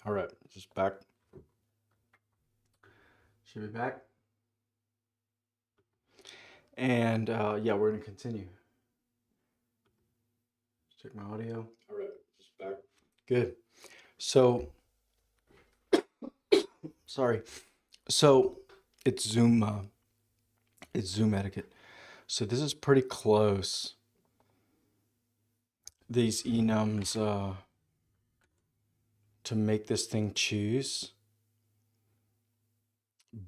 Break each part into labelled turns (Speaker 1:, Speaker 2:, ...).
Speaker 1: All right, just back. Should be back. And yeah, we're gonna continue. Check my audio. All right, just back. Good. So, sorry. So it's Zoom. It's Zoom etiquette. So this is pretty close. These enums to make this thing choose,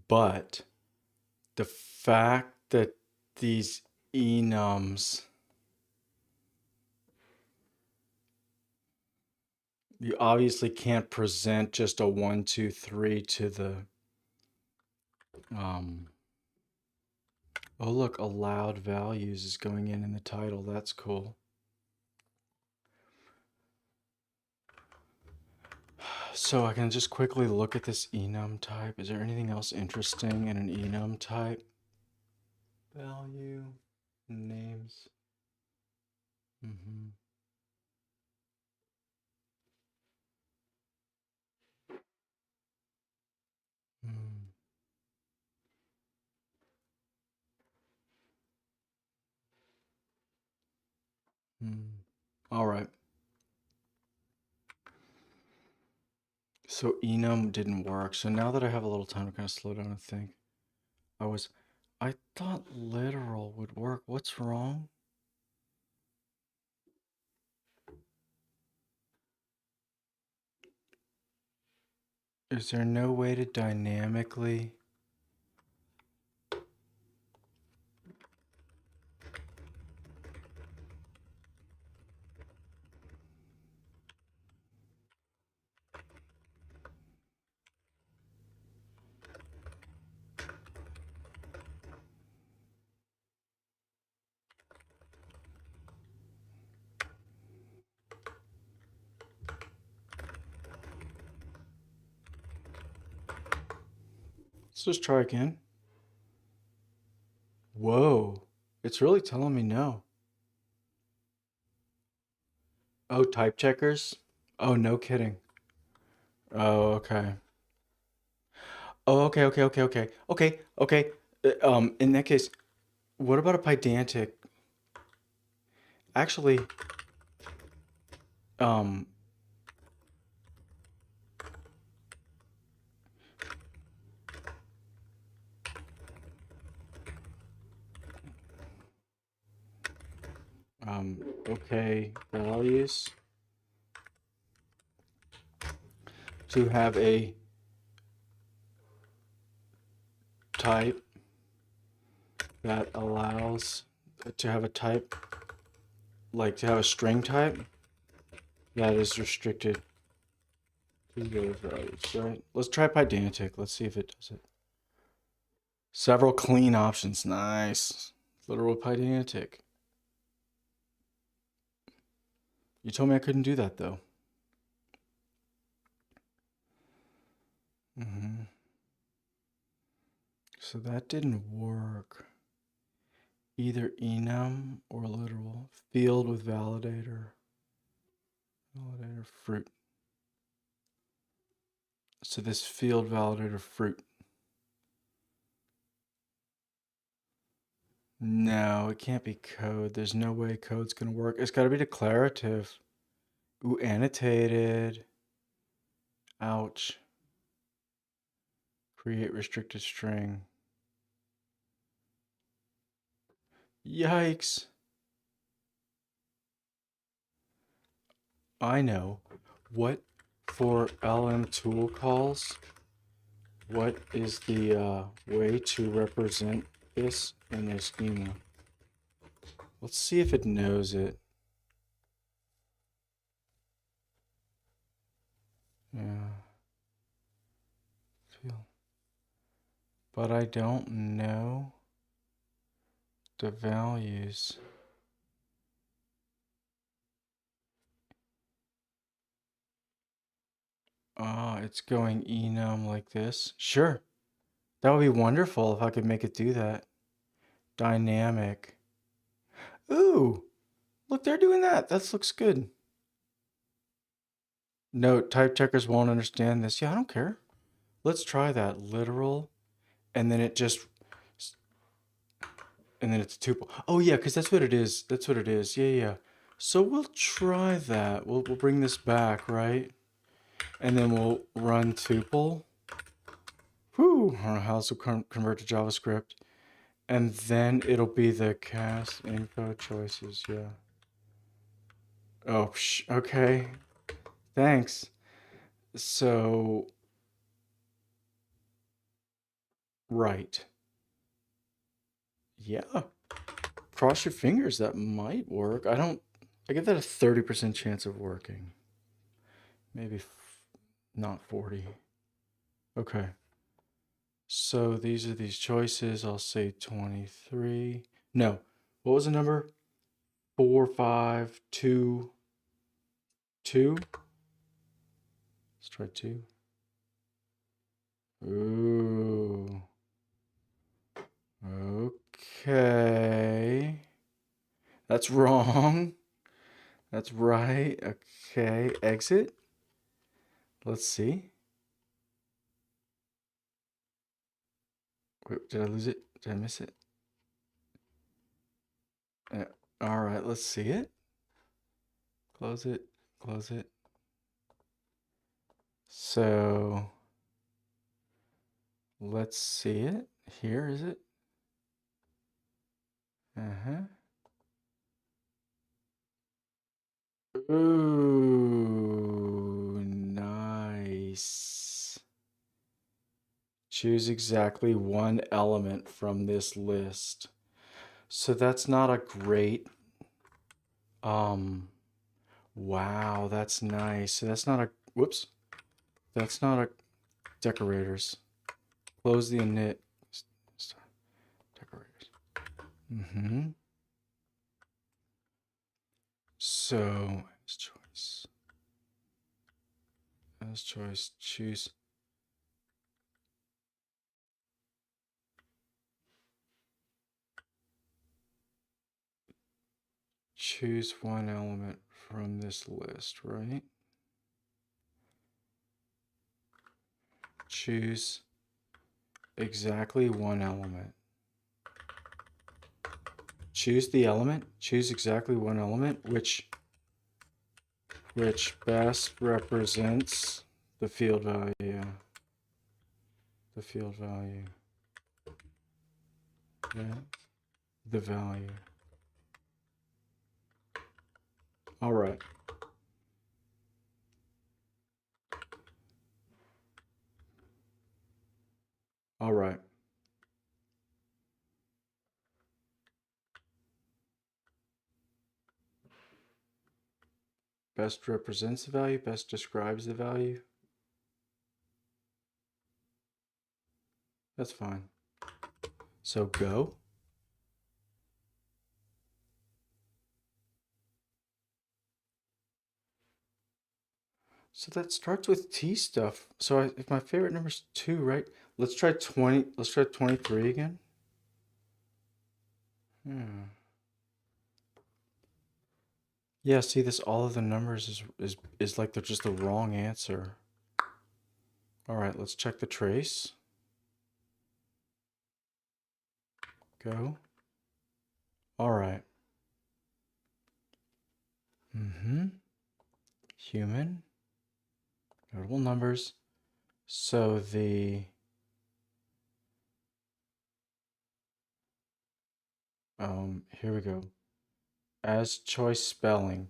Speaker 1: but the fact that these enums, you obviously can't present just a 1, 2, 3 to the oh look, allowed values is going in the title. That's cool. So I can just quickly look at this enum type. Is there anything else interesting in an enum type? Value, names. Mm-hmm. Mm. Mm. All right. So enum didn't work. So now that I have a little time to kind of slow down and think, I thought literal would work. What's wrong? Is there no way to dynamically? Let's just try again. Whoa, it's really telling me no. Oh, type checkers? Oh, no kidding. Oh, okay. Oh, okay, okay, okay, okay. Okay, okay. In that case, what about a pedantic? Actually, um, okay, values to have a type that allows to have a type, like to have a string type that is restricted to those values, right? Let's try pedantic. Let's see if it does it. Several clean options. Nice. Literal pedantic. You told me I couldn't do that though. So that didn't work. Either enum or literal. Field with validator. Validator fruit. So this field validator fruit. No, it can't be code. There's no way code's gonna work. It's gotta be declarative. Ooh, annotated. Ouch. Create restricted string. Yikes. I know. What for LM tool calls? What is the way to represent this in their schema? Let's see if it knows it. Yeah. But I don't know the values. Ah, it's going enum like this. Sure. That would be wonderful if I could make it do that. Dynamic. Ooh, look, they're doing that. That looks good. No, type checkers won't understand this. Yeah, I don't care. Let's try that. Literal, and then it just, and then it's a tuple. Oh yeah, because that's what it is. That's what it is. Yeah, yeah. So we'll try that. We'll bring this back, right? And then we'll run tuple. Whew, I don't know how this will convert to JavaScript. And then it'll be the cast info choices, yeah. Oh, okay. Thanks. So, right. Yeah. Cross your fingers, that might work. I give that a 30% chance of working. Maybe not 40. Okay. So these are these choices. I'll say 23. No. What was the number? 4, 5, 2, 2. Let's try 2. Ooh. Okay. That's wrong. That's right. Okay. Exit. Let's see. Wait, did I lose it? Did I miss it? All right. Let's see it. Close it. Close it. So let's see it. Here is it. Uh-huh. Ooh, nice. Choose exactly one element from this list. So that's not a great, wow, that's nice. So that's not a, whoops, that's not a decorators. Close the init, decorators. Mm-hmm. So, as choice, choose one element from this list, right? Choose exactly one element. Choose the element, choose exactly one element, which best represents the field value. Yeah. The field value. Yeah. The value. All right. All right. Best represents the value, best describes the value. That's fine. So go. So that starts with T stuff. So if my favorite number is 2, right? Let's try 20. Let's try 23 again. Hmm. Yeah, see this, all of the numbers is like they're just the wrong answer. All right, let's check the trace. Go. All right. Mm-hmm. Human. Notable numbers. So the here we go. As choice spelling.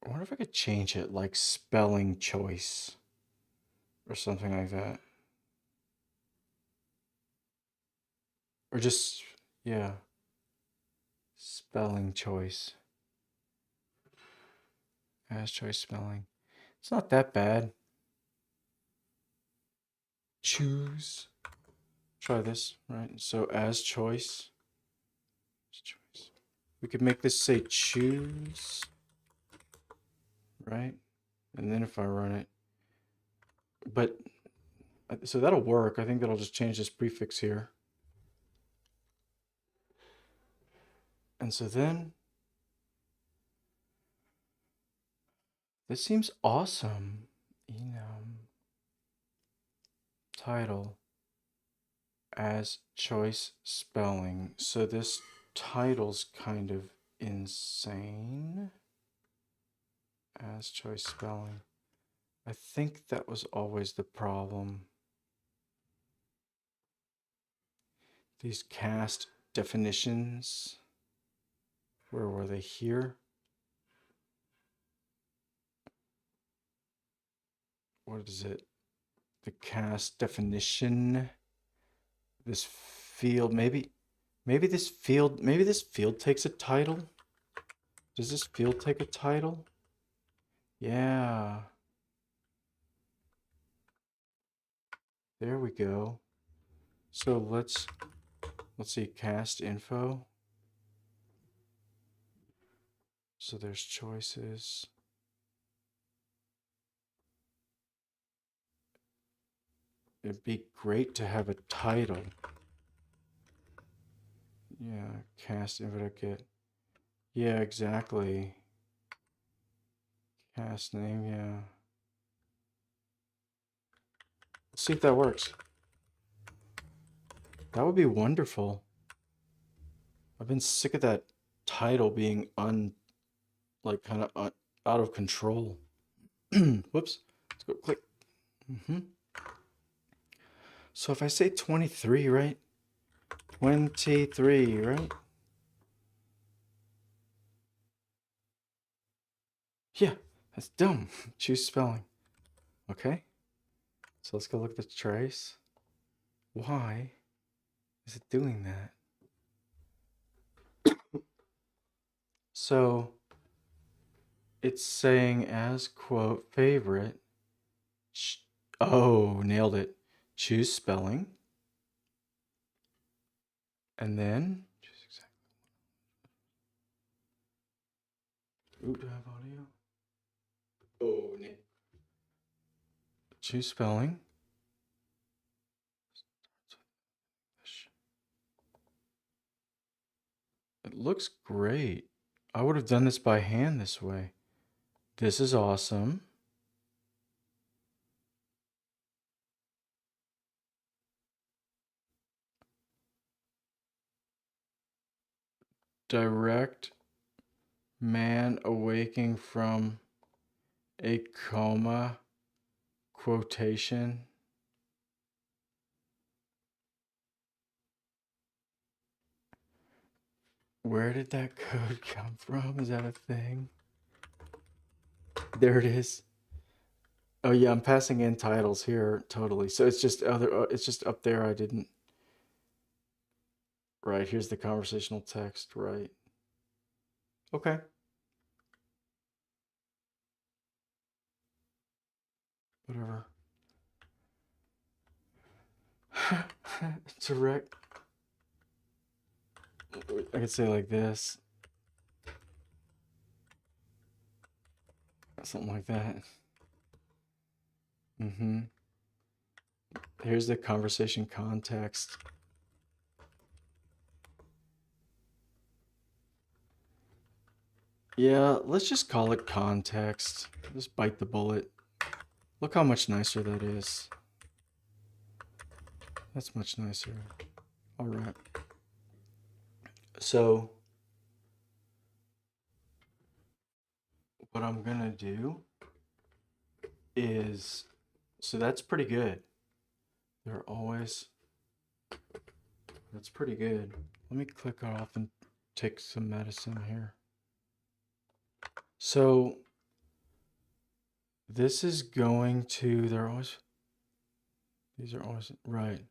Speaker 1: I wonder if I could change it like spelling choice or something like that. Or just, yeah, spelling choice. As choice spelling. It's not that bad. Choose. Try this, right? So as choice. We could make this say choose, right? And then if I run it, but so that'll work. I think that'll just change this prefix here. And so then this seems awesome. Enum title as choice spelling. So this title's kind of insane. As choice spelling. I think that was always the problem. These cast definitions. Where were they? Here? What is it? The cast definition. This field, maybe this field takes a title. Does this field take a title? Yeah. There we go. So let's see, cast info. So there's choices. It'd be great to have a title. Yeah, cast info get. Yeah, exactly. Cast name, yeah. Let's see if that works. That would be wonderful. I've been sick of that title being kind of out of control. Whoops. Let's go click. So if I say 23, right? 23, right? Yeah, that's dumb. Choose spelling. Okay. So let's go look at the trace. Why is it doing that? So it's saying as quote favorite. Oh, nailed it. Choose spelling. And then choose exactly. Ooh, do I have audio? Oh, choose spelling. It looks great. I would have done this by hand this way. This is awesome. Direct man awaking from a coma quotation. Where did that code come from? Is that a thing? There it is. Oh yeah, I'm passing in titles here totally. So it's just it's just up there. I didn't. Right, here's the conversational text, right? Okay. Whatever. Direct. I could say like this. Something like that. Here's the conversation context. Yeah, let's just call it context. Just bite the bullet. Look how much nicer that is. That's much nicer. All right. So what I'm gonna do is, so that's pretty good. They're always, that's pretty good. Let me click off and take some medicine here. So this is going to, they're always, these are always, right.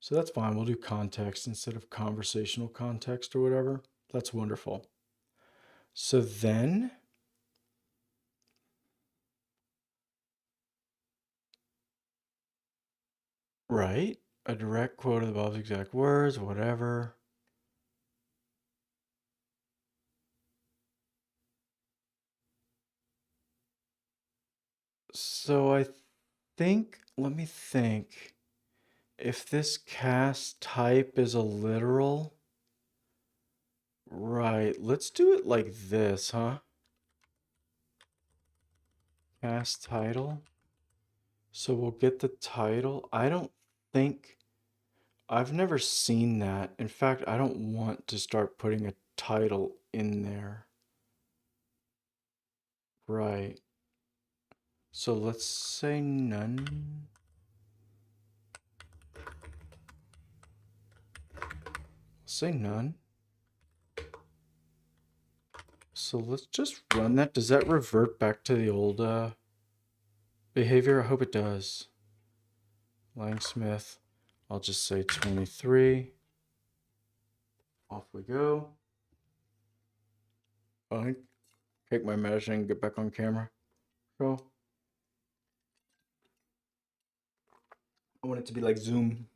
Speaker 1: So that's fine. We'll do context instead of conversational context or whatever. That's wonderful. So then, right, a direct quote of the above exact words, whatever. So I think, let me think. If this cast type is a literal, Right, let's do it like this, huh? Cast title. So we'll get the title. I don't think, I've never seen that. In fact, I don't want to start putting a title in there. Right. So let's say none. Say none. So let's just run that. Does that revert back to the old behavior? I hope it does. Langsmith. I'll just say 23. Off we go. I take my medicine and get back on camera. Go. I want it to be like Zoom.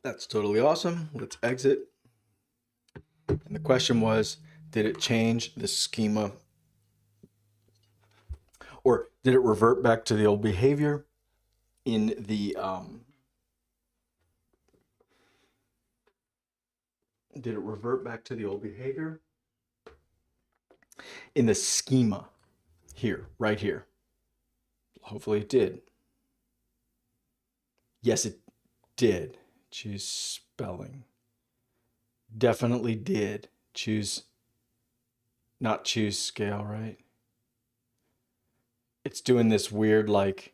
Speaker 1: That's totally awesome. Let's exit. And the question was, did it change the schema? Or did it revert back to the old behavior in the did it revert back to the old behavior in the schema here, right here? Hopefully it did. Yes, it did. Choose spelling. Definitely did. Choose, not choose scale, right? It's doing this weird, like,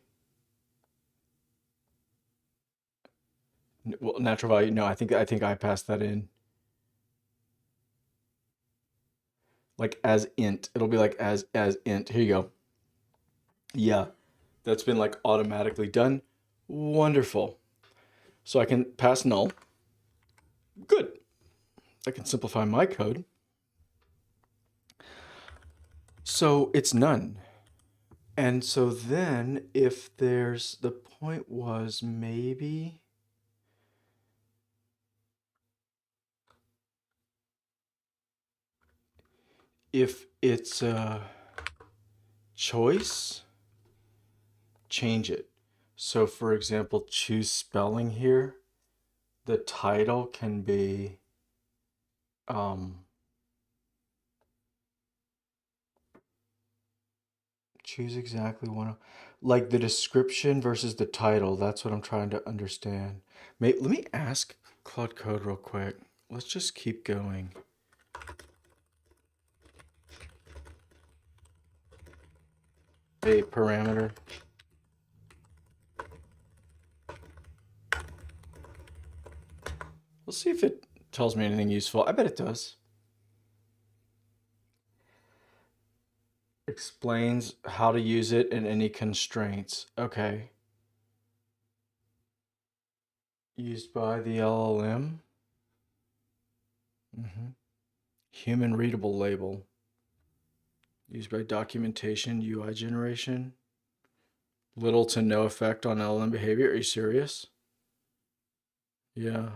Speaker 1: well, natural value. No, I think I passed that in. Like as int. It'll be like as int. Here you go. Yeah, that's been like automatically done. Wonderful. So I can pass null. Good. I can simplify my code. So it's none. And so then if there's, the point was maybe, if it's a choice, change it. So for example, choose spelling here. The title can be choose exactly one, like the description versus the title. That's what I'm trying to understand. Let me ask Claude Code real quick. Let's just keep going. A parameter. We'll see if it tells me anything useful. I bet it does. Explains how to use it and any constraints. Okay. Used by the LLM. Human readable label. Used by documentation, UI generation. Little to no effect on LLM behavior. Are you serious? Yeah.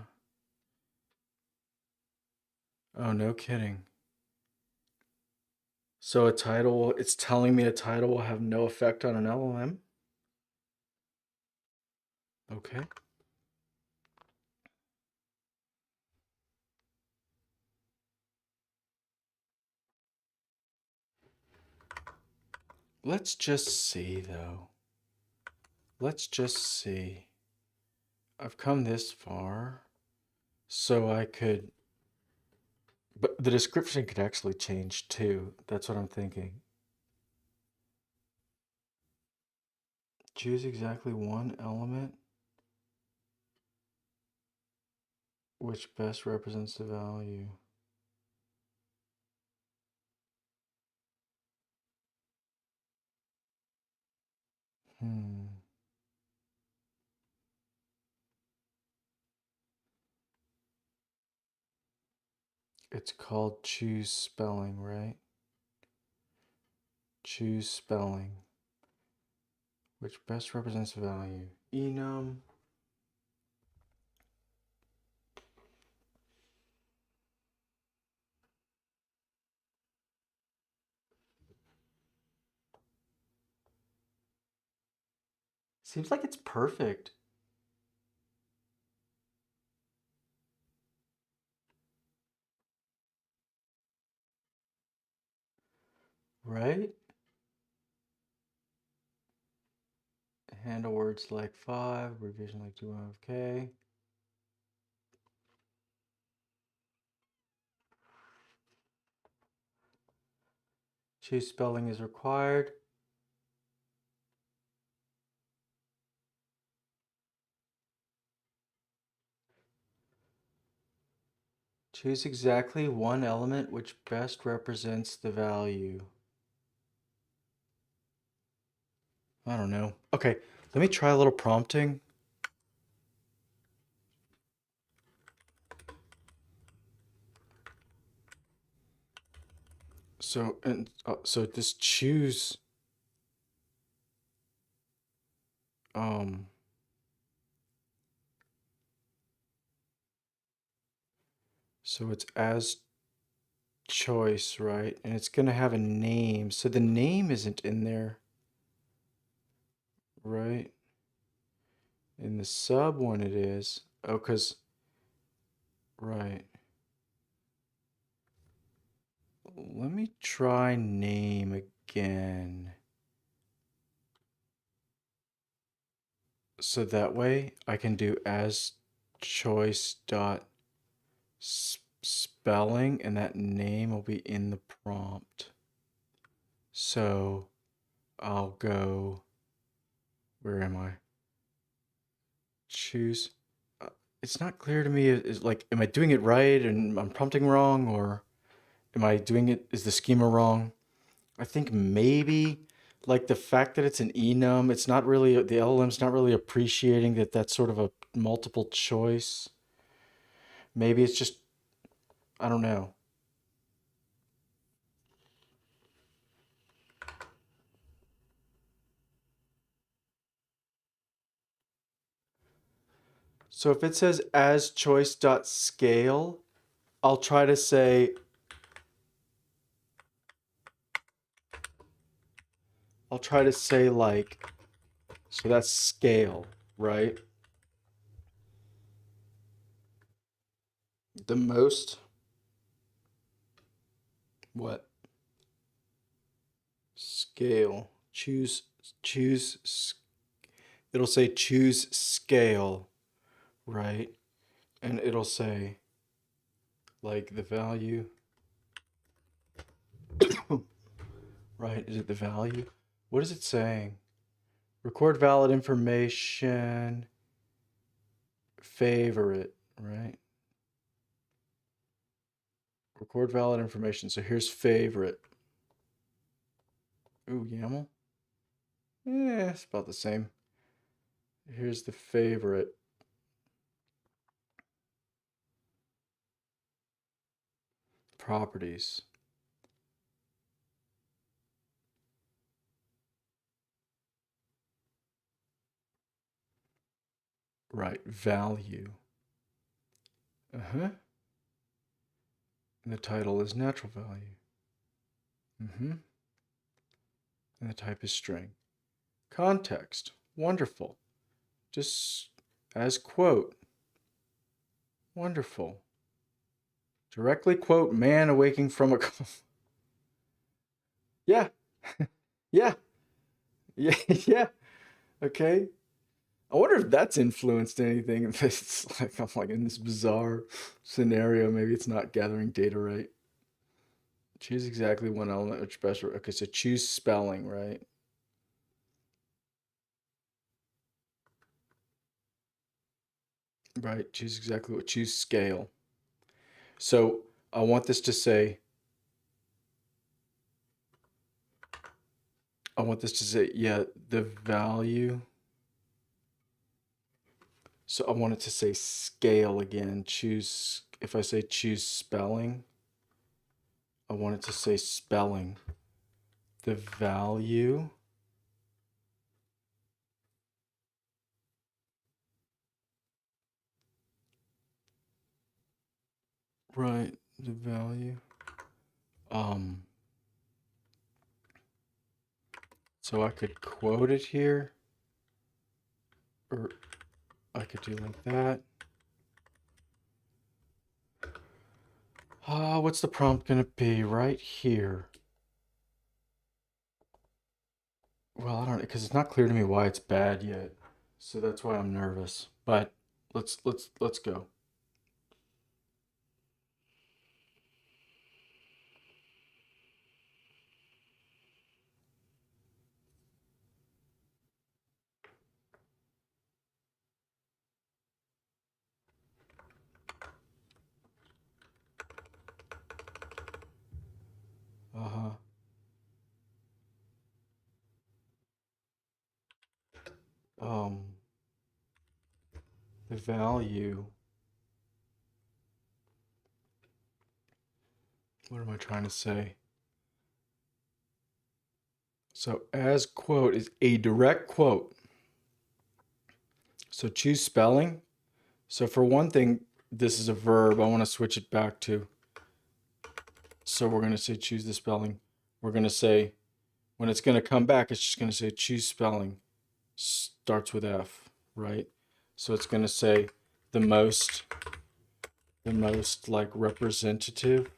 Speaker 1: Oh, no kidding. So a title, it's telling me a title will have no effect on an LLM? Okay. Let's just see, though. Let's just see. I've come this far, so I could, but the description could actually change too. That's what I'm thinking. Choose exactly one element which best represents the value. It's called choose spelling, right? Choose spelling, which best represents the value. Enum. Seems like it's perfect. Right? Handle words like 5, revision like 2 okay. Choose spelling is required. Choose exactly one element which best represents the value. I don't know. Okay, let me try a little prompting. So just choose um so it's as choice, right? And it's gonna have a name. So the name isn't in there, right? In the sub one it is. Oh, cause right. Let me try name again. So that way I can do as choice dot spelling and that name will be in the prompt. So I'll go, where am I? Choose. It's not clear to me. Is like, am I doing it right and I'm prompting wrong, or am I doing it? Is the schema wrong? I think maybe like the fact that it's an enum, it's not really, the LLM's not really appreciating that that's sort of a multiple choice. Maybe it's just, I don't know. So if it says as choice dot scale, I'll try to say, like, so that's scale, right? The most, what? Scale. Choose, it'll say choose scale, right? And it'll say, like, the value, right? Is it the value? What is it saying? Record valid information, favorite, right? Record valid information. So here's favorite. Ooh, YAML? Yeah, it's about the same. Here's the favorite. Properties. Right, value. Uh-huh. And the title is natural value. Mm-hmm. And the type is string. Context. Wonderful. Just as quote. Wonderful. Directly quote man awaking from a yeah. Yeah. Yeah. Yeah. Okay. I wonder if that's influenced anything. If it's like I'm like in this bizarre scenario, maybe it's not gathering data right. Choose exactly one element which best. Okay, so choose spelling, right? Right. Choose exactly what. Choose scale. So I want this to say. I want this to say, yeah, the value. So I want it to say scale again. Choose. If I say choose spelling, I want it to say spelling. The value. Right. The value. Um. So I could quote it here. Or I could do like that. What's the prompt gonna be right here? Well, I don't know, because it's not clear to me why it's bad yet. So that's why I'm nervous. But let's go. Uh-huh. The value. What am I trying to say? So as quote is a direct quote. So choose spelling. So for one thing, this is a verb. I want to switch it back to. So we're going to say choose the spelling. We're going to say, when it's going to come back, it's just going to say choose spelling. Starts with F, right? So it's going to say the most like representative.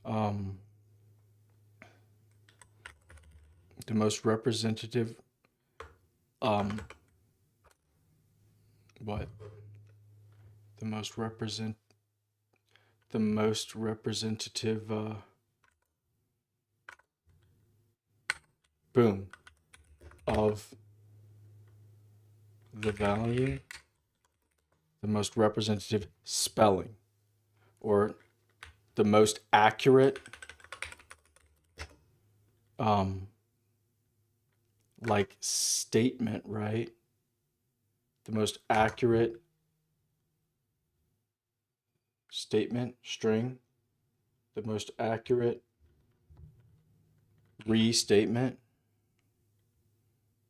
Speaker 1: The most representative. What? The most representative. Boom. Of the value, the most representative spelling, or the most accurate, like statement, right? The most accurate statement, string, the most accurate restatement,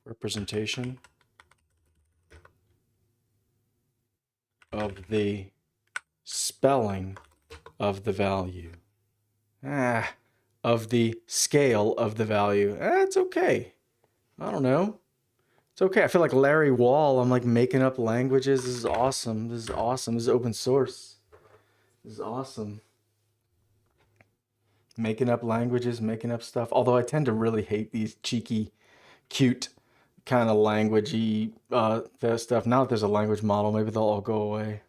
Speaker 1: representation of the spelling of the value. Of the scale of the value. It's okay. I don't know. It's okay. I feel like Larry Wall. I'm like making up languages. This is awesome. This is awesome. This is open source. This is awesome. Making up languages, making up stuff. Although I tend to really hate these cheeky, cute kind of languagey that stuff. Now that there's a language model, maybe they'll all go away.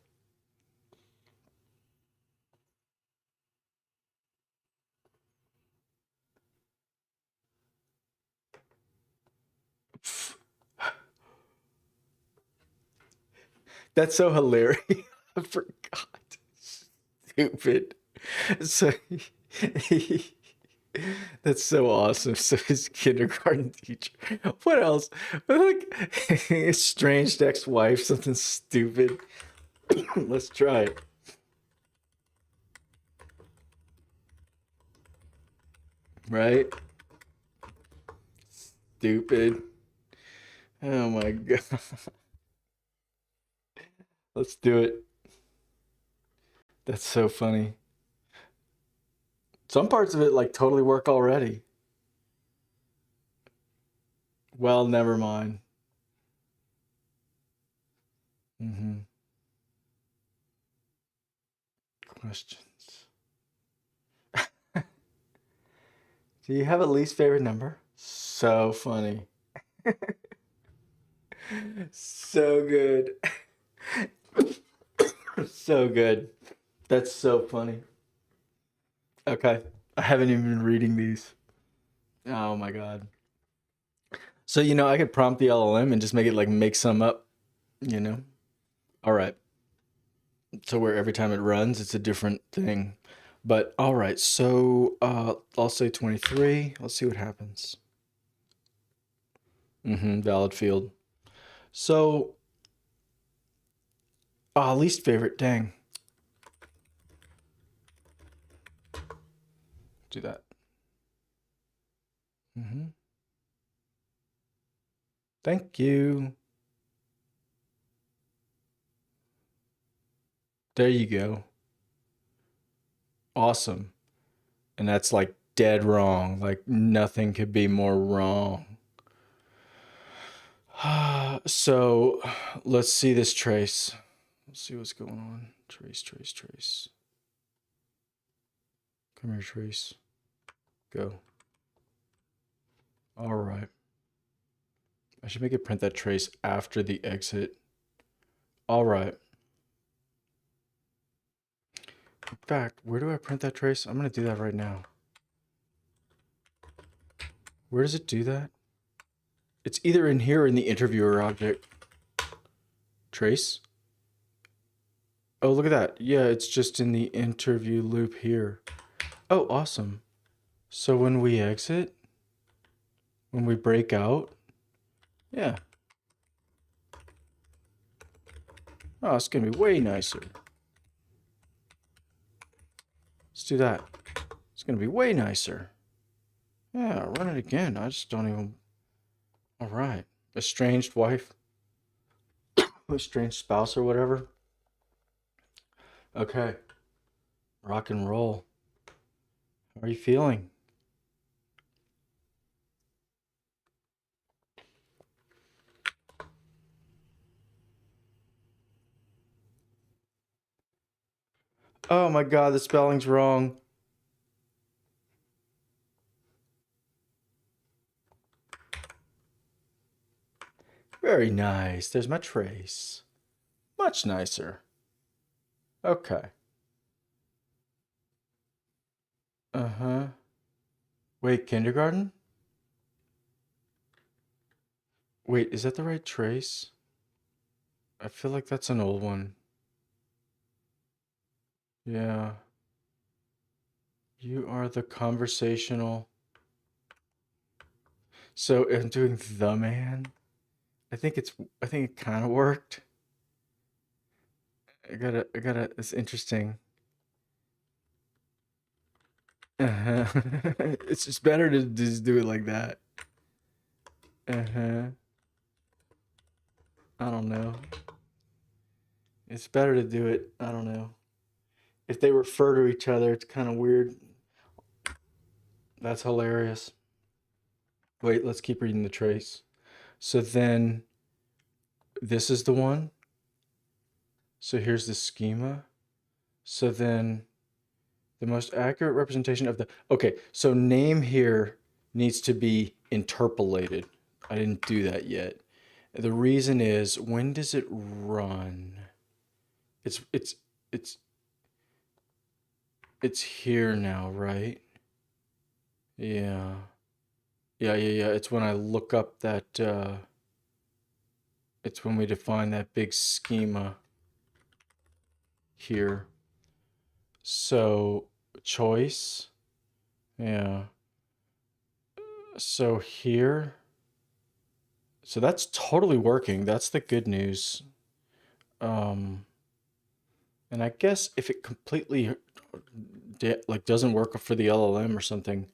Speaker 1: That's so hilarious. I forgot. Stupid. So that's so awesome. So his kindergarten teacher. What else? Like estranged ex-wife, something stupid. Let's try it. Right? Stupid. Oh my god. Let's do it. That's so funny. Some parts of it like totally work already. Well, never mind. Mm-hmm. Questions. Do you have a least favorite number? So funny. So good. So good. That's so funny. Okay. I haven't even been reading these. Oh my god. So, I could prompt the LLM and just make it like make some up, you know? All right. So where every time it runs, it's a different thing. But all right. So, I'll say 23. Let's see what happens. Valid field. So, least favorite. Dang. Do that. Thank you. There you go. Awesome. And that's like dead wrong. Like nothing could be more wrong. So let's see this trace. Let's see what's going on. Trace. Come here, trace. Go. All right. I should make it print that trace after the exit. All right. In fact, where do I print that trace? I'm going to do that right now. Where does it do that? It's either in here or in the interviewer object. Trace. Oh, look at that. Yeah, it's just in the interview loop here. Oh, awesome. So when we exit, when we break out, yeah. Oh, it's going to be way nicer. Let's do that. It's going to be way nicer. Yeah, run it again. I just don't even... All right. Estranged wife. Estranged spouse or whatever. Okay. Rock and roll. How are you feeling? Oh my God, the spelling's wrong. Very nice. There's my trace. Much nicer. Okay. Uh-huh. Wait, kindergarten? Wait, is that the right trace? I feel like that's an old one. Yeah. You are the conversational. So I'm doing the man. I think it kind of worked. It's interesting. Uh-huh. It's just better to just do it like that. Uh-huh. I don't know. It's better to do it. I don't know. If they refer to each other, it's kind of weird. That's hilarious. Wait, let's keep reading the trace. So then this is the one. So here's the schema. So then the most accurate representation of the... Okay, so name here needs to be interpolated. I didn't do that yet. The reason is, when does it run? It's here now, right? Yeah. Yeah. It's when I look up that, it's when we define that big schema here. So choice. Yeah. So here. So that's totally working. That's the good news. And I guess if it completely like doesn't work for the LLM or something,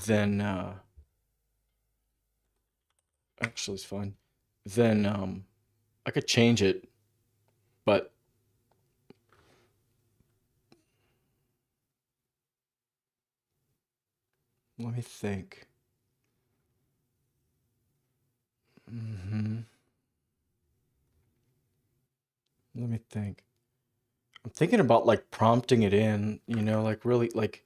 Speaker 1: then actually it's fine. Then I could change it, but let me think. Let me think. I'm thinking about like prompting it in, like really like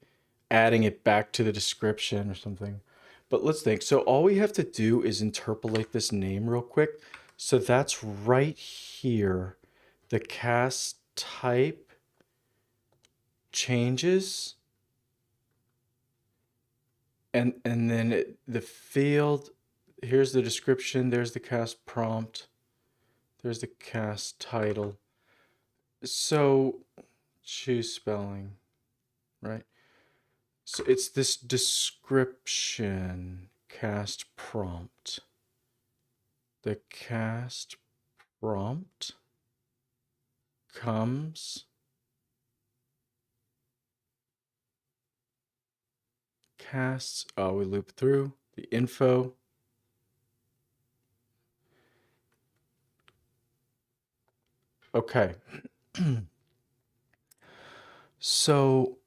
Speaker 1: adding it back to the description or something. But let's think. So all we have to do is interpolate this name real quick. So that's right here. The cast type changes. And then the field, here's the description, there's the cast prompt, there's the cast title. So choose spelling, right? So it's this description, cast prompt. The cast prompt comes casts, oh, we loop through the info. Okay. So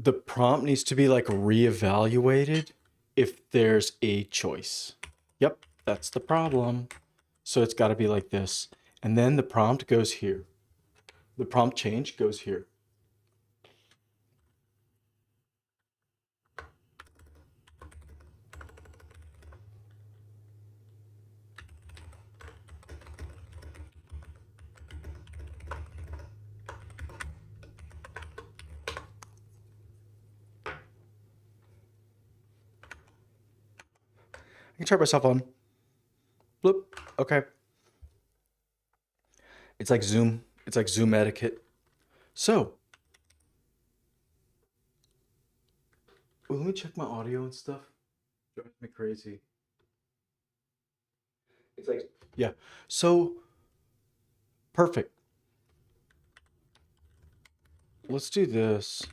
Speaker 1: the prompt needs to be like reevaluated if there's a choice. Yep, that's the problem. So it's got to be like this. And then the prompt goes here. The prompt change goes here. I can turn myself on. Bloop. Okay. It's like Zoom. It's like Zoom etiquette. So, well, let me check my audio and stuff. Drives me crazy. It's like, yeah. So, perfect. Let's do this.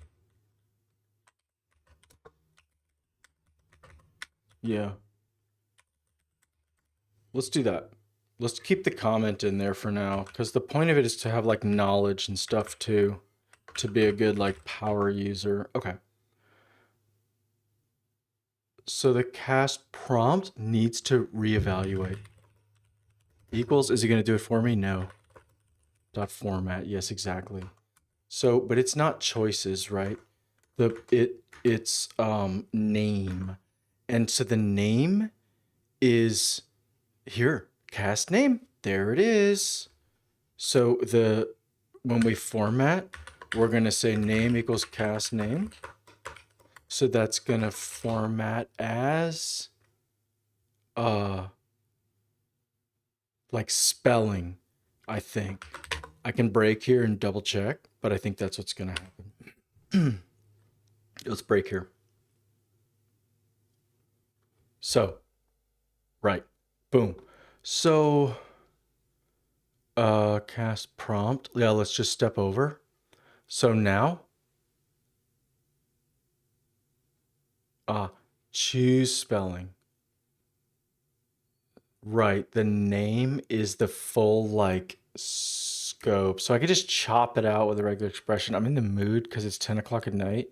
Speaker 1: Yeah. Let's do that. Let's keep the comment in there for now, because the point of it is to have like knowledge and stuff too, to be a good like power user. Okay. So the cast prompt needs to reevaluate. Equals, is it going to do it for me? No. Dot format. Yes, exactly. So, but it's not choices, right? It's name. And so the name is here, cast name. There it is. So when we format, we're going to say name equals cast name. So that's going to format as like spelling, I think. I can break here and double check, but I think that's what's going to happen. Let's break here. So, right. Boom. So, cast prompt. Yeah, let's just step over. So now, choose spelling. Right. The name is the full like scope. So I could just chop it out with a regular expression. I'm in the mood because it's 10 o'clock at night.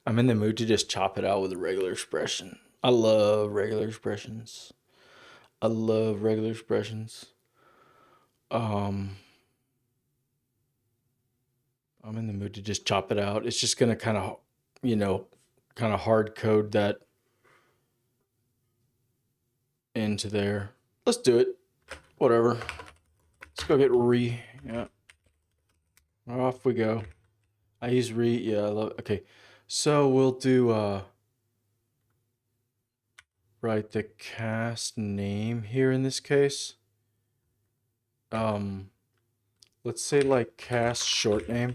Speaker 1: I'm in the mood to just chop it out with a regular expression. I love regular expressions. I love regular expressions. I'm in the mood to just chop it out. It's just gonna kind of, kind of hard code that into there. Let's do it. Whatever. Let's go get yeah. Off we go. I use yeah, I love, okay. So we'll do, right, the cast name here in this case. Let's say like cast short name.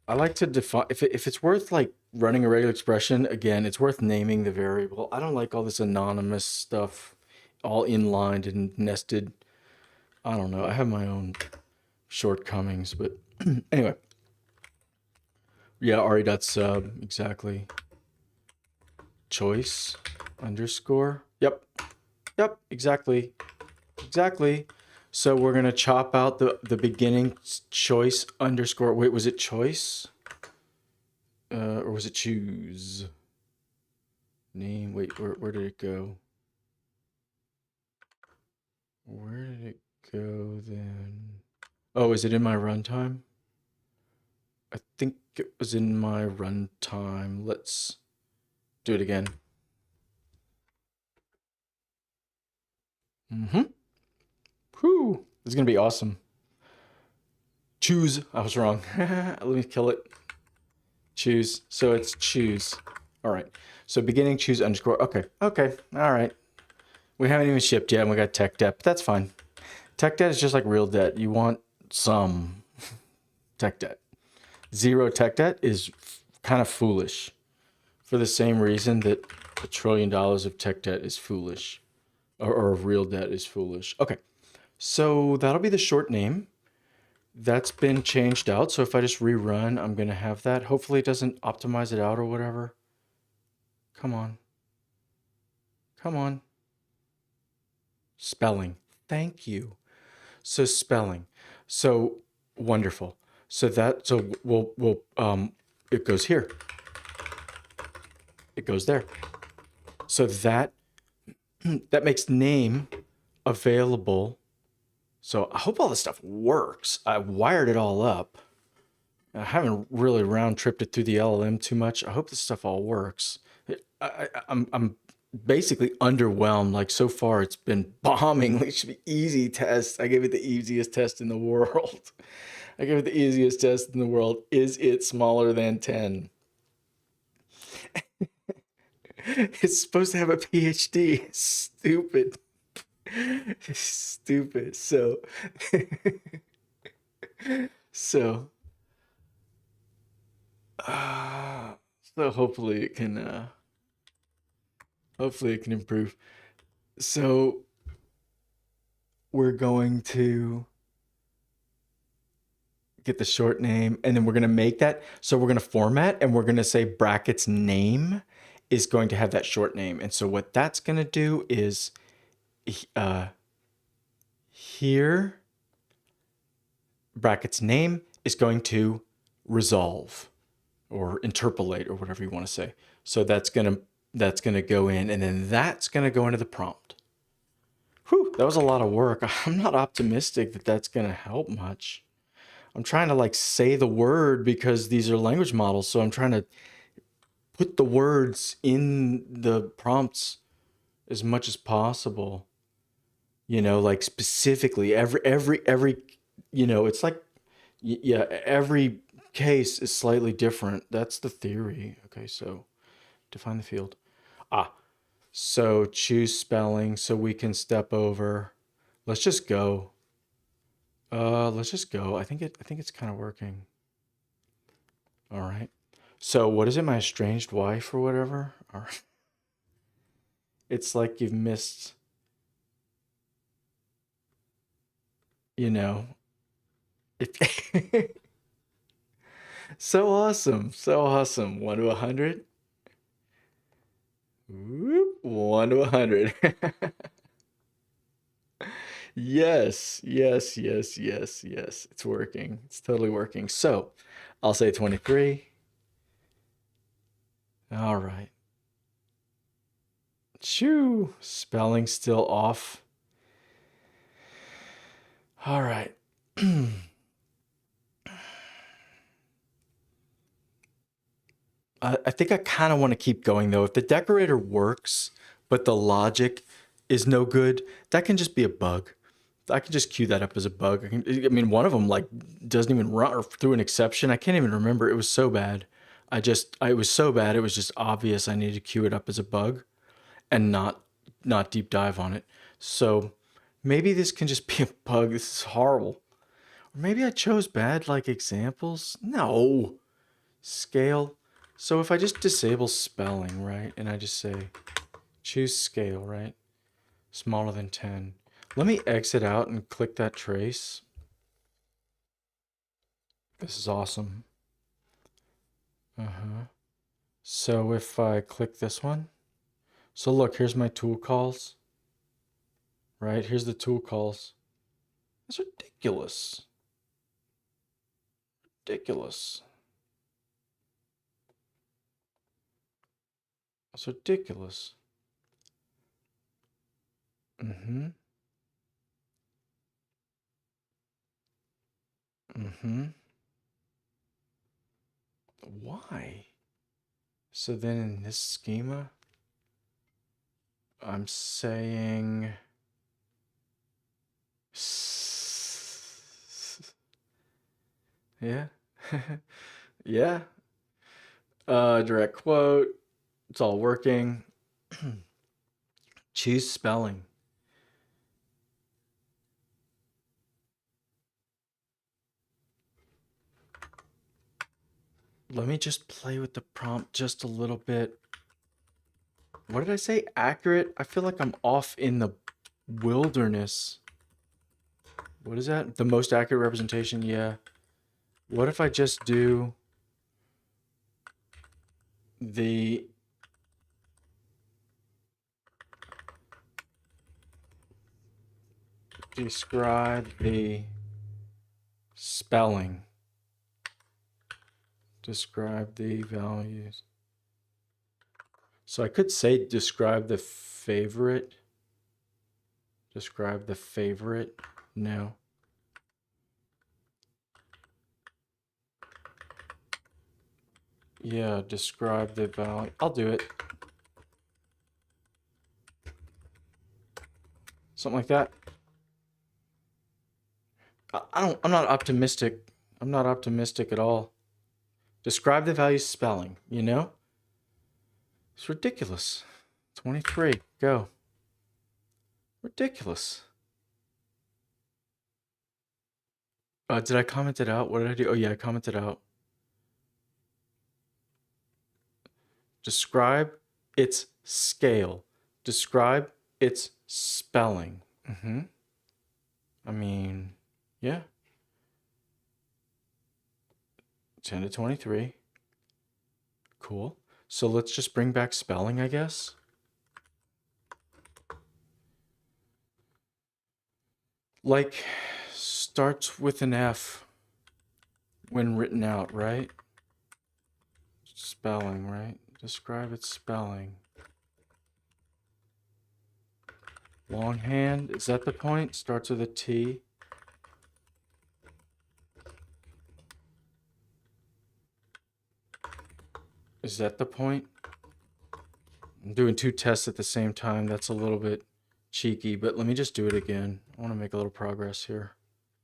Speaker 1: I like to define, if it's worth like running a regular expression, again, it's worth naming the variable. I don't like all this anonymous stuff, all inlined and nested. I don't know. I have my own shortcomings, but anyway. Yeah, Ari.sub, exactly. Choice underscore. Yep. Yep, exactly. Exactly. So we're going to chop out the beginning choice underscore. Wait, was it choice? Or was it choose? Name. Wait, where did it go? Where did it go then? Oh, is it in my runtime? I think it was in my runtime. Let's do it again. Whew. This is going to be awesome. Choose. I was wrong. Let me kill it. Choose. So it's choose. All right. So beginning choose underscore. Okay. Okay. All right. We haven't even shipped yet and we got tech debt, but that's fine. Tech debt is just like real debt. You want some tech debt. Zero tech debt is kind of foolish for the same reason that $1 trillion of tech debt is foolish or of real debt is foolish. Okay. So that'll be the short name. That's been changed out. So if I just rerun, I'm going to have that. Hopefully it doesn't optimize it out or whatever. Come on. Come on. Spelling. Thank you. So spelling. So wonderful. So we'll it goes here. it goes there. So that that makes name available. So I hope all this stuff works. I wired it all up. I haven't really round-tripped it through the LLM too much. I hope this stuff all works. I'm basically underwhelmed. Like so far, it's been bombing. Like, it should be easy test. I gave it the easiest test in the world. I gave it the easiest test in the world. Is it smaller than 10? It's supposed to have a PhD. Stupid. Stupid. So, so, so hopefully it can, hopefully it can improve. So we're going to get the short name, and then we're going to make that. So we're going to format, and we're going to say brackets name is going to have that short name. And so what that's going to do is here brackets name is going to resolve or interpolate or whatever you want to say. So that's going to go in, and then that's going to go into the prompt. Whew, that was a lot of work. I'm not optimistic that that's going to help much. I'm trying to like say the word because these are language models. So I'm trying to put the words in the prompts as much as possible. You know, like specifically every, you know, it's like, yeah, every case is slightly different. That's the theory. Okay, so define the field. So choose spelling so we can step over. Let's just go. Let's just go. I think it's kind of working. All right. So what is it? My estranged wife or whatever? All right. It's like you've missed, you know, if so awesome. So awesome. 1 to 100. Whoop, 1 to 100. Yes, yes, yes, yes, yes. It's working. It's totally working. So I'll say 23. All right. Shoo. Spelling still off. All right. I think I kind of want to keep going though. If the decorator works, but the logic is no good, that can just be a bug. I can just queue that up as a bug. I mean, one of them like doesn't even run or through an exception. I can't even remember. It was so bad. It was so bad. It was just obvious I needed to queue it up as a bug and not deep dive on it. So maybe this can just be a bug. This is horrible. Or maybe I chose bad like examples. No. Scale. So if I just disable spelling, right? And I just say choose scale, right? Smaller than 10. Let me exit out and click that trace. This is awesome. So if I click this one, so look, here's my tool calls, right? Here's the tool calls. That's ridiculous. Ridiculous. That's ridiculous. Why? So then in this schema, I'm saying yeah. Yeah. Direct quote. It's all working. Choose spelling. Let me just play with the prompt just a little bit. What did I say? Accurate? I feel like I'm off in the wilderness. What is that? The most accurate representation? Yeah. What if I just do the describe the spelling? Describe the values. So I could say describe the favorite. Describe the favorite. No. Yeah, describe the value. I'll do it. Something like that. I'm not optimistic. I'm not optimistic at all. Describe the value spelling, you know? It's ridiculous. 23, go. Ridiculous. Did I comment it out? What did I do? Oh yeah, I commented out. Describe its scale. Describe its spelling. I mean, yeah. 10 to 23. Cool. So let's just bring back spelling, I guess. Like, starts with an F when written out, right? Spelling, right? Describe its spelling. Longhand, is that the point? Starts with a T. Is that the point? I'm doing two tests at the same time. That's a little bit cheeky, but let me just do it again. I want to make a little progress here.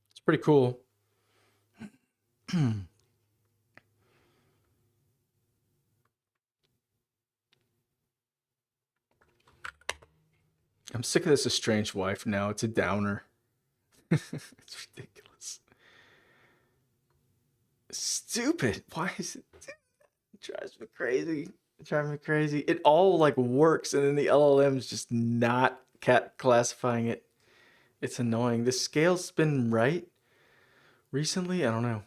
Speaker 1: It's pretty cool. I'm sick of this estranged wife now. It's a downer. It's ridiculous. Stupid. Why is it? It drives me crazy. It drives me crazy. It all like works, and then the LLM's just not classifying it. It's annoying. The scale's been right recently. I don't know.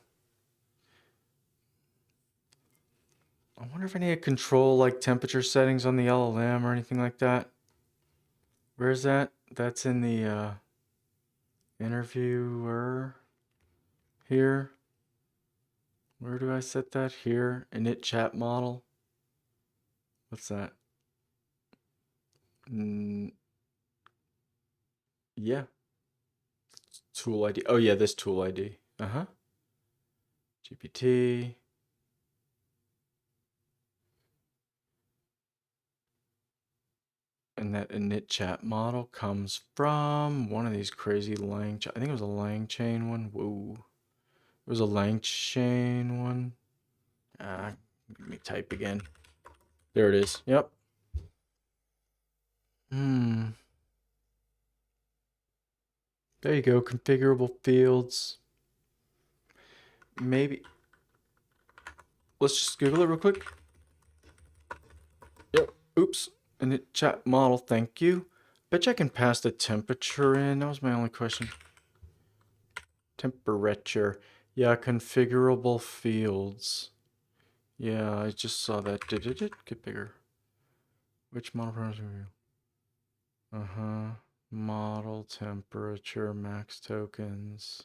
Speaker 1: I wonder if I need to control like temperature settings on the LLM or anything like that. Where is that? That's in the interviewer here. Where do I set that? Here, init chat model. What's that? Yeah. Tool ID. Oh yeah, this tool ID. GPT. And that init chat model comes from one of these crazy lang. I think it was a LangChain one. Whoa. It was a LangChain one. Let me type again. There it is. Yep. There you go. Configurable fields. Maybe. Let's just Google it real quick. Yep. Oops. Init chat model. Thank you. Bet you I can pass the temperature in. That was my only question. Temperature. Yeah, configurable fields. Yeah, I just saw that. Did it get bigger? Which model parameters? Model temperature, max tokens.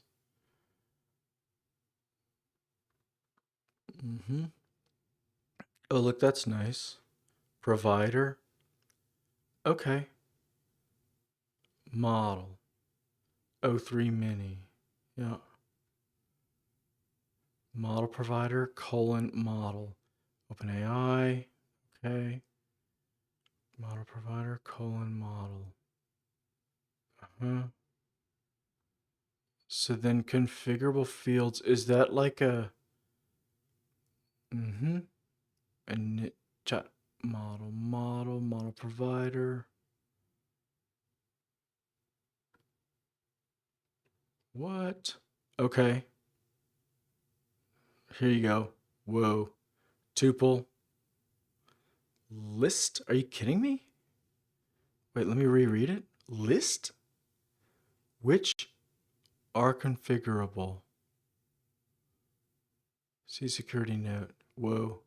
Speaker 1: Oh, look, that's nice. Provider. Okay. Model. O3 mini. Yeah. Model provider, model. OpenAI. Okay. Model provider, model. So then configurable fields, is that like a init chat model provider? What? Okay. Here you go. Whoa. Tuple. List? Are you kidding me? Wait, let me reread it. List? Which are configurable? See security note. Whoa.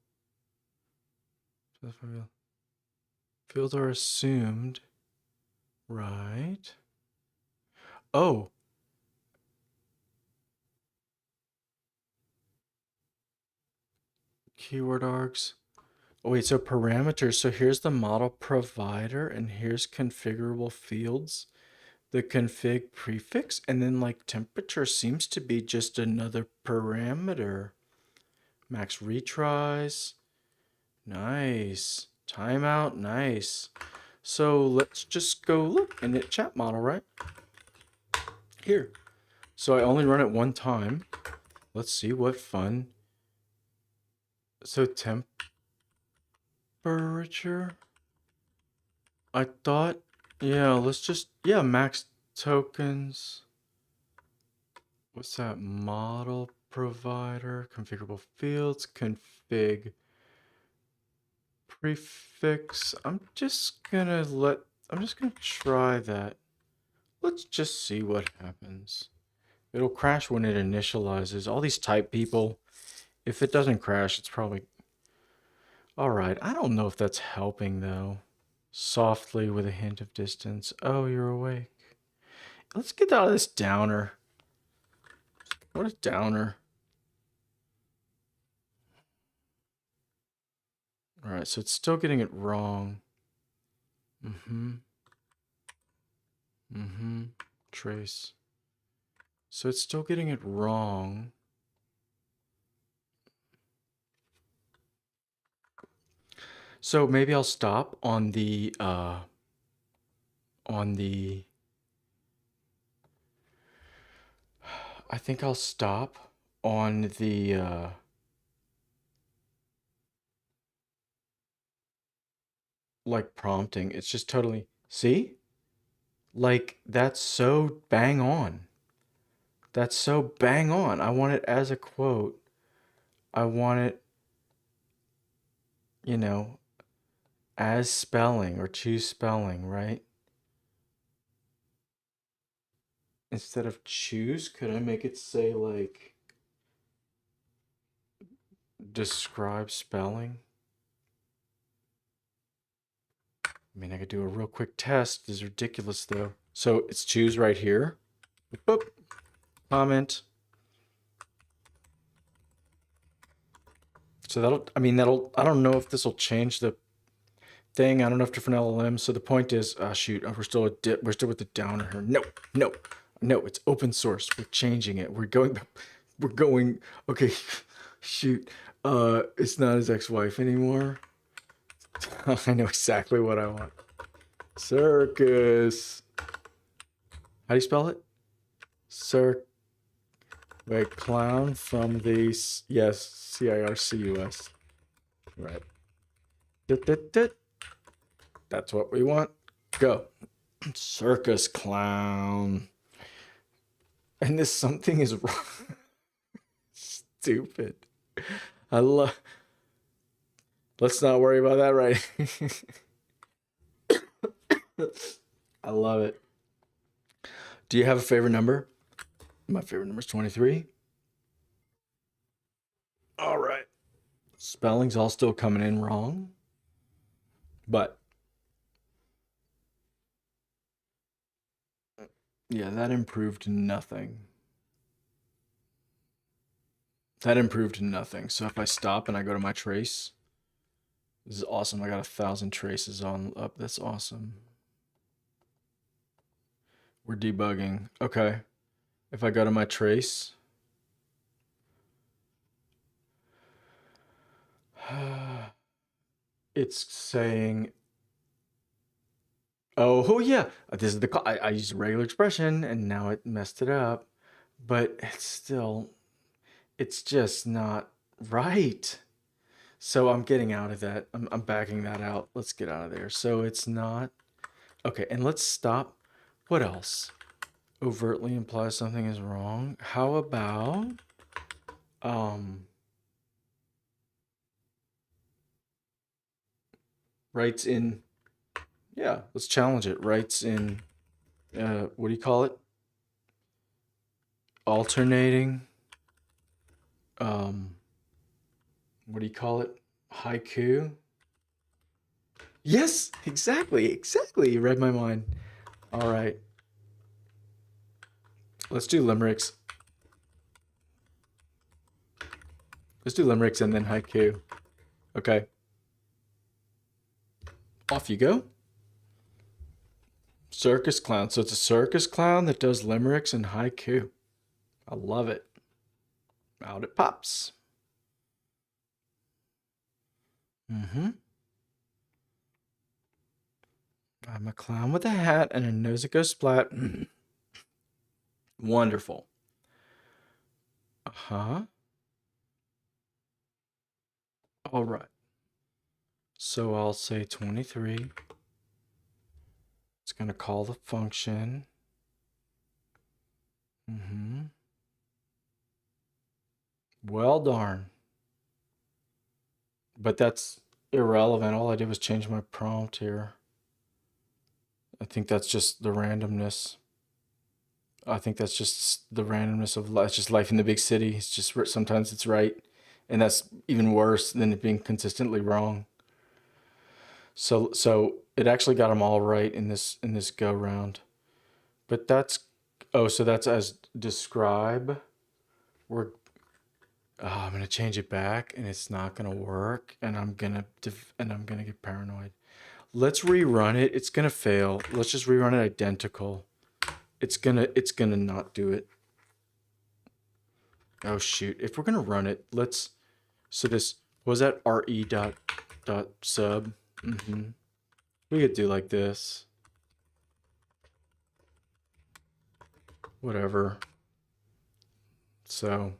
Speaker 1: Fields are assumed. Right. Oh. Keyword args. Oh wait, so parameters. So here's the model provider and here's configurable fields. The config prefix and then like temperature seems to be just another parameter. Max retries. Nice. Timeout. Nice. So let's just go look in the chat model, right? Here. So I only run it one time. Let's see what fun. So temperature. I thought, yeah, let's just, yeah, max tokens. What's that? Model provider, configurable fields, config prefix. I'm just gonna try that. Let's just see what happens. It'll crash when it initializes. All these type people, if it doesn't crash, it's probably... All right, I don't know if that's helping though. Softly with a hint of distance. Oh, you're awake. Let's get out of this downer. What a downer. All right, so it's still getting it wrong. Trace. So it's still getting it wrong. So maybe I'll stop on the I think I'll stop on the like prompting. It's just totally, see? Like that's so bang on. That's so bang on. I want it as a quote. I want it, you know, as spelling or choose spelling, right? Instead of choose, could I make it say like describe spelling? I mean, I could do a real quick test. This is ridiculous though. So it's choose right here. Boop. Comment. So that'll, I don't know if this will change the thing. I don't know if different LLMs. So the point is, shoot, we're still with the downer here. No, it's open source. We're changing it. We're going, okay, shoot. It's not his ex-wife anymore. I know exactly what I want. Circus. How do you spell it? Wait, clown from the, yes, CIRCUS. Right. That's what we want. Go. Circus clown. And this something is wrong. Stupid. I love. Let's not worry about that, right? I love it. Do you have a favorite number? My favorite number is 23. All right. Spelling's all still coming in wrong. But yeah, that improved nothing. That improved nothing. So if I stop and I go to my trace, this is awesome. I got 1,000 traces on up. That's awesome. We're debugging. Okay. If I go to my trace, it's saying, oh yeah, this is the, I used a regular expression and now it messed it up, but it's just not right. So I'm getting out of that. I'm backing that out. Let's get out of there. So it's not, okay, and let's stop. What else? Overtly implies something is wrong. How about, writes in, yeah, let's challenge it. Writes in, what do you call it? Alternating, what do you call it? Haiku? Yes, exactly. You read my mind. All right. Let's do limericks. Let's do limericks and then haiku. Okay. Off you go. Circus clown. So it's a circus clown that does limericks and haiku. I love it. Out it pops. I'm a clown with a hat and a nose that goes splat. Wonderful. All right. So I'll say 23. It's going to call the function. Well, darn. But that's irrelevant. All I did was change my prompt here. I think that's just the randomness. I think that's just the randomness of life. It's just life in the big city. It's just sometimes it's right. And that's even worse than it being consistently wrong. So it actually got them all right in this go round. But that's, so that's as describe. I'm gonna change it back and it's not gonna work, and I'm gonna get paranoid. Let's rerun it. It's gonna fail. Let's just rerun it identical. It's gonna not do it. Oh shoot! If we're gonna run it, so this was that re dot sub. We could do like this. Whatever. So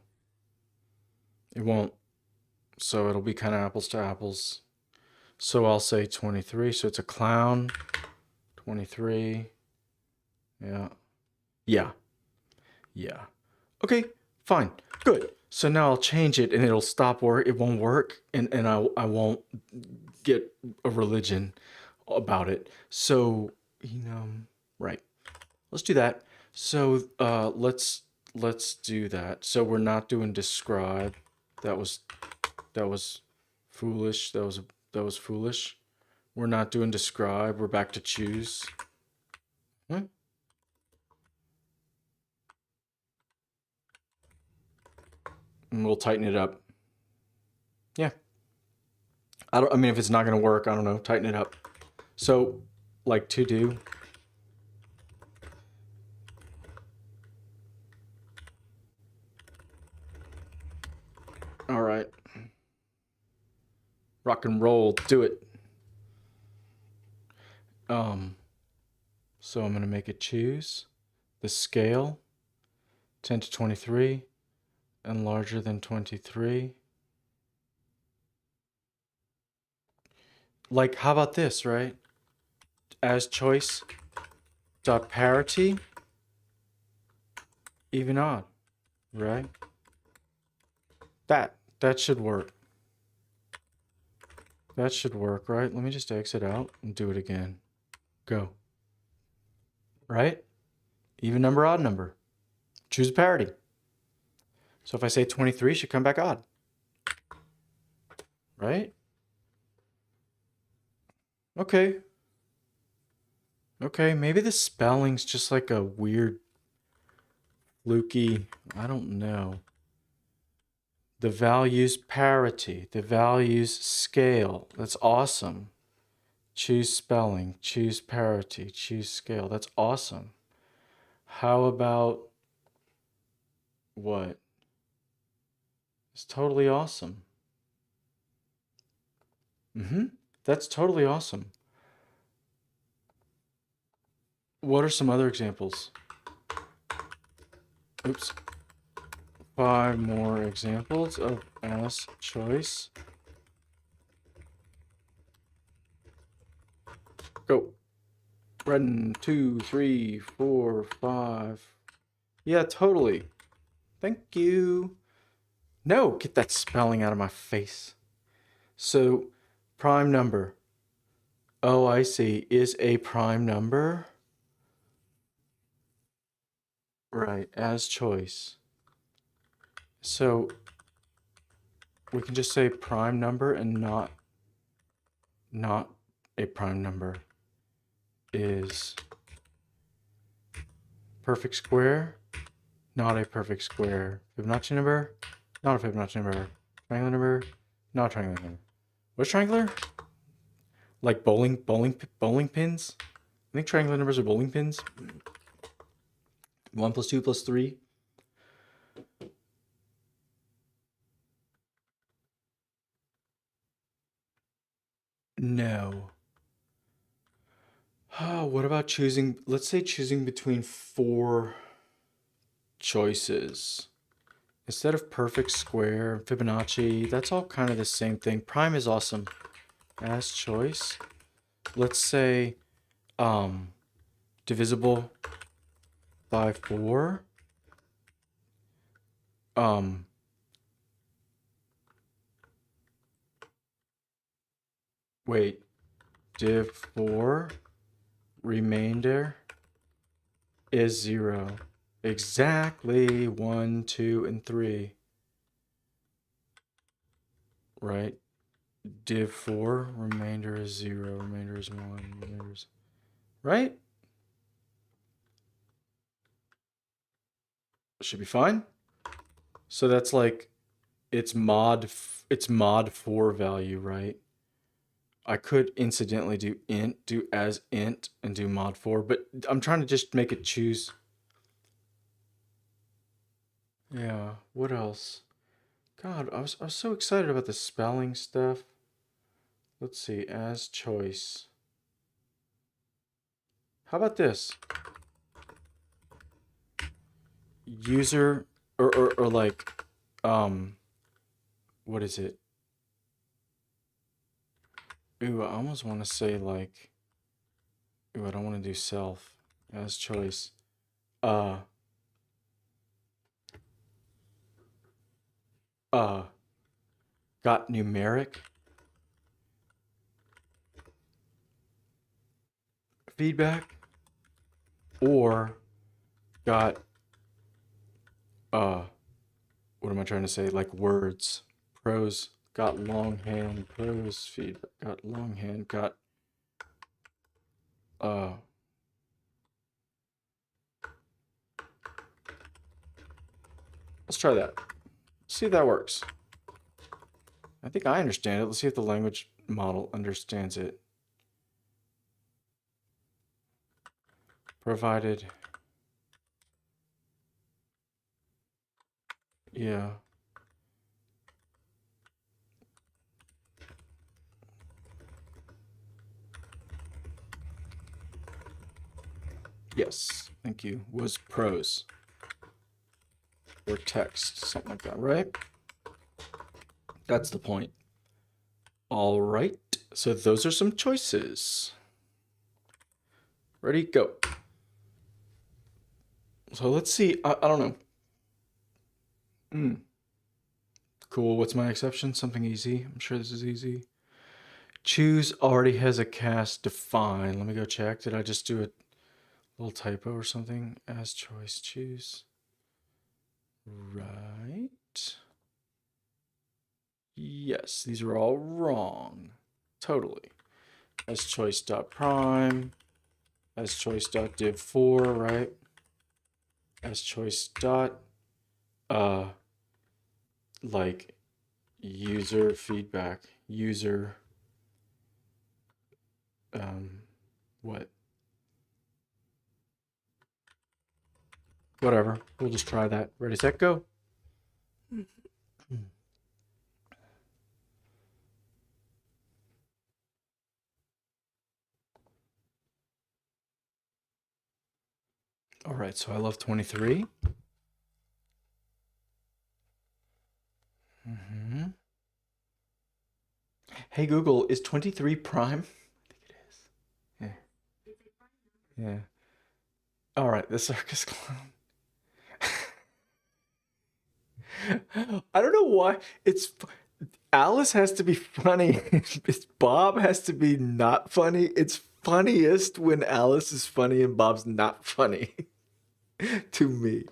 Speaker 1: it won't. So it'll be kind of apples to apples. So I'll say 23. So it's a clown. 23. Yeah. Okay, fine. Good. So now I'll change it and it'll stop work. It won't work, and I won't get a religion about it. So, right. Let's do that. So let's do that. So we're not doing describe. That was foolish. That was foolish. We're not doing describe. We're back to choose. And we'll tighten it up. Yeah. I mean, if it's not going to work, I don't know, tighten it up. So, like to do. All right. Rock and roll, do it. So I'm going to make it choose the scale 10 to 23 and larger than 23. Like, how about this, right? As choice dot parity even odd, right? That should work. That should work, right? Let me just exit out and do it again. Go. Right? Even number, odd number. Choose parity. So if I say 23, it should come back odd. Right? Okay. Okay, maybe the spelling's just like a weird, fluky, I don't know. The values parity, the values scale. That's awesome. Choose spelling, choose parity, choose scale. That's awesome. How about what? It's totally awesome. That's totally awesome. What are some other examples? Oops. 5 more examples of as choice. Go. 1, 2, 3, 4, 5. Yeah, totally. Thank you. No, get that spelling out of my face. So, prime number. Oh, I see. Is a prime number. Right, as choice. So we can just say prime number and not a prime number is perfect square, not a perfect square. Fibonacci number, not a Fibonacci number. Triangular number, not a triangular number. What's triangular? Like bowling pins. I think triangular numbers are bowling pins. 1 plus 2 plus 3. No. Oh, what about choosing, let's say choosing between 4 choices. Instead of perfect square, Fibonacci, that's all kind of the same thing. Prime is awesome. As choice. Let's say divisible by 4. Wait, div 4 remainder is 0. Exactly 1, 2, and 3. Right? Div 4 remainder is 0. Remainder is 1. Remainder is... Right? Should be fine. So that's like it's mod 4 value, right? I could incidentally do as int and do mod 4, but I'm trying to just make it choose. Yeah, what else? God, I was so excited about the spelling stuff. Let's see, as choice. How about this? User or like what is it? Ooh, I almost want to say like ooh, I don't want to do self as choice. Got numeric feedback or got what am I trying to say, like words, prose, got longhand, prose feedback, got longhand, got let's try that. See if that works. I think I understand it. Let's see if the language model understands it. Provided. Yeah. Yes, thank you. Was prose or text, something like that, right? That's the point. All right, so those are some choices. Ready, go. So let's see, I don't know. Cool, what's my exception? Something easy. I'm sure this is easy. Choose already has a cast define. Let me go check. Did I just do a little typo or something? As choice, choose. Right. Yes, these are all wrong. Totally. As choice dot prime. As choice dot div 4, right? As choice dot like user feedback, user what? Whatever. We'll just try that. Ready, set, go. All right, so I love 23. Hey Google, is 23 prime? I think it is. Yeah. Yeah. All right, the circus clown. I don't know why it's Alice has to be funny. Bob has to be not funny. It's funniest when Alice is funny and Bob's not funny to me.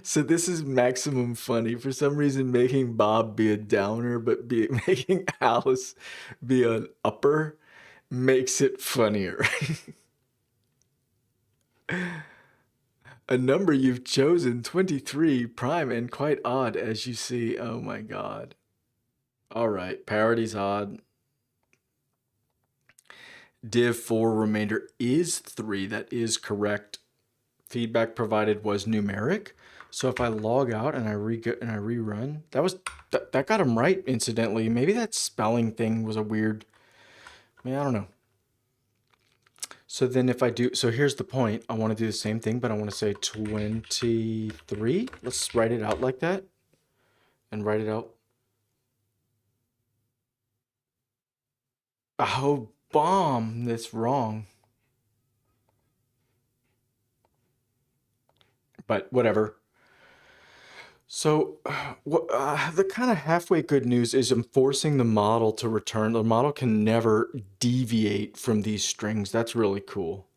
Speaker 1: So this is maximum funny. For some reason, making Bob be a downer, but making Alice be an upper makes it funnier. A number you've chosen, 23, prime and quite odd as you see. Oh my god. All right, parody's odd. div for remainder is 3. That is correct. Feedback provided was numeric. So if I log out and I rerun, that got him right, incidentally. Maybe that spelling thing was a weird, I mean, I don't know. So then if I do, so here's the point. I want to do the same thing, but I want to say 23. Let's write it out like that and write it out. Oh, bomb. That's wrong. But whatever. So the kind of halfway good news is I'm forcing the model to return. The model can never deviate from these strings. That's really cool.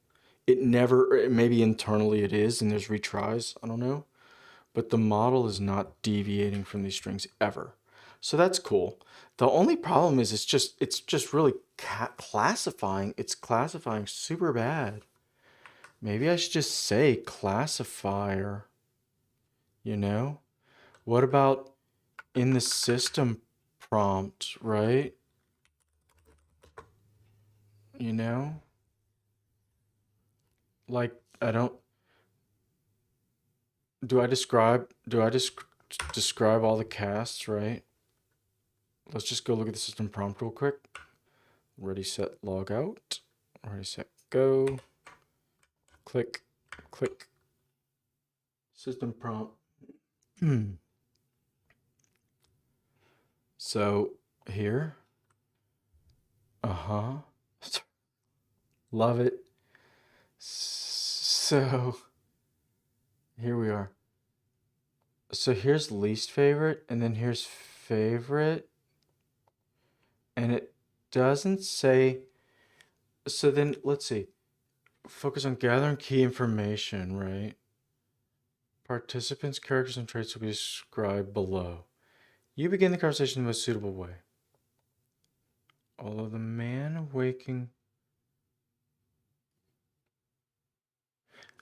Speaker 1: It never, maybe internally it is, and there's retries. I don't know. But the model is not deviating from these strings ever. So that's cool. The only problem is it's just really classifying. It's classifying super bad. Maybe I should just say classifier, you know? What about in the system prompt, right? You know? Like, I don't, do I just describe all the casts, right? Let's just go look at the system prompt real quick. Ready, set, log out. Ready, set, go. Click, click. System prompt. So here. Love it. So here we are. So here's least favorite, and then here's favorite. And it doesn't say. So then let's see. Focus on gathering key information, right? Participants' characters and traits will be described below. You begin the conversation in the most suitable way. Although the man waking.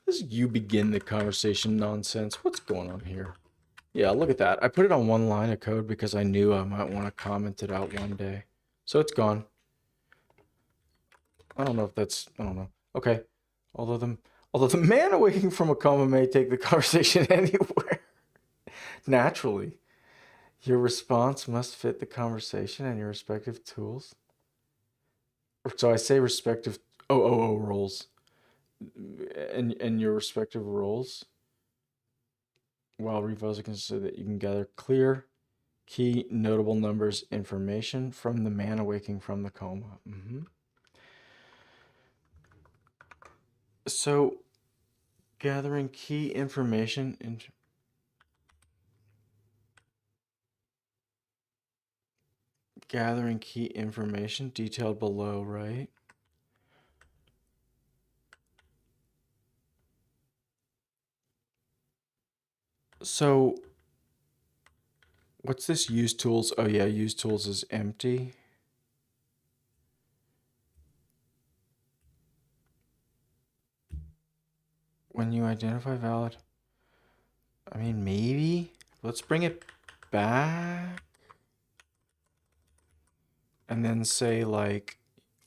Speaker 1: This is you begin the conversation nonsense. What's going on here? Yeah, look at that. I put it on one line of code because I knew I might want to comment it out one day. So it's gone. I don't know if that's, I don't know. Okay. Although the man awaking from a coma may take the conversation anywhere. Naturally. Your response must fit the conversation and your respective tools. So I say respective roles. And your respective roles. While reposing so that you can gather clear, key, notable numbers information from the man awaking from the coma. So, gathering key information detailed below, right? So, what's this use tools? Oh yeah, use tools is empty. When you identify valid, I mean, maybe. Let's bring it back. And then say like,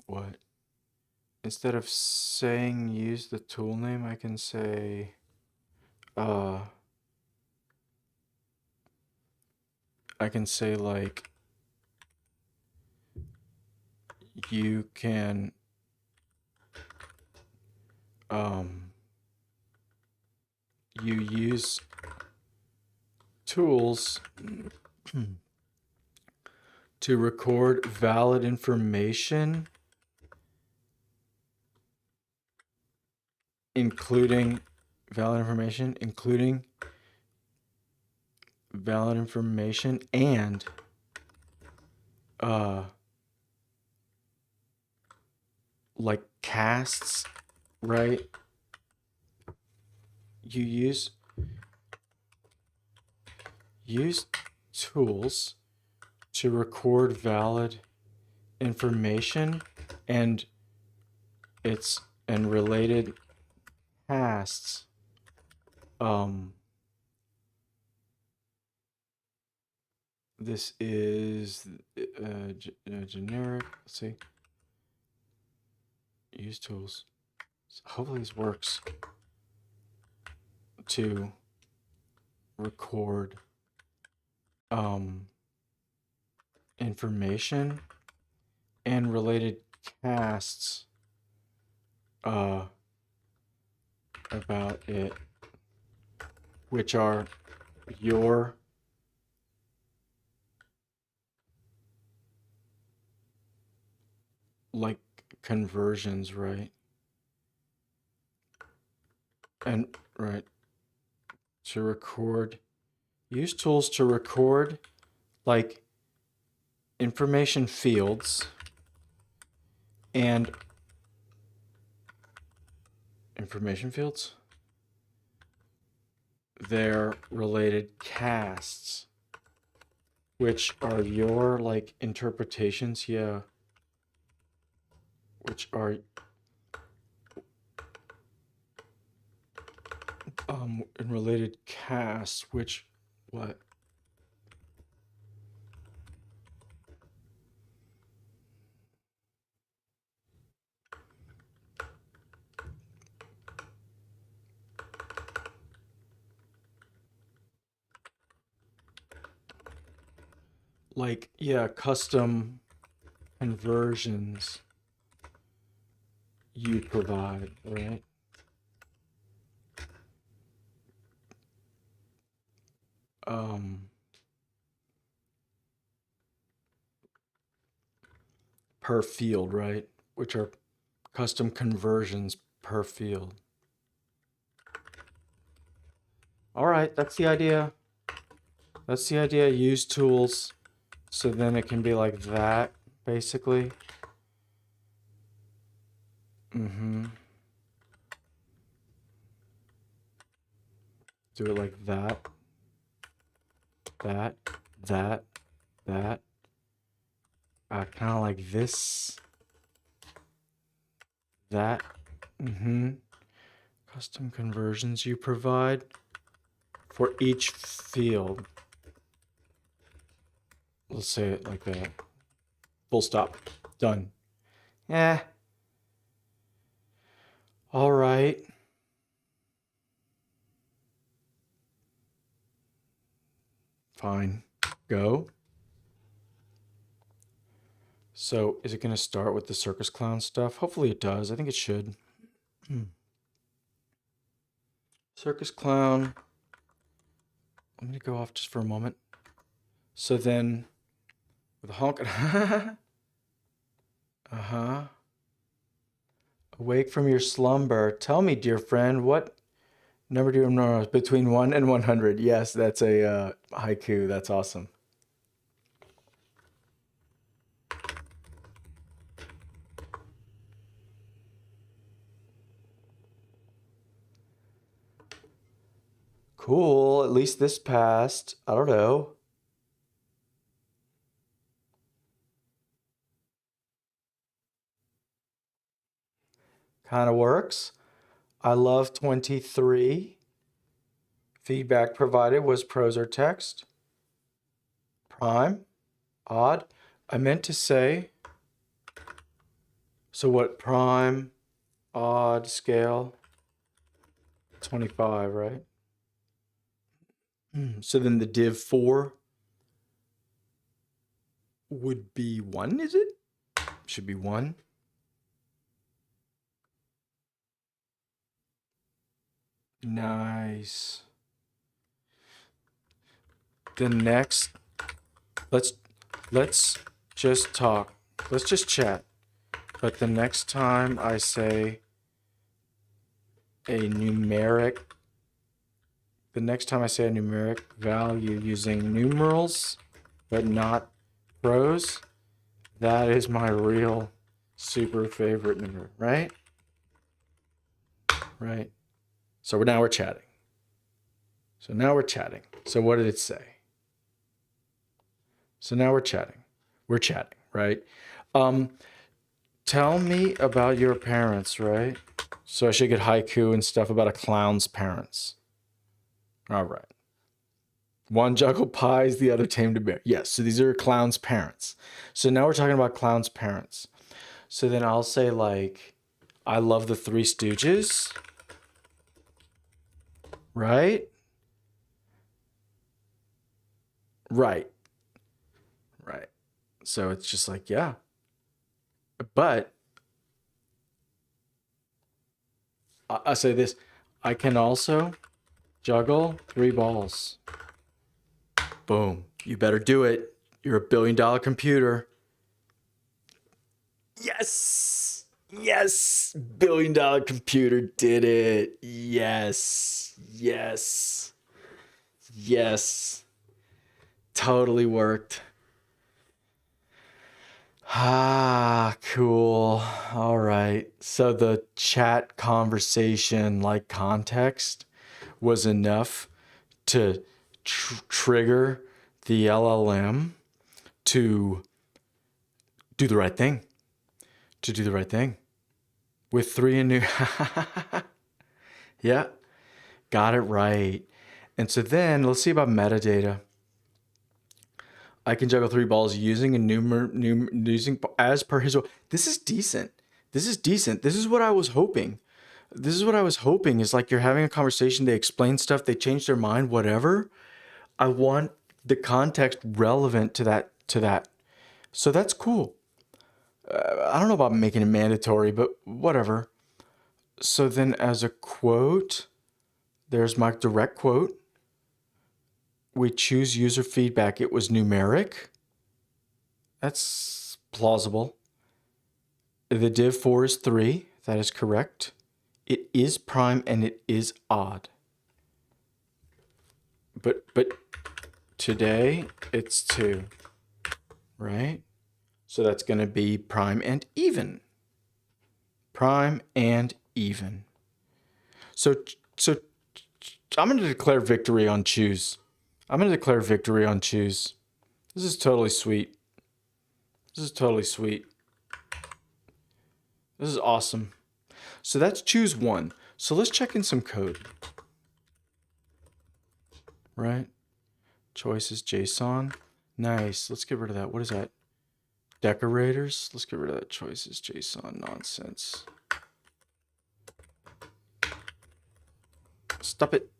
Speaker 1: what? Instead of saying use the tool name, I can say, I can say like, you can, you use tools to record valid information, including valid information and like casts, right? You use tools to record valid information and related casts. This is generic. Let's see. use tools. So hopefully this works. To record information and related casts about it, which are your like conversions, right? And right, to record, use tools to record like information fields and their related casts, which are your like interpretations, yeah, which are and related casts, which what? Like, yeah, custom conversions you provide, right? Per field, right? Which are custom conversions per field. All right, that's the idea. That's the idea. Use tools. So then it can be like that, basically. Do it like that. That. Kind of like this. That. Custom conversions you provide for each field. Let's say it like that. Full stop. Done. Yeah. All right. Fine. Go. So is it going to start with the circus clown stuff? Hopefully it does. I think it should. Circus clown. Let me go off just for a moment. So then with a honk. Awake from your slumber. Tell me, dear friend, what number do you know? Between 1 and 100. Yes, that's a haiku. That's awesome. Cool. At least this passed. I don't know. Kind of works. I love 23. Feedback provided was prose or text. Prime. Odd. I meant to say, so what? Prime, odd, scale. 25, right? So then the div 4 would be 1, is it? Should be 1. Nice. The next, let's just talk. Let's just chat. But the next time I say a numeric value using numerals, but not prose, that is my real super favorite number, right? Right. So now we're chatting. So what did it say? So now we're chatting. We're chatting, right? Tell me about your parents, right? So I should get haiku and stuff about a clown's parents. All right. One juggled pies, the other tamed a bear. Yes, so these are clown's parents. So now we're talking about clown's parents. So then I'll say like, I love the Three Stooges. Right? Right. Right. So it's just like, yeah. But I say this, I can also juggle 3 balls. Boom. You better do it. You're a $1 billion computer. Yes. Yes. $1 billion computer did it. Yes. Yes. Yes. Totally worked. Ah, cool. All right. So the chat conversation, like context, was enough to trigger the LLM to do the right thing. To do the right thing. With 3 and new. Yeah, got it right. And so then let's see about metadata. I can juggle 3 balls using a using as per his. This is decent. This is decent. This is what I was hoping. This is what I was hoping is like you're having a conversation. They explain stuff. They change their mind. Whatever. I want the context relevant to that. So that's cool. I don't know about making it mandatory, but whatever. So then, as a quote, there's my direct quote. We choose user feedback. It was numeric. That's plausible. The div 4 is 3. That is correct. It is prime and it is odd. But today it's 2, right? So that's going to be prime and even. Prime and even. So I'm going to declare victory on choose. I'm going to declare victory on choose. This is totally sweet. This is totally sweet. This is awesome. So that's choose 1. So let's check in some code. Right? Choices JSON. Nice. Let's get rid of that. What is that? Decorators. Let's get rid of that choices JSON nonsense. Stop it.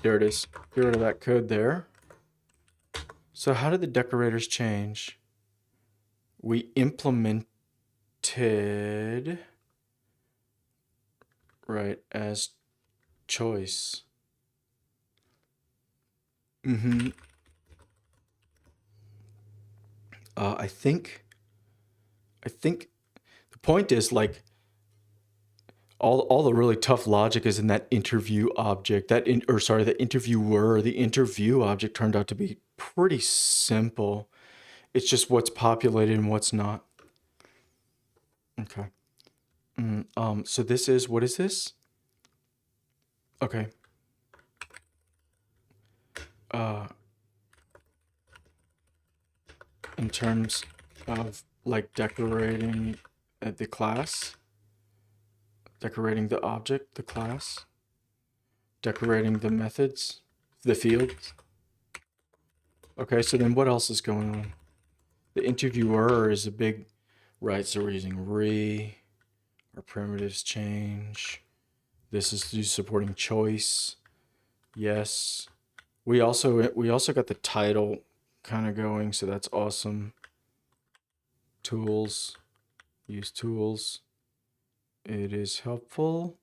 Speaker 1: There it is. Get rid of that code there. So how did the decorators change? We implemented right as choice. I think the point is like all the really tough logic is in that interview object. The interviewer. The interview object turned out to be pretty simple. It's just what's populated and what's not. Okay. So this is, what is this? Okay. In terms of like decorating the class, decorating the object, the class, decorating the methods, the fields. Okay, so then what else is going on? The interviewer is a big, right, so we're using our primitives change. This is supporting choice. Yes. We also got the title kind of going, so that's awesome. Tools, use tools. It is helpful.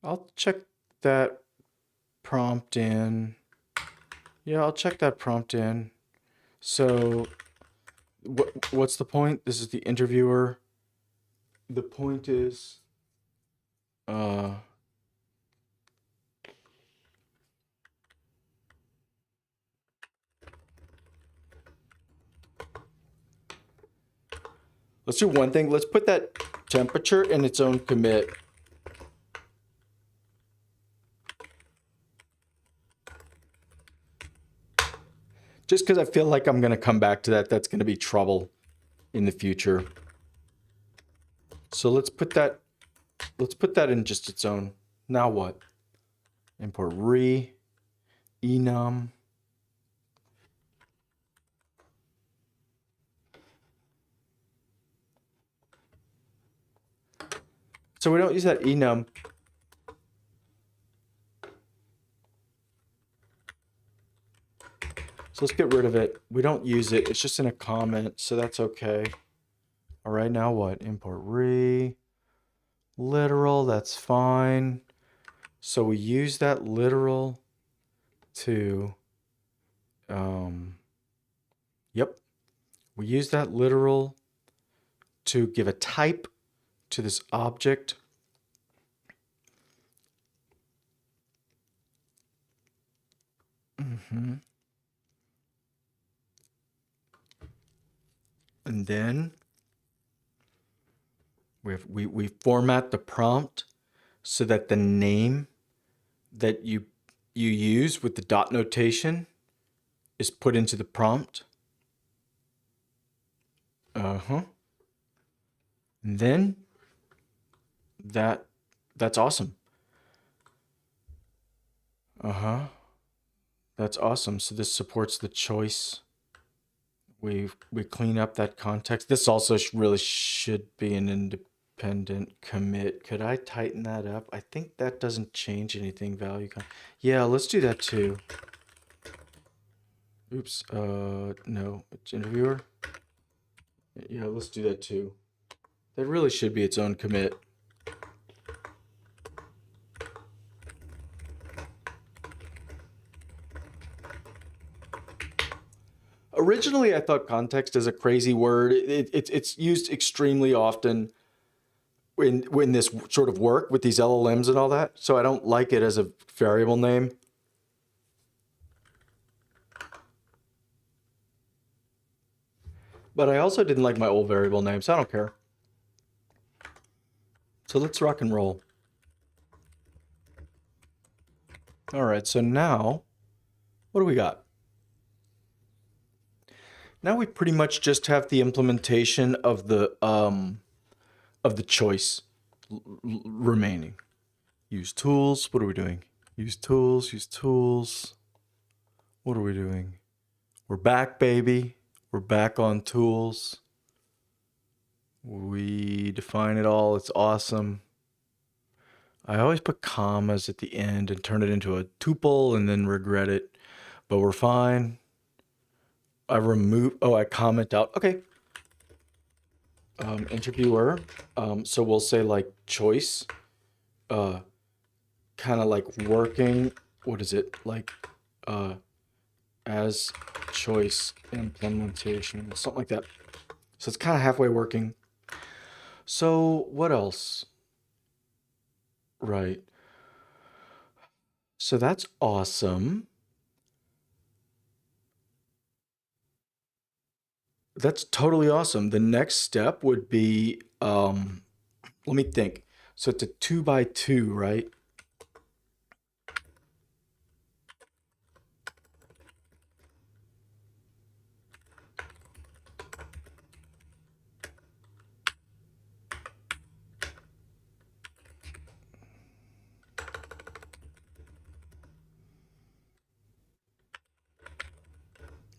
Speaker 1: I'll check that prompt in. Yeah, I'll check that prompt in. So what's the point? This is the interviewer. The point is let's do one thing. Let's put that temperature in its own commit. Just because I feel like I'm going to come back to that. That's going to be trouble in the future. So let's put that in just its own. Now what? Import enum. So we don't use that enum. So let's get rid of it. We don't use it. It's just in a comment, so that's okay. All right, now what? Import literal, that's fine. So we use that literal to, yep. We use that literal to give a type to this object. And then we format the prompt so that the name that you use with the dot notation is put into the prompt. And then that's awesome. That's awesome. So this supports the choice. We clean up that context. This also really should be an independent commit. Could I tighten that up? I think that doesn't change anything. Yeah, let's do that too. Oops. No, it's interviewer. Yeah, let's do that too. That really should be its own commit. Originally, I thought context is a crazy word. It's used extremely often in this sort of work with these LLMs and all that. So I don't like it as a variable name. But I also didn't like my old variable name, so I don't care. So let's rock and roll. All right, so now, what do we got? Now we pretty much just have the implementation of the choice remaining. Use tools. What are we doing? Use tools. Use tools. What are we doing? We're back, baby. We're back on tools. We define it all. It's awesome. I always put commas at the end and turn it into a tuple and then regret it, but we're fine. I comment out. Okay. Interviewer. So we'll say like choice, kind of like working. What is it? Like, as choice implementation, something like that. So it's kind of halfway working. So what else? Right. So that's awesome. That's totally awesome. The next step would be, let me think. So it's a 2x2, right?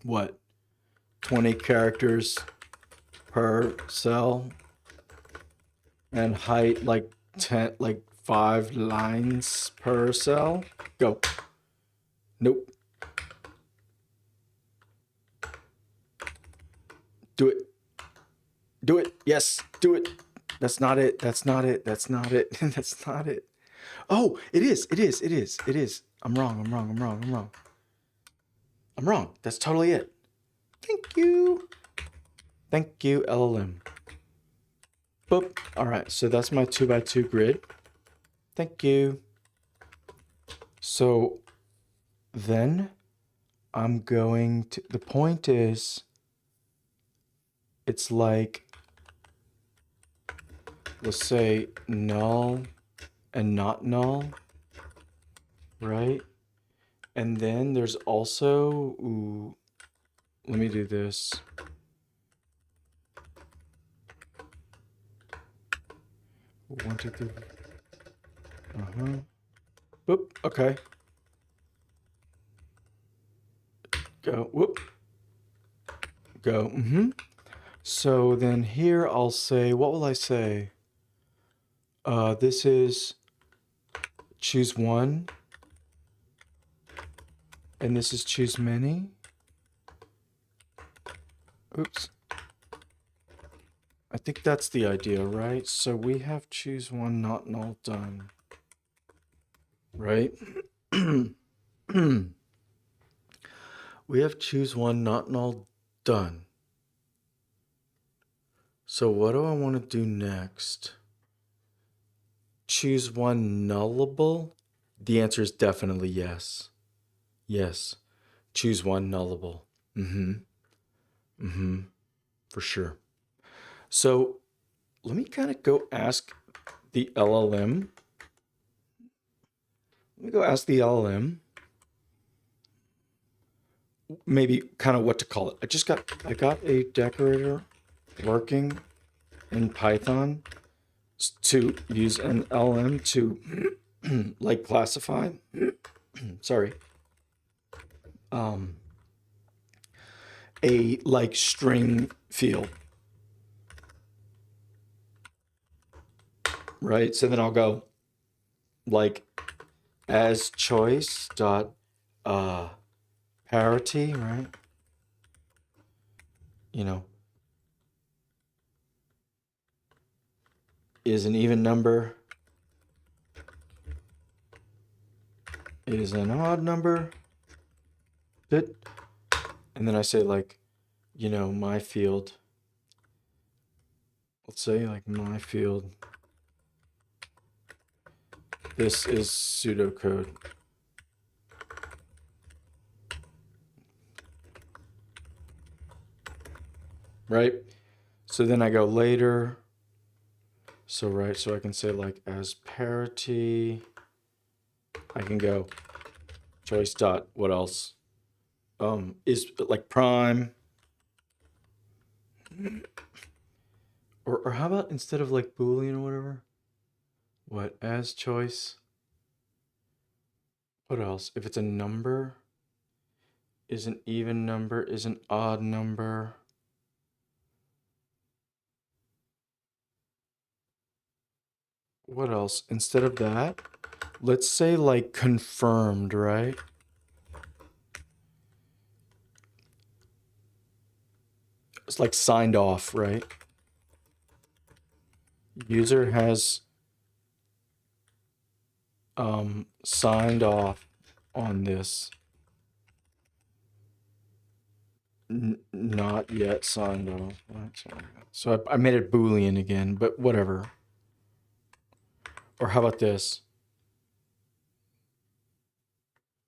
Speaker 1: What? 20 characters per cell and height like 10, like 5 lines per cell. Go. Nope. Do it. Do it. Yes, do it. That's not it. That's not it. That's not it. That's not it. Oh, it is. It is. It is. It is. I'm wrong. I'm wrong. I'm wrong. I'm wrong. I'm wrong. That's totally it. Thank you. Thank you, LLM. Boop. All right. So that's my 2x2 grid. Thank you. So then I'm going to, the point is, it's like, let's say null and not null, right? And then there's also, ooh, let me do this. One, two, three. Boop. Okay. Go. Whoop. Go. So then here I'll say, what will I say? This is choose one, and this is choose many. Oops. I think that's the idea, right? So we have choose one not null done, right? We have choose one not null done. So what do I want to do next? Choose one nullable? The answer is definitely yes. Yes. Choose one nullable. For sure. So let me kind of go ask the LLM. Let me go ask the LLM maybe kind of what to call it. I got a decorator working in Python to use an LM to like classify sorry a like string field, right? So then I'll go like as choice dot parity, right? You know, is an even number, is an odd number, bit, and then I say like, you know, my field, let's say like my field, this is pseudocode. Right? So then I go later. So right, so I can say like as parity, I can go choice dot, what else? Is like prime. Or how about instead of like Boolean or whatever? What, as choice? What else? If it's a number, is an even number, is an odd number. What else? Instead of that, let's say like confirmed, right? It's like signed off, right? User has signed off on this. Not yet signed off. So I made it Boolean again, but whatever. Or how about this?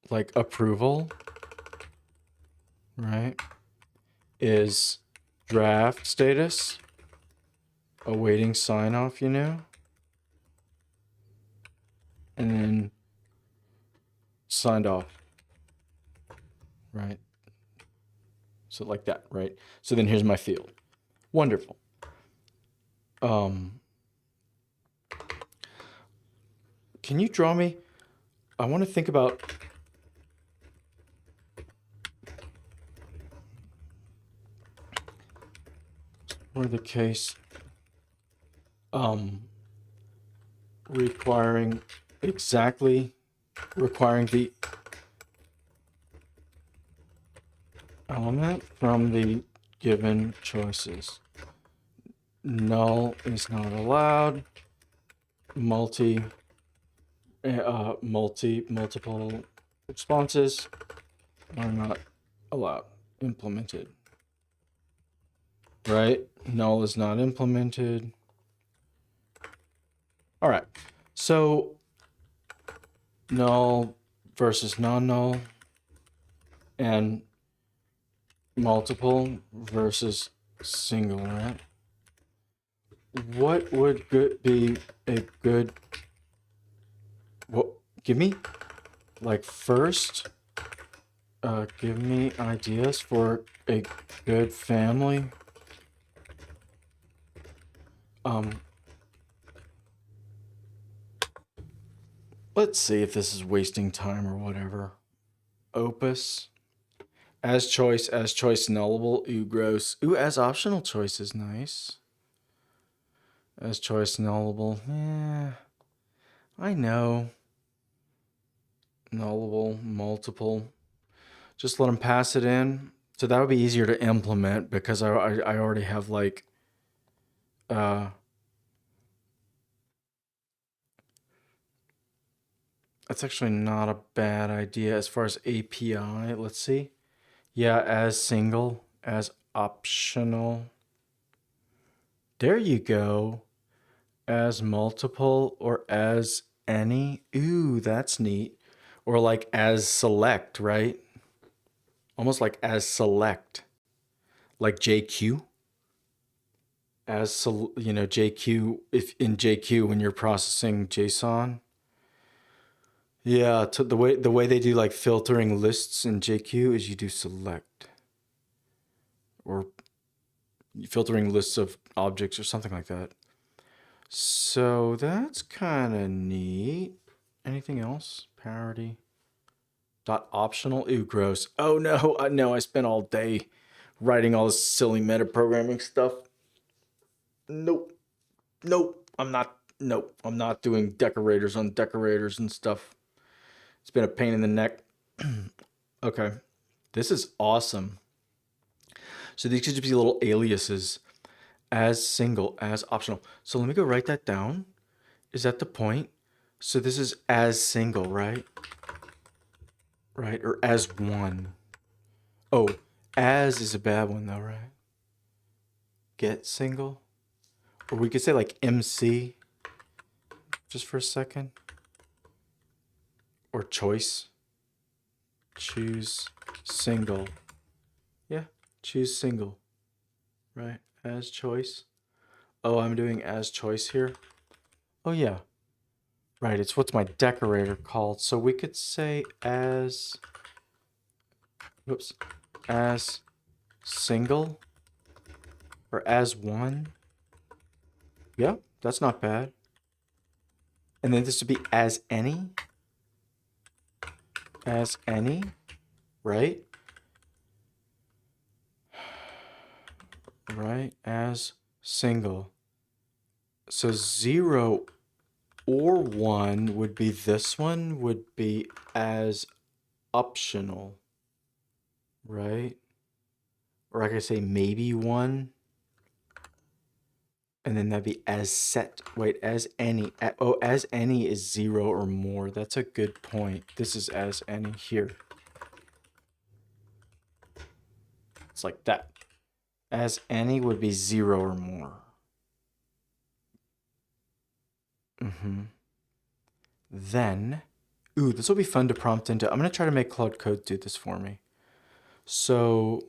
Speaker 1: Like approval, right? Is draft status awaiting sign off, you know? And then signed off, right? So like that, right? So then here's my field. Wonderful. Can you draw me? I want to think about for the case requiring the element from the given choices. Null is not allowed. Multiple responses are not allowed. Implemented. Right? Null is not implemented. All right. So null versus non-null and multiple versus single, right? What would be a good, give me like first, give me ideas for a good family. Let's see if this is wasting time or whatever. Opus. As choice nullable. Ooh, gross. Ooh, as optional choice is nice. As choice nullable. Yeah, I know. Nullable, multiple. Just let them pass it in. So that would be easier to implement because I already have like that's actually not a bad idea as far as API. Let's see. Yeah, as single, as optional. There you go. As multiple or as any. Ooh, that's neat. Or like as select, right? Almost like as select. Like JQ. As you know, JQ, if in JQ when you're processing JSON. Yeah, the way they do like filtering lists in JQ is you do select or filtering lists of objects or something like that. So that's kind of neat. Anything else? Parity. Dot optional. Ooh, gross. Oh no, no, I spent all day writing all this silly metaprogramming stuff. Nope. Nope. I'm not doing decorators on decorators and stuff. It's been a pain in the neck. Okay. This is awesome. So these could just be little aliases. As single, as optional. So let me go write that down. Is that the point? So this is as single, right? Right? Or as one. Oh, as is a bad one though, right? Get single. Or we could say like MC just for a second. Or choice. Choose single. Yeah, choose single. Right? As choice. Oh, I'm doing as choice here. Oh yeah. Right, it's what's my decorator called. So we could say as, whoops, as single or as one. Yeah, that's not bad. And then this would be as any. As any, right? Right, as single. So 0 or 1 would be this one, would be as optional, right? Or I could say maybe 1. And then that'd be as set. Wait, as any. Oh, as any is 0 or more. That's a good point. This is as any here. It's like that. As any would be 0 or more. Then, ooh, this will be fun to prompt into. I'm going to try to make Claude Code do this for me. So,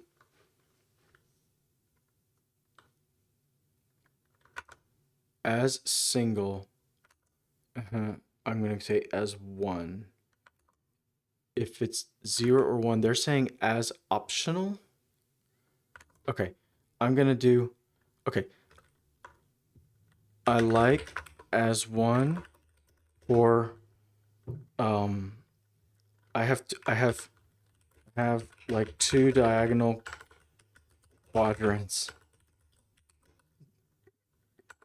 Speaker 1: as single, I'm going to say as 1. If it's 0 or 1, they're saying as optional. Okay, I'm going to do, okay. I like as 1 for, I have like 2 diagonal quadrants.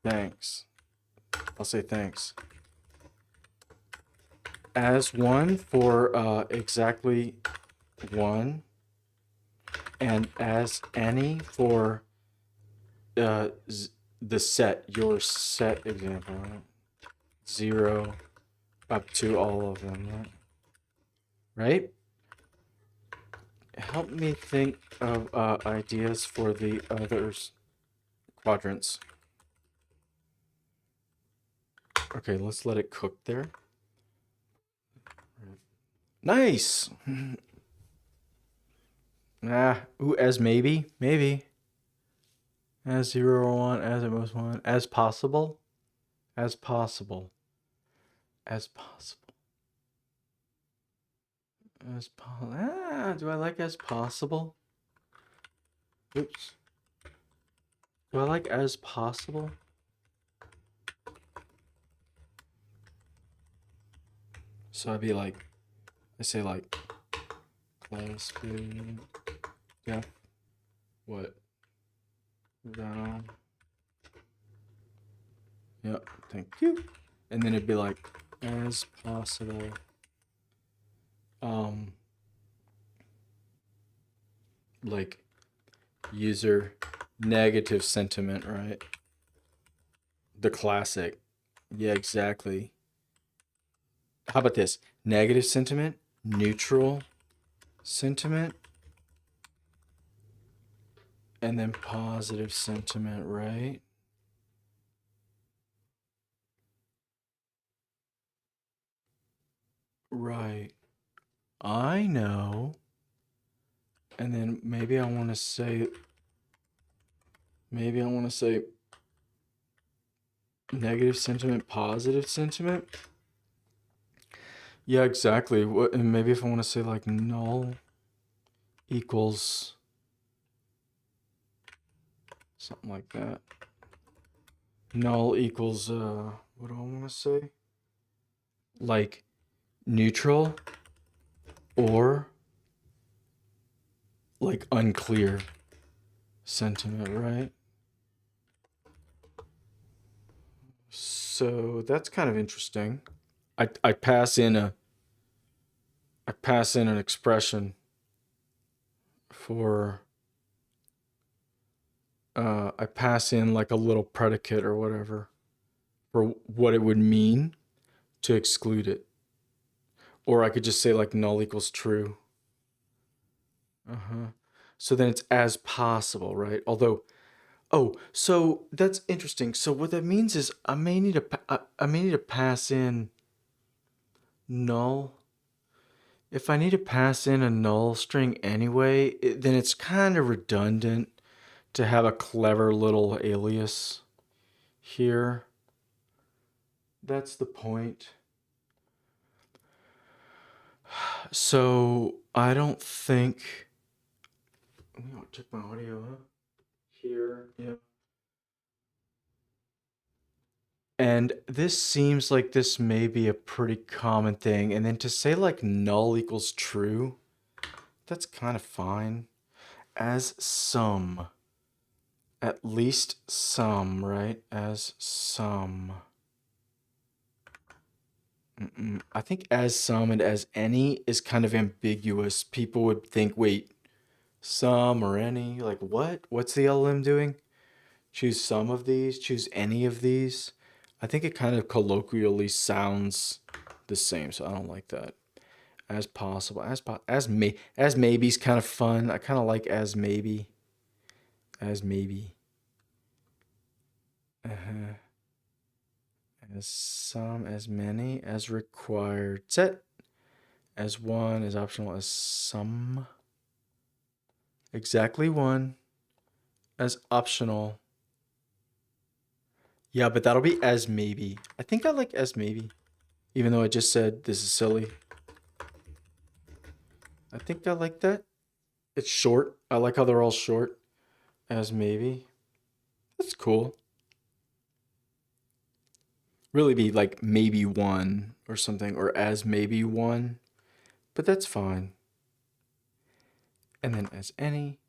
Speaker 1: Thanks. I'll say thanks. As 1 for exactly 1, and as any for the set, your set example, right? 0 up to all of them, right? Help me think of ideas for the others quadrants. Okay, let's let it cook there. Nice. Ooh, as maybe, as 0 or 1, as at most 1, as possible, as possible, as possible. Do I like as possible? Oops. Do I like as possible? So I'd be like, I say like, class food, yeah, what, down, Yep, thank you. And then it'd be like, as possible. Like user negative sentiment, right? The classic. Yeah, exactly. How about this? Negative sentiment, neutral sentiment, and then positive sentiment, right? Right. I know. And then maybe I want to say negative sentiment, positive sentiment. Yeah, exactly. What, and maybe if I want to say like null equals something like that. Null equals what do I want to say? Like neutral or like unclear sentiment, right? So that's kind of interesting. I pass in an expression for I pass in like a little predicate or whatever for what it would mean to exclude it. Or I could just say like null equals true. Uh-huh. So then it's as possible, right? Although, oh, so that's interesting. So what that means is I may need to pass in null. If I need to pass in a null string anyway, then it's kind of redundant to have a clever little alias here. That's the point. So I don't think. Let me check my audio here. Yeah. And this seems like this may be a pretty common thing. And then to say like null equals true, that's kind of fine. As some. At least some, right? As some. I think as some and as any is kind of ambiguous. People would think, wait, some or any? Like what? What's the LM doing? Choose some of these? Choose any of these? I think it kind of colloquially sounds the same, so I don't like that. As possible, as maybe's kind of fun. I kind of like as maybe. As maybe. Uh-huh. As some, as many, as required. Set. As one, as optional, as some. Exactly one. As optional. Yeah, but that'll be as maybe. I think I like as maybe. Even though I just said this is silly. I think I like that. It's short. I like how they're all short. As maybe. That's cool. Really be like maybe one or something, or as maybe one. But that's fine. And then as any.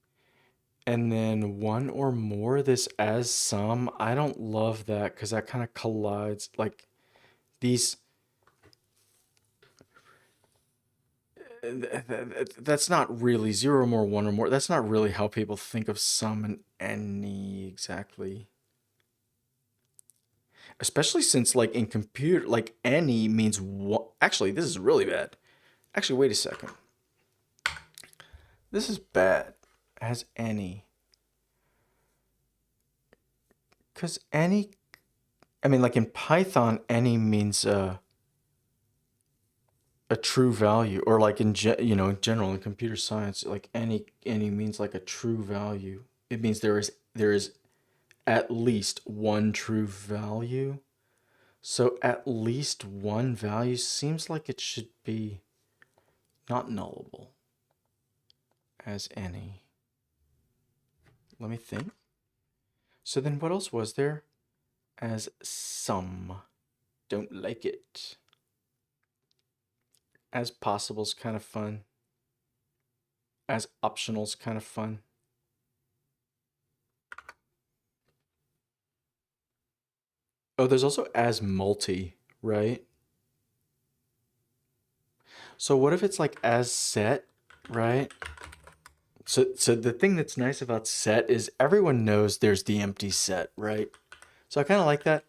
Speaker 1: And then one or more, this as some. I don't love that because that kind of collides. Like these. That's not really zero or more, one or more. That's not really how people think of some and any exactly. Especially since like in computer, like any means what? Actually, this is really bad. Actually, wait a second. This is bad. As any. Because any, I mean, like in Python, any means a true value, or like in in general in computer science, like any means like a true value. It means there is at least one true value. So at least one value seems like it should be not nullable. As any. Let me think. So then what else was there? As some. Don't like it. As possible's kind of fun. As optional's kind of fun. Oh, there's also as multi, right? So what if it's like as set, right? So the thing that's nice about set is everyone knows there's the empty set, right? So I kind of like that.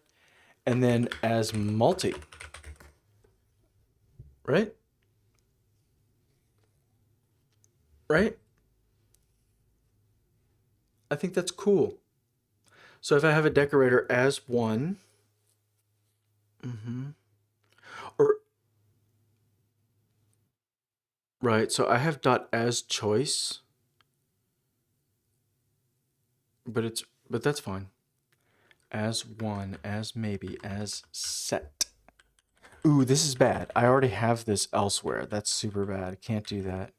Speaker 1: And then as multi, right? Right? I think that's cool. So if I have a decorator as one, mm-hmm, or right, so I have dot as choice, but that's fine. As one, as maybe, as set. Ooh, this is bad. I already have this elsewhere. That's super bad. I can't do that.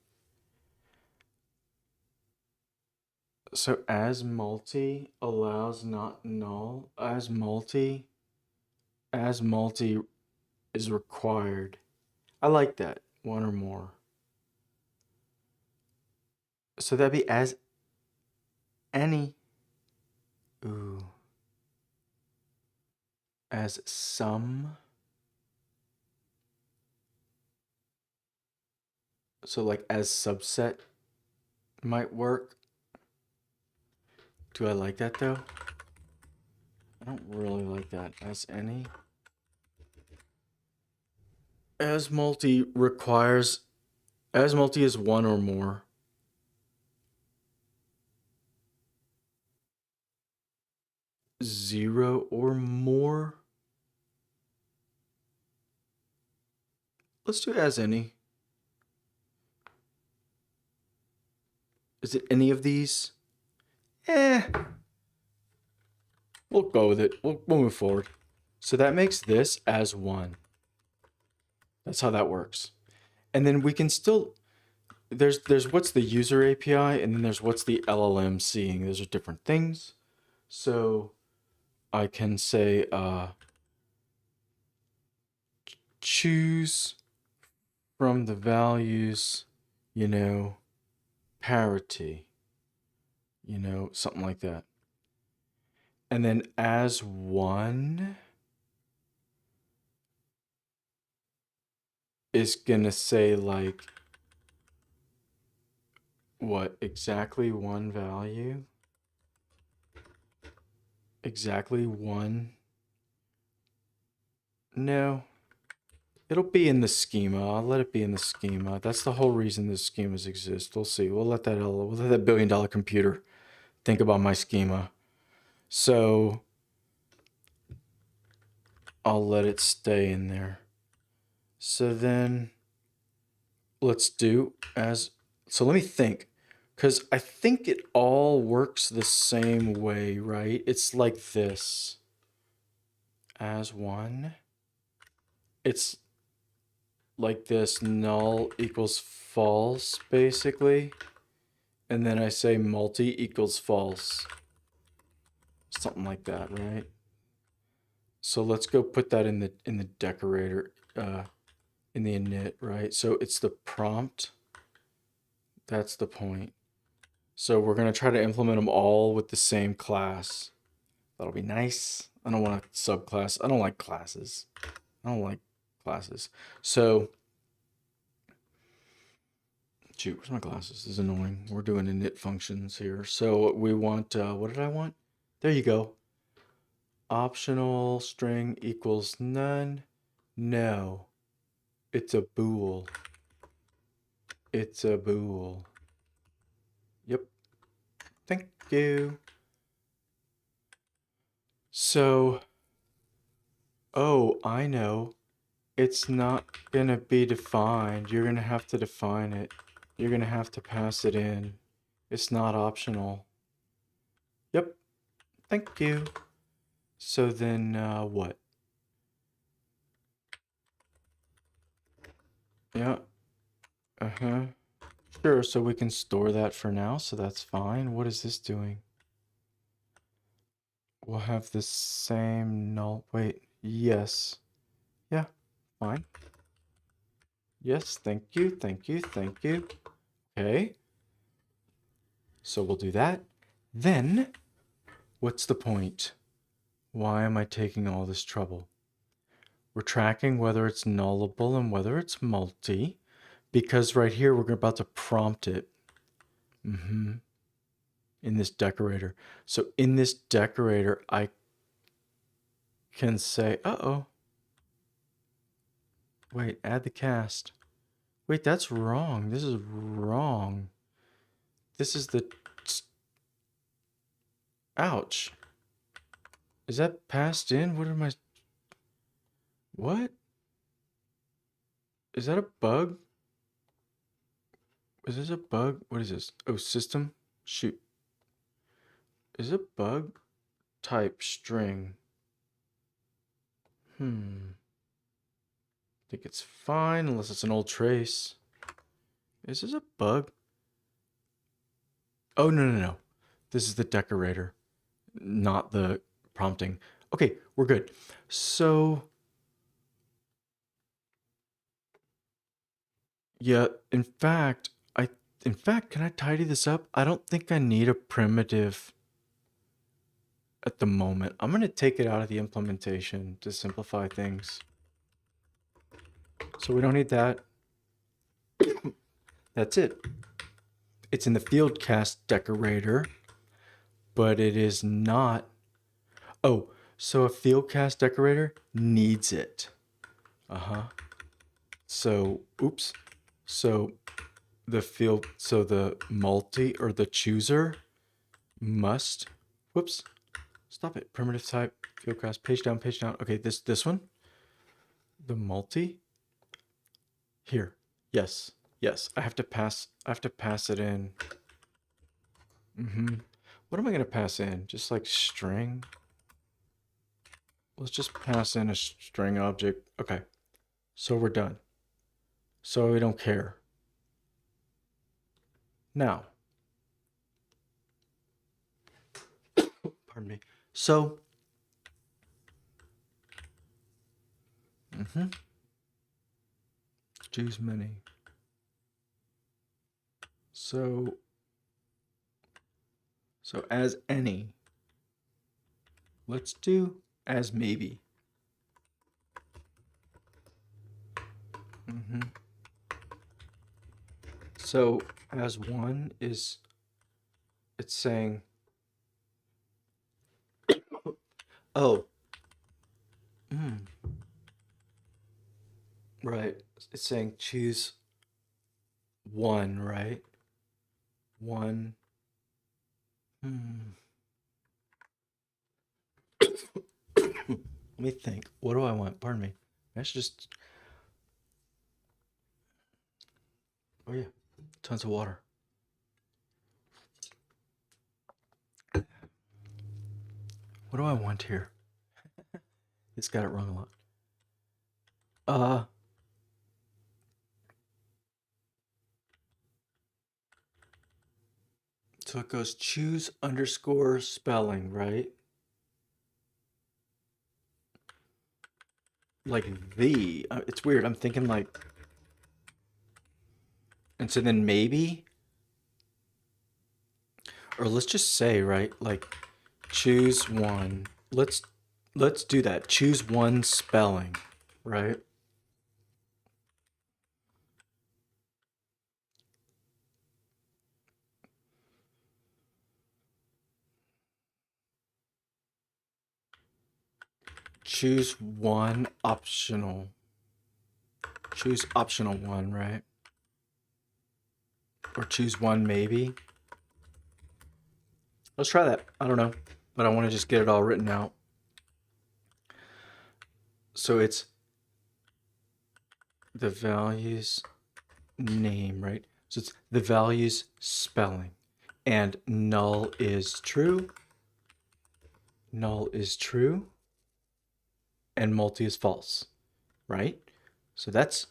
Speaker 1: So as multi allows not null. As multi is required. I like that. One or more. So that'd be as any. Ooh. As some. So like as subset might work. Do I like that though? I don't really like that. As any. As multi requires. As multi is one or more. Zero or more. Let's do as any. Is it any of these? Eh. We'll go with it. We'll move forward. So that makes this as one. That's how that works. And then we can still there's what's the user API and then there's what's the LLM seeing. Those are different things. So I can say choose from the values, parity, something like that. And then as one is gonna say like what, exactly one value? Exactly one? No. It'll be in the schema. I'll let it be in the schema. That's the whole reason the schemas exist. We'll see. We'll let that $1 billion computer think about my schema. So I'll let it stay in there. So then let's do as, so let me think, because I think it all works the same way, right? It's like this. As one. It's like this, null equals false, basically. And then I say multi equals false. Something like that, right? So let's go put that in the decorator, in the init, right? So it's the prompt. That's the point. So we're gonna try to implement them all with the same class. That'll be nice. I don't want a subclass. I don't like classes. I don't like classes. So, shoot, where's my glasses? This is annoying. We're doing init functions here. So we want, what did I want? There you go. Optional string equals none. No, it's a bool. It's a bool. Yep. Thank you. So, oh, I know. It's not gonna be defined. You're gonna have to define it. You're gonna have to pass it in. It's not optional. Yep. Thank you. So then, what? Yeah. Uh-huh. Sure, so we can store that for now, so that's fine. What is this doing? We'll have the same null. Wait, yes. Yeah, fine. Yes, thank you, thank you, thank you. Okay. So we'll do that. Then, what's the point? Why am I taking all this trouble? We're tracking whether it's nullable and whether it's multi, because right here we're about to prompt it in this decorator. So in this decorator, I can say, uh-oh. Wait, add the cast. Wait, that's wrong. This is wrong. This is the... Ouch. Is that passed in? What am I... What? Is that a bug? Is this a bug? What is this? Oh, system? Shoot. Is it a bug? Type string. I think it's fine unless it's an old trace. Is this a bug? Oh, no. This is the decorator, not the prompting. Okay, we're good. So, yeah, in fact, can I tidy this up? I don't think I need a primitive at the moment. I'm going to take it out of the implementation to simplify things. So we don't need that. That's it. It's in the field cast decorator, but it is not. Oh, so a field cast decorator needs it. So, oops. So the multi or the chooser must, whoops, stop it. Primitive type, field cast, page down. Okay, this one, the multi here. Yes. I have to pass it in. What am I going to pass in? Just like string. Let's just pass in a string object. Okay. So we're done. So we don't care. Now, pardon me. So, choose many. So as any. Let's do as maybe. So as one is, it's saying, oh, right. It's saying choose one, right? One. Let me think. What do I want? Pardon me. I should just... Oh yeah, tons of water. What do I want here? It's got it wrong a lot. So it goes choose underscore spelling, right? Like it's weird. I'm thinking like, and so then maybe, or let's just say, right? Like choose one. Let's do that. Choose one spelling, right? Choose one optional. Choose optional one, right? Or choose one maybe. Let's try that. I don't know, but I want to just get it all written out. So it's the values name, right? So it's the values spelling, and null is true. Null is true, and multi is false, right? So that's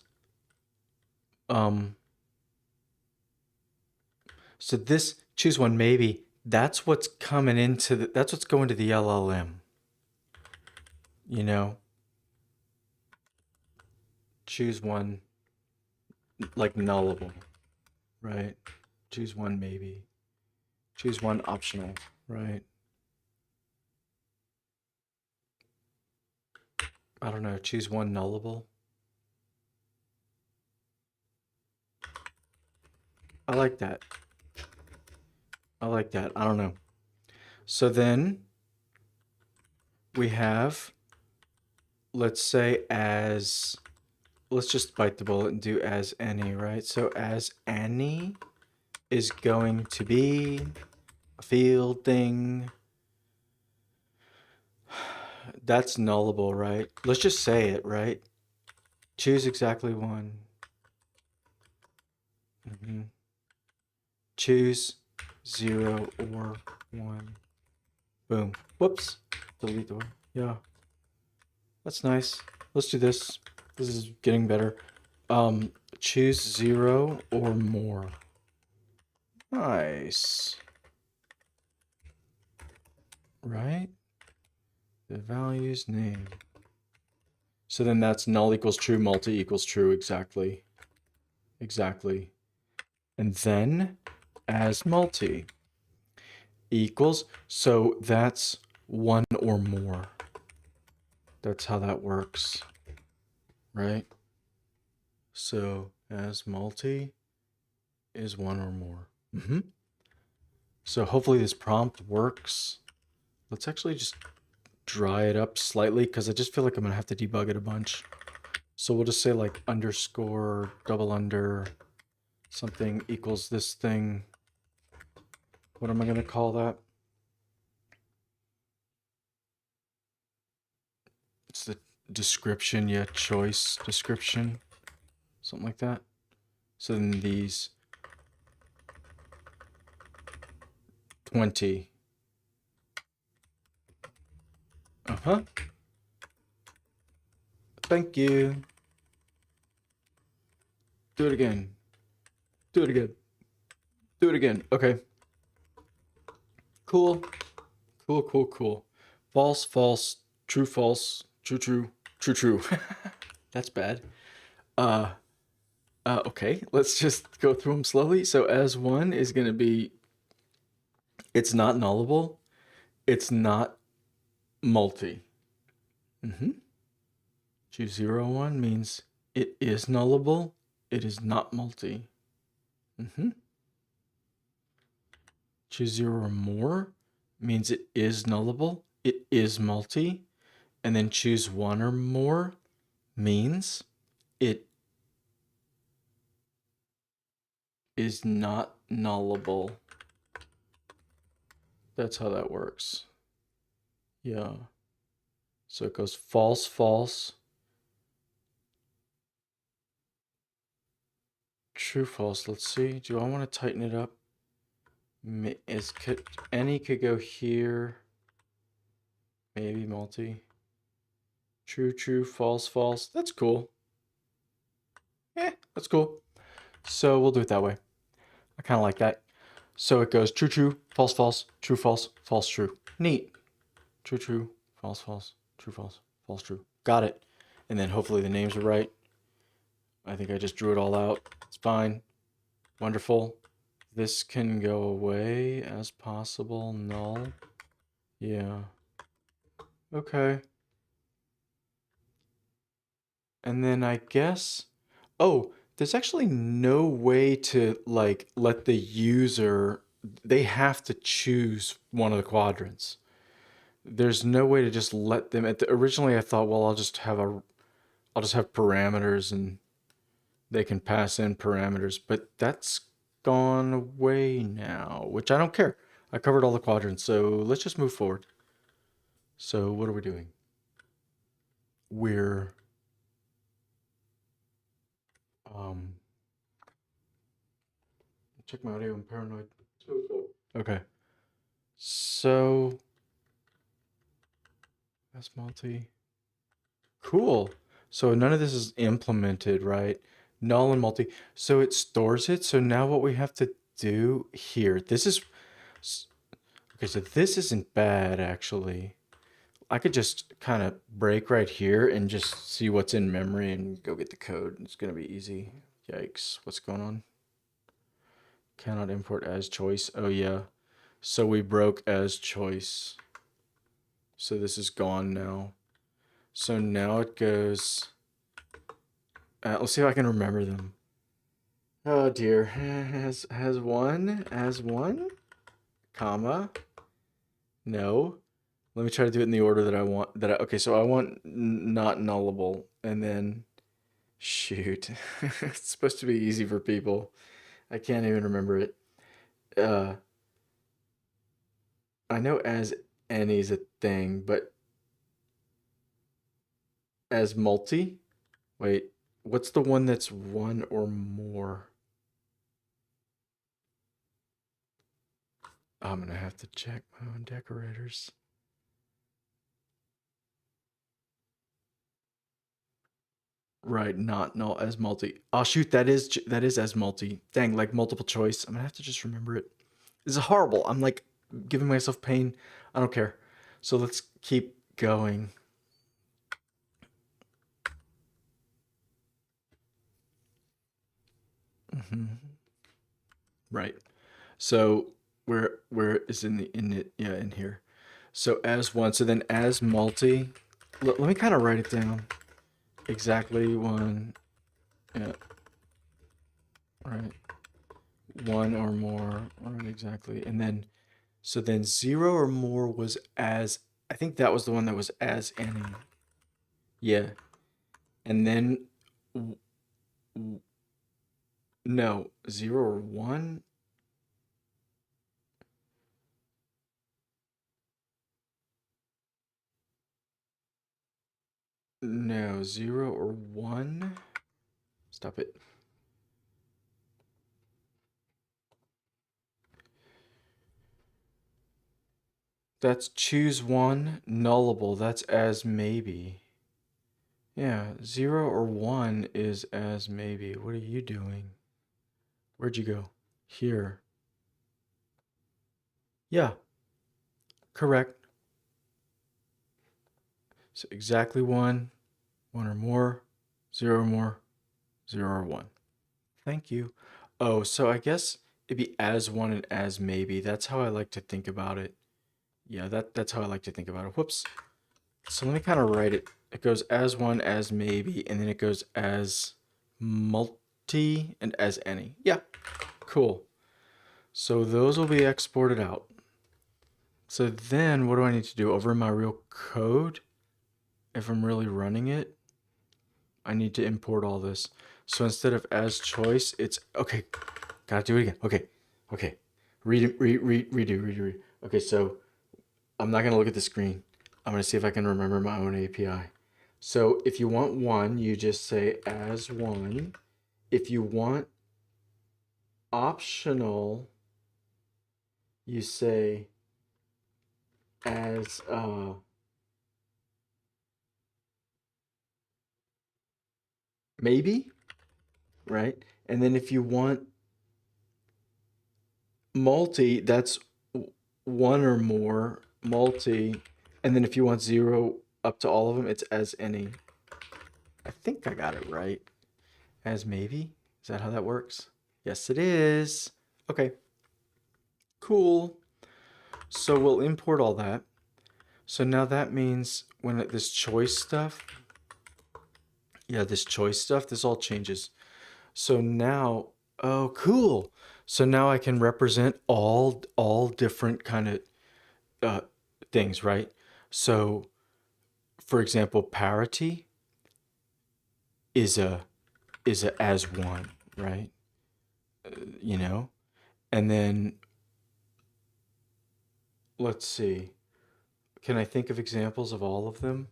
Speaker 1: so this choose one maybe, that's what's coming into that's what's going to the LLM. You know, choose one like nullable, right? Choose one maybe. Choose one optional, right? I don't know, choose one nullable. I like that. I like that. I don't know. So then we have, let's say as, let's just bite the bullet and do as any, right? So as any is going to be a field thing. That's nullable, right? Let's just say it, right? Choose exactly one. Choose 0 or 1. Boom. Whoops. Delete the one. Yeah. That's nice. Let's do this. This is getting better. Choose 0 or more. Nice. Right? The value's name. So then that's null equals true, multi equals true, exactly. Exactly. And then as multi equals, so that's 1 or more. That's how that works, right? So as multi is 1 or more. So hopefully this prompt works. Let's actually just dry it up slightly because I just feel like I'm gonna have to debug it a bunch. So we'll just say like underscore double under something equals this thing. What am I gonna call that? It's the description, yeah, choice description, something like that. So then these 20. Thank you. Do it again. Do it again. Do it again. Okay. Cool. Cool, cool, cool. False, false, true, false, true, true, true, true. That's bad. Okay, let's just go through them slowly. So as one is going to be, it's not nullable. It's not multi. Choose 0, 1 means it is nullable. It is not multi. Choose 0 or more means it is nullable. It is multi. And then choose 1 or more means it is not nullable. That's how that works. Yeah. So it goes false, false, true, false. Let's see. Do I want to tighten it up? Any could go here. Maybe multi. True, true, false, false. That's cool. That's cool. So we'll do it that way. I kind of like that. So it goes true, true, false, false, true, false, false, true. Neat. True, true, false, false, true, false, false, true. Got it. And then hopefully the names are right. I think I just drew it all out. It's fine. Wonderful. This can go away as possible. Null. Yeah. Okay. And then I guess, oh, there's actually no way to like let the user, they have to choose one of the quadrants. There's no way to just let them originally I thought, well, I'll just have parameters and they can pass in parameters, but that's gone away now, which I don't care. I covered all the quadrants, so let's just move forward. So what are we doing? We're check my audio, I'm paranoid. Okay. So that's multi. Cool. So none of this is implemented, right? Null and multi. So it stores it. So now what we have to do here, this is, okay, so this isn't bad actually. I could just kind of break right here and just see what's in memory and go get the code. It's going to be easy. Yikes. What's going on? Cannot import as choice. Oh yeah. So we broke as choice. So this is gone now. So now it goes, let's see if I can remember them. Oh dear, has one, comma, no. Let me try to do it in the order that I want, okay, so I want not nullable, and then, shoot, it's supposed to be easy for people. I can't even remember it. I know as any is a thing, but as multi, wait, what's the one that's one or more? I'm gonna have to check my own decorators. Right, not null as multi. Oh shoot, that is as multi. Dang, like multiple choice. I'm gonna have to just remember it. This is horrible. I'm like giving myself pain. I don't care. So let's keep going. Right. So where is in it? Yeah, in here. So as one. So then as multi. Let me kind of write it down. Exactly one. Yeah. Right. One or more. Right. Exactly. And then so then 0 or more was as. I think that was the one that was as any. Yeah. And then no, 0 or 1. No, 0 or 1. Stop it. That's choose one, nullable. That's as maybe. Yeah, 0 or 1 is as maybe. What are you doing? Where'd you go? Here. Yeah, correct. So exactly 1, 1 or more, 0 or more, 0 or 1. Thank you. Oh, so I guess it'd be as 1 and as maybe. That's how I like to think about it. Yeah, that's how I like to think about it. Whoops. So let me kind of write it. It goes as 1, as maybe, and then it goes as multi and as any. Yeah, cool. So those will be exported out. So then what do I need to do over in my real code? If I'm really running it, I need to import all this. So instead of as choice, it's okay. Gotta do it again. Okay. Redo. Okay, so I'm not gonna look at the screen. I'm gonna see if I can remember my own API. So if you want 1, you just say as 1. If you want optional, you say as maybe, right? And then if you want multi, that's 1 or more, multi. And then if you want 0 up to all of them, it's as any. I think I got it right. As maybe? Is that how that works? Yes, it is. Okay, cool. So we'll import all that. So now that means when this choice stuff, this all changes. So now, oh, cool. So now I can represent all different kind of things, right? So, for example, parity is a as one, right? You know, and then let's see. Can I think of examples of all of them?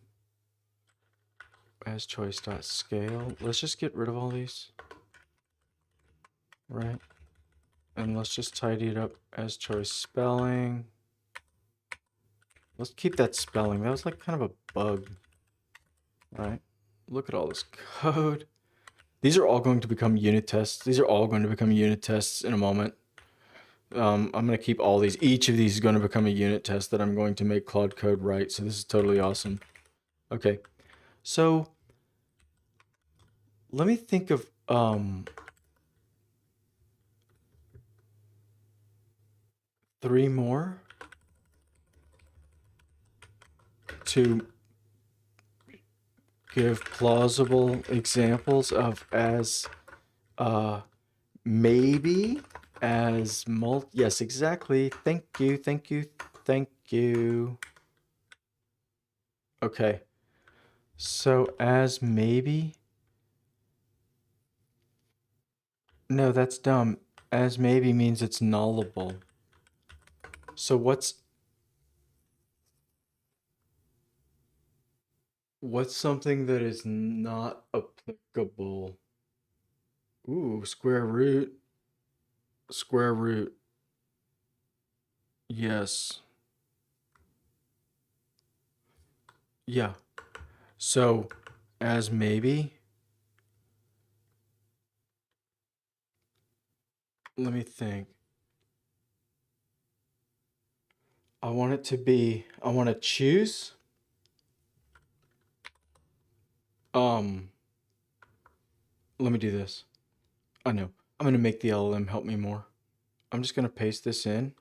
Speaker 1: As choice dot scale. Let's just get rid of all these, right? And let's just tidy it up as choice spelling. Let's keep that spelling. That was like kind of a bug, right? Look at all this code. These are all going to become unit tests. These are all going to become unit tests in a moment. I'm going to keep all these. Each of these is going to become a unit test that I'm going to make Claude Code write. So this is totally awesome. Okay. So let me think of 3 more to give plausible examples of as maybe as yes, exactly. Thank you, thank you, thank you. Okay. So as maybe. No, that's dumb. As maybe means it's nullable. So what's something that is not applicable? Ooh, square root. Square root. Yes. Yeah. So as maybe. Let me think. I want it to be, I want to choose. Let me do this. I know. I'm going to make the LLM help me more. I'm just going to paste this in.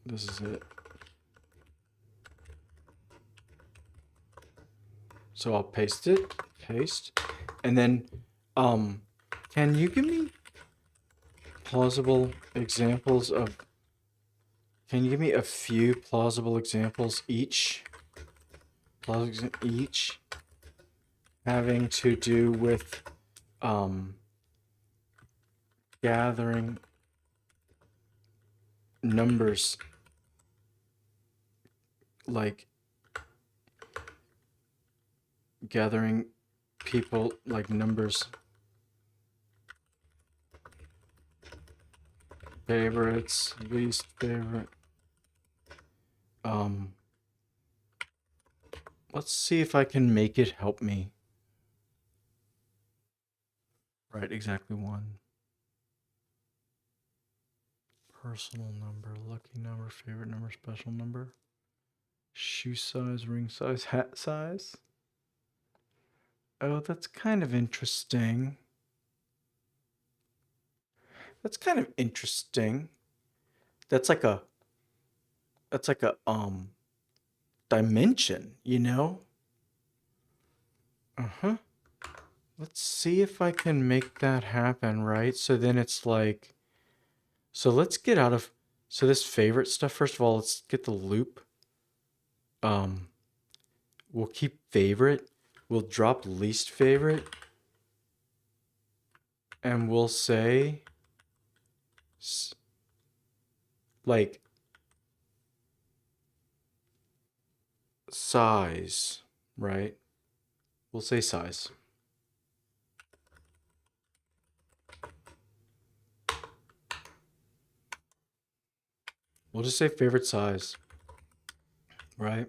Speaker 1: This is it. So I'll paste it, paste, and then, can you give me plausible examples of, can you give me a few plausible examples each? Each having to do with, gathering numbers, like gathering people, like numbers, favorites, least favorite. Let's see if I can make it help me. Right, exactly one. Personal number, lucky number, favorite number, special number, shoe size, ring size, hat size. Oh, that's kind of interesting. That's kind of interesting. That's like a dimension, you know? Uh-huh. Let's see if I can make that happen, right? So then it's like, so let's get out of, so this favorite stuff, first of all, let's get the loop. We'll keep favorite, we'll drop least favorite, and we'll say, like, size, right? We'll say size. We'll just say favorite size, right?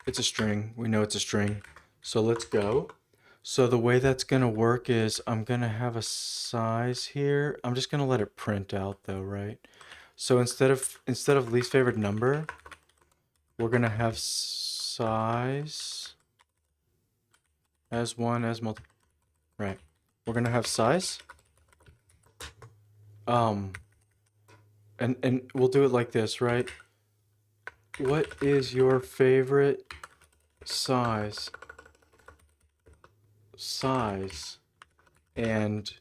Speaker 1: It's a string. We know it's a string. So let's go. So the way that's going to work is I'm going to have a size here. I'm just going to let it print out though, right? So instead of least favorite number, we're going to have size as one as multi, right? We're going to have size. And we'll do it like this, right? What is your favorite size? Size. And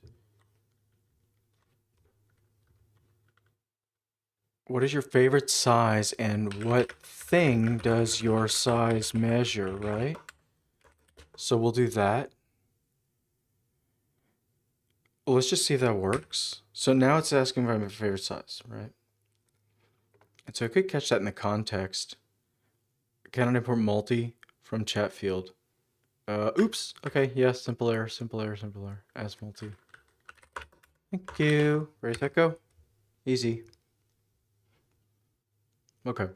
Speaker 1: what is your favorite size and what thing does your size measure, right? So we'll do that. Well, let's just see if that works. So now it's asking for my favorite size, right? And so I could catch that in the context. Can I import multi from Chatfield? Oops. Okay, yeah, simple error, simple error, simple error. As multi. Thank you. Ready, set, go. Easy. Okay.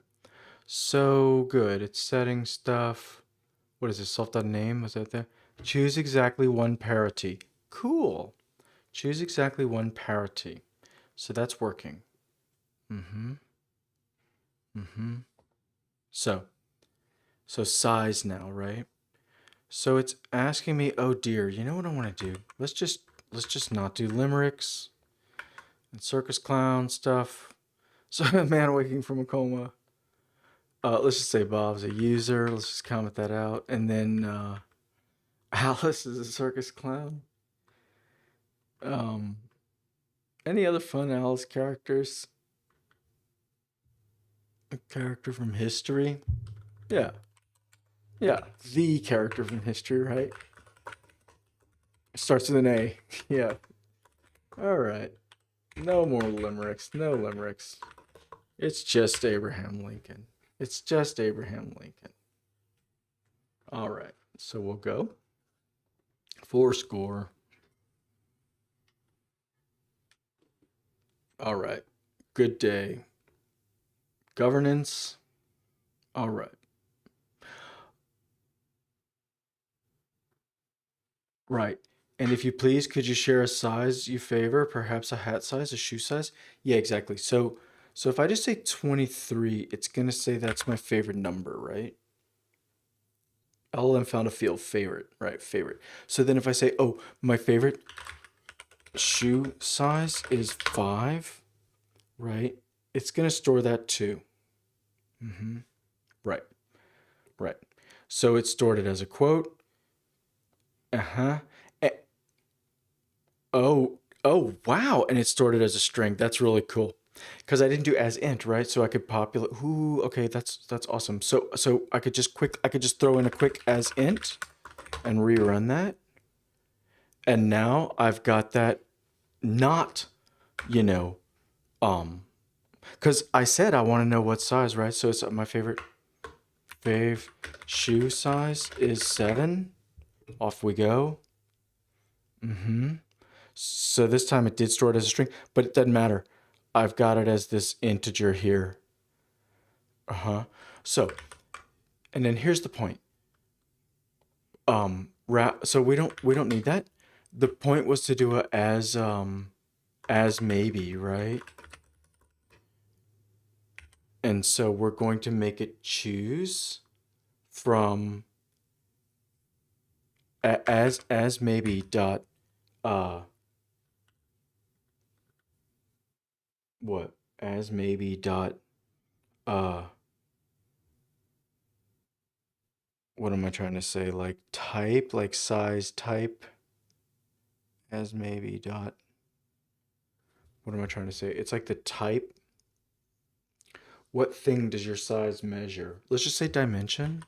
Speaker 1: So good. It's setting stuff. What is this? Self.name? Was that there? Choose exactly one parity. Cool. Choose exactly one parity. So that's working. So size now, right? So it's asking me, oh dear, you know what I want to do? Let's just not do limericks and circus clown stuff. So a man waking from a coma. Let's just say Bob's a user. Let's just comment that out. And then Alice is a circus clown. Um, any other fun Alice characters? A character from history? Yeah. Yeah. The character from history, right? Starts with an A. Yeah. All right. No more limericks. No limericks. It's just Abraham Lincoln. It's just Abraham Lincoln. All right. So we'll go. 4 score. All right. Good day. Governance. All right. Right. And if you please, could you share a size you favor? Perhaps a hat size, a shoe size? Yeah, exactly. So if I just say 23, it's going to say that's my favorite number, right? LLM found a field favorite, right? Favorite. So then if I say, oh, my favorite shoe size is 5, right? It's going to store that too. Mm-hmm. Right. Right. So it stored it as a quote. Uh-huh. Oh, wow. And it stored it as a string. That's really cool. Because I didn't do as int, right? So I could populate. Ooh, okay, that's awesome. So I could just throw in a quick as int and rerun that. And now I've got that not, you know, because I said I want to know what size, right? So it's my fave shoe size is 7. Off we go. Mm-hmm. So this time it did store it as a string, but it doesn't matter. I've got it as this integer here. Uh-huh. So, and then here's the point. So we don't need that. The point was to do a as maybe, right? And so we're going to make it choose from as maybe dot what? As maybe dot what am I trying to say? Like type, like size type as maybe dot. What am I trying to say? It's like the type. What thing does your size measure? Let's just say dimension,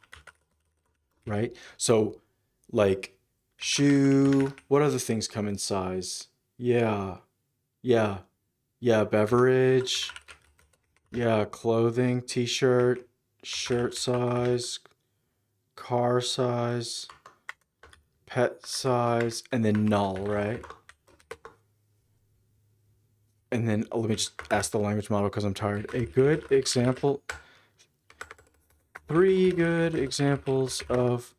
Speaker 1: right? So like shoe, what other things come in size? Yeah, yeah, yeah, beverage, yeah, clothing, t-shirt, shirt size, car size, pet size, and then null, right? And then let me just ask the language model because I'm tired. A good example, 3 good examples of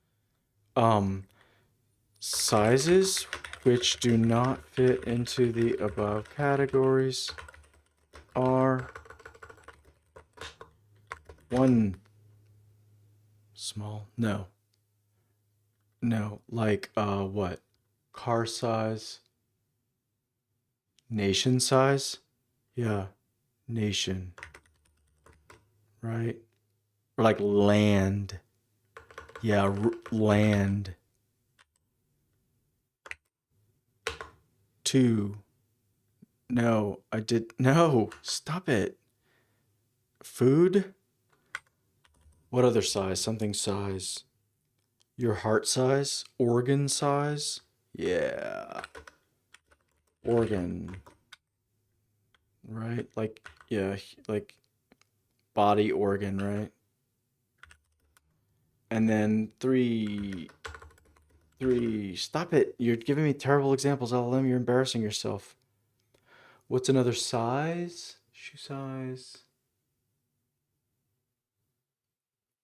Speaker 1: sizes which do not fit into the above categories are 1 small, no, like what? Car size, nation size, yeah, nation, right? Or like land, yeah, land. 2, no, no, stop it. Food, what other size? Something size. Your heart size, organ size, yeah, organ, right? Like, yeah, like body organ, right? And then 3, stop it. You're giving me terrible examples, LLM. You're embarrassing yourself. What's another size? Shoe size.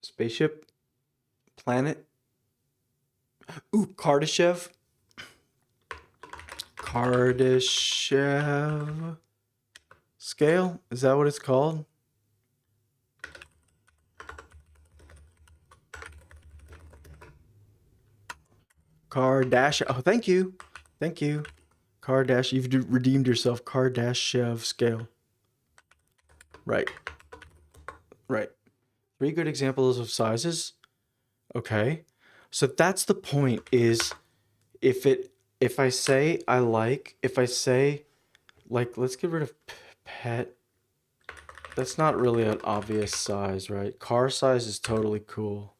Speaker 1: Spaceship. Planet. Ooh, Kardashev. Kardashev scale? Is that what it's called? Kardashian. Oh, thank you. Thank you. Kardashian. You've redeemed yourself. Kardashev scale. Right. Right. 3 good examples of sizes. Okay. So that's the point is if I say I like, if I say like, let's get rid of pet. That's not really an obvious size, right? Car size is totally cool.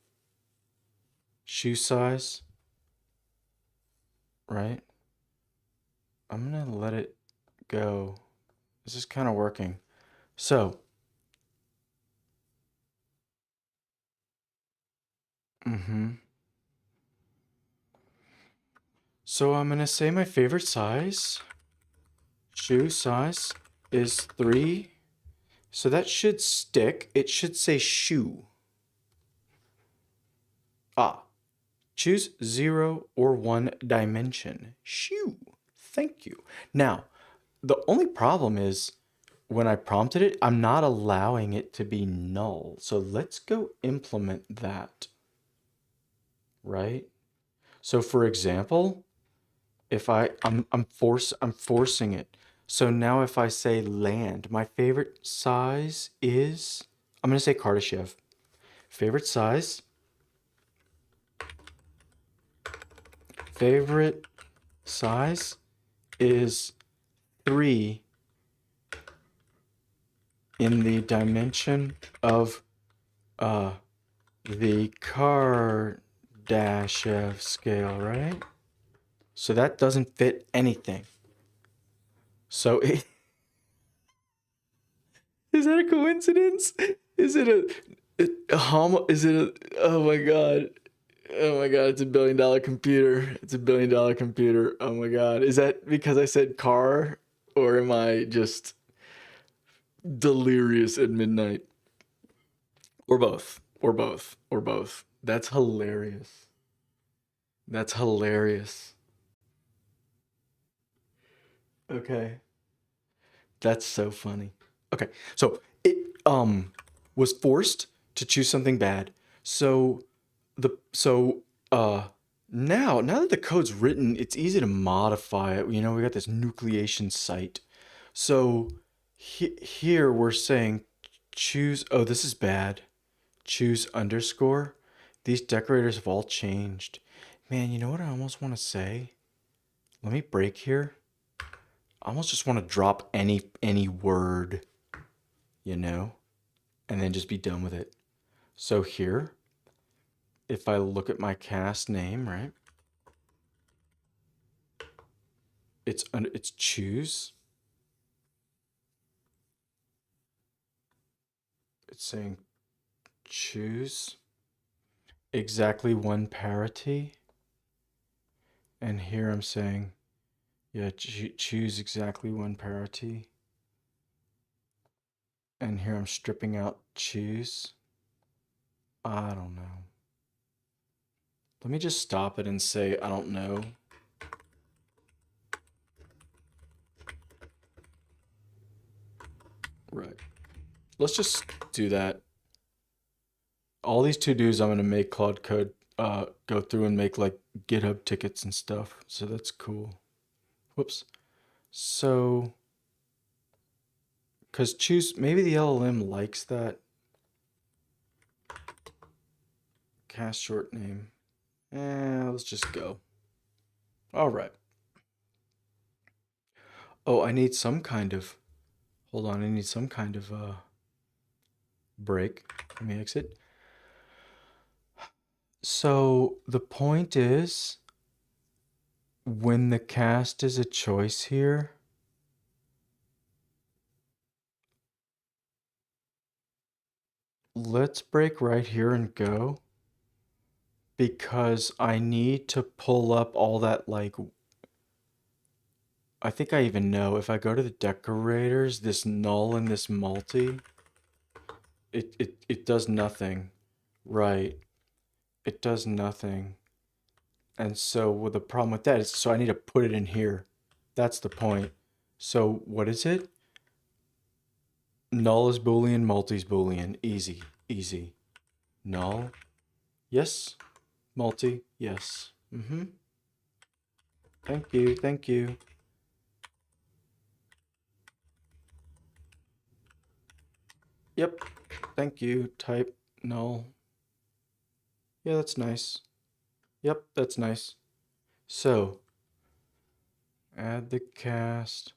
Speaker 1: Shoe size, right? I'm gonna let it go. This is kind of working. So, so I'm gonna say my favorite size, shoe size, is 3. So that should stick. It should say shoe. Ah, choose 0 or 1 dimension. Shoe. Thank you. Now, the only problem is when I prompted it, I'm not allowing it to be null. So let's go implement that, right? So for example, if I'm forcing it. So now if I say land, my favorite size is, I'm gonna say Kardashev. Favorite size, favorite size is 3 in the dimension of the Kardashev scale, right? So that doesn't fit anything. So is that a coincidence? Is it a homo? Is it a? Oh my god! Oh my god! It's $1 billion computer. It's $1 billion computer. Oh my god! Is that because I said car, or am I just delirious at midnight? Or both? Or both? Or both? That's hilarious. That's hilarious. Okay. That's so funny. Okay, so it was forced to choose something bad. So uh now that the code's written, it's easy to modify it. You know, we got this nucleation site. So here we're saying choose, oh, this is bad. Choose underscore. These decorators have all changed. Man, you know what I almost want to say? Let me break here. I almost just want to drop any word, you know, and then just be done with it. So here, if I look at my cast name, right? It's choose. It's saying choose exactly 1 parity. And here I'm saying, yeah, choose exactly 1 parity. And here I'm stripping out choose. I don't know. Let me just stop it and say, I don't know. Right. Let's just do that. All these to-dos, I'm going to make Claude Code go through and make like GitHub tickets and stuff. So that's cool. Whoops. So, because choose, maybe the LLM likes that. Cast short name. Let's just go. All right. Oh, I need some kind of, hold on, I need some kind of break. Let me exit. So the point is, when the cast is a choice here, let's break right here and go, because I need to pull up all that, like, I think I even know if I go to the decorators, this null and this multi, it does nothing. Right. It does nothing. And so well, the problem with that is, so I need to put it in here. That's the point. So what is it? Null is Boolean, multi is Boolean. Easy, easy. Null, yes. Multi, yes. Thank you, thank you. Yep. Thank you. Type null. Yeah, that's nice. Yep, that's nice. So add the cast.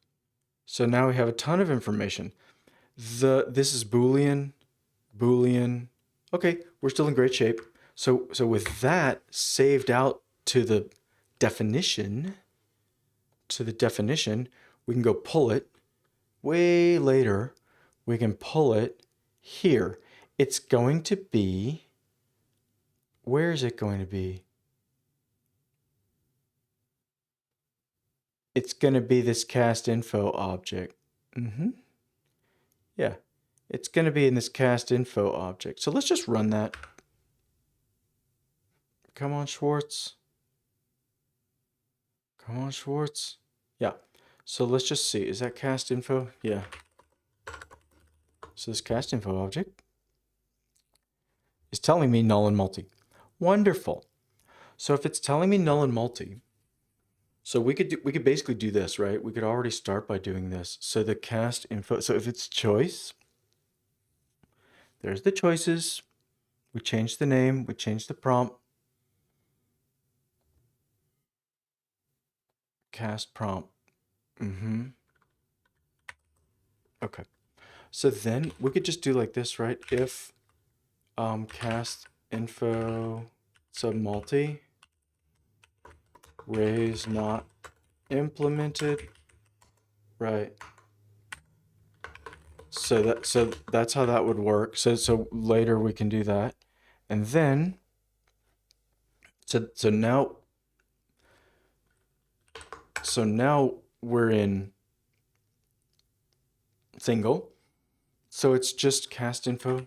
Speaker 1: So now we have a ton of information. This is Boolean, Boolean. Okay, we're still in great shape. So with that saved out to the definition, we can go pull it way later. We can pull it here. It's going to be, where is it going to be? It's going to be this cast info object. Yeah, it's going to be in this cast info object. So let's just run that. Come on, Schwartz. Come on, Schwartz. Yeah. So let's just see. Is that cast info? Yeah. So this cast info object is telling me null and multi. Wonderful. So if it's telling me null and multi, so we could basically do this, right? We could already start by doing this. So the cast info, so if it's choice, there's the choices. We change the name, we change the prompt. Cast prompt. Okay. So then we could just do like this, right? If cast info sub multi raise not implemented, right? So that's how that would work. So later we can do that. And then so now we're in single. So it's just cast info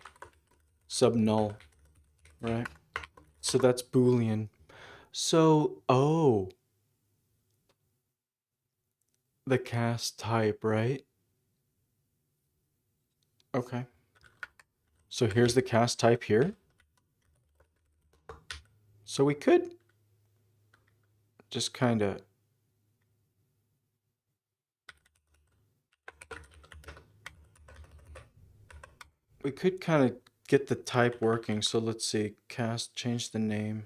Speaker 1: sub null, right? So that's Boolean. So, oh, the cast type, right? Okay. So here's the cast type here. So we could just kind of get the type working. So let's see, cast, change the name.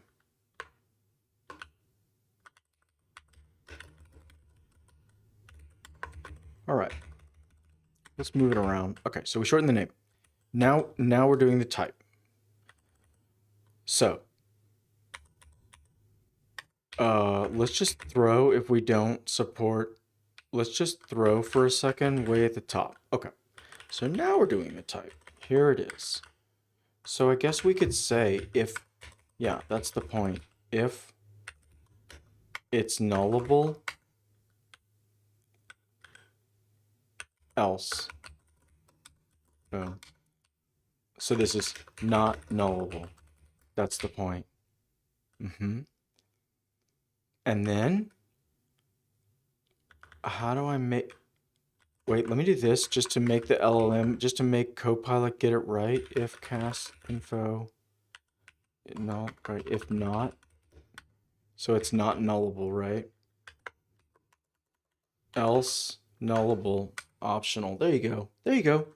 Speaker 1: All right, let's move it around. Okay, so we shorten the name. Now we're doing the type. So let's just throw, if we don't support, let's just throw for a second way at the top. Okay, so now we're doing the type. Here it is. So I guess we could say if, yeah, that's the point. If it's nullable, else. Boom. So this is not nullable. That's the point. And then, how do I make, wait, let me do this just to make the LLM, just to make Copilot get it right. If cast info, null, right? If not, so it's not nullable, right? Else, nullable, optional. There you go. There you go.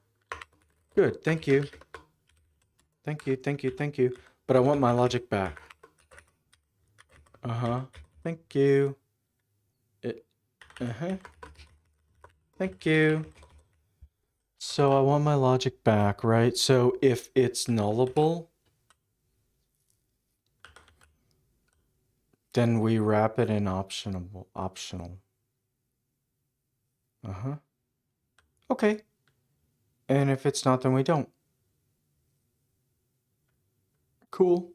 Speaker 1: Good. Thank you. Thank you. Thank you. Thank you. But I want my logic back. Thank you. Thank you. So I want my logic back, right? So if it's nullable, then we wrap it in optional. Okay. And if it's not, then we don't. Cool.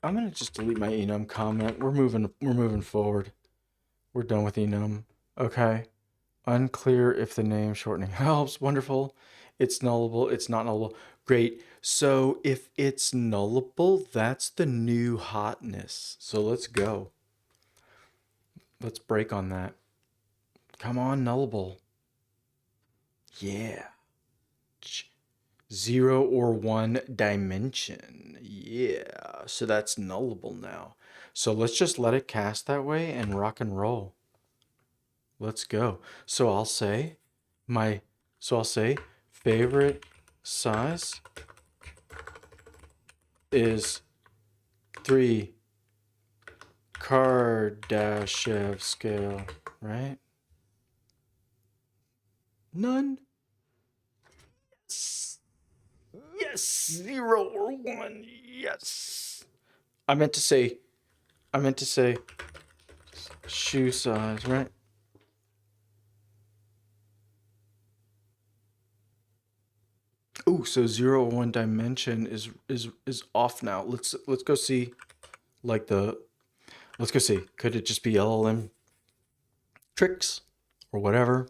Speaker 1: I'm gonna just delete my enum comment. We're moving forward. We're done with enum. Okay. Unclear if the name shortening helps. Wonderful. It's nullable. It's not nullable. Great. So if it's nullable, that's the new hotness. So let's go. Let's break on that. Come on, nullable. Yeah. 0 or 1 dimension. Yeah. So that's nullable now. So let's just let it cast that way and rock and roll. Let's go. So I'll say favorite size is 3 Kardashev scale, right? None. Yes, 0 or 1. Yes. I meant to say shoe size, right? Ooh, so 0 or 1 dimension is off now. Let's go see like let's go see. Could it just be LLM tricks or whatever?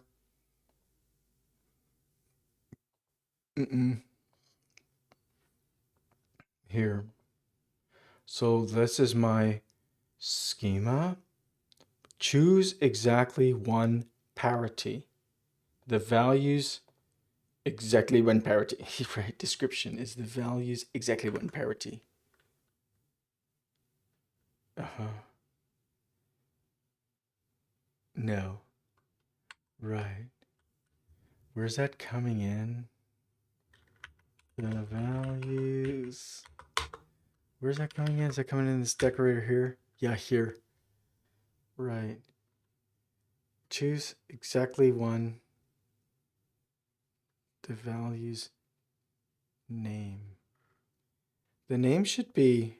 Speaker 1: Here. So this is my schema. Choose exactly one parity. The values exactly one parity. Right? Description is the values exactly one parity. No. Right. Where's that coming in? The values. Where's that coming in? Is that coming in this decorator here? Yeah, here. Right. Choose exactly one. The values name. The name should be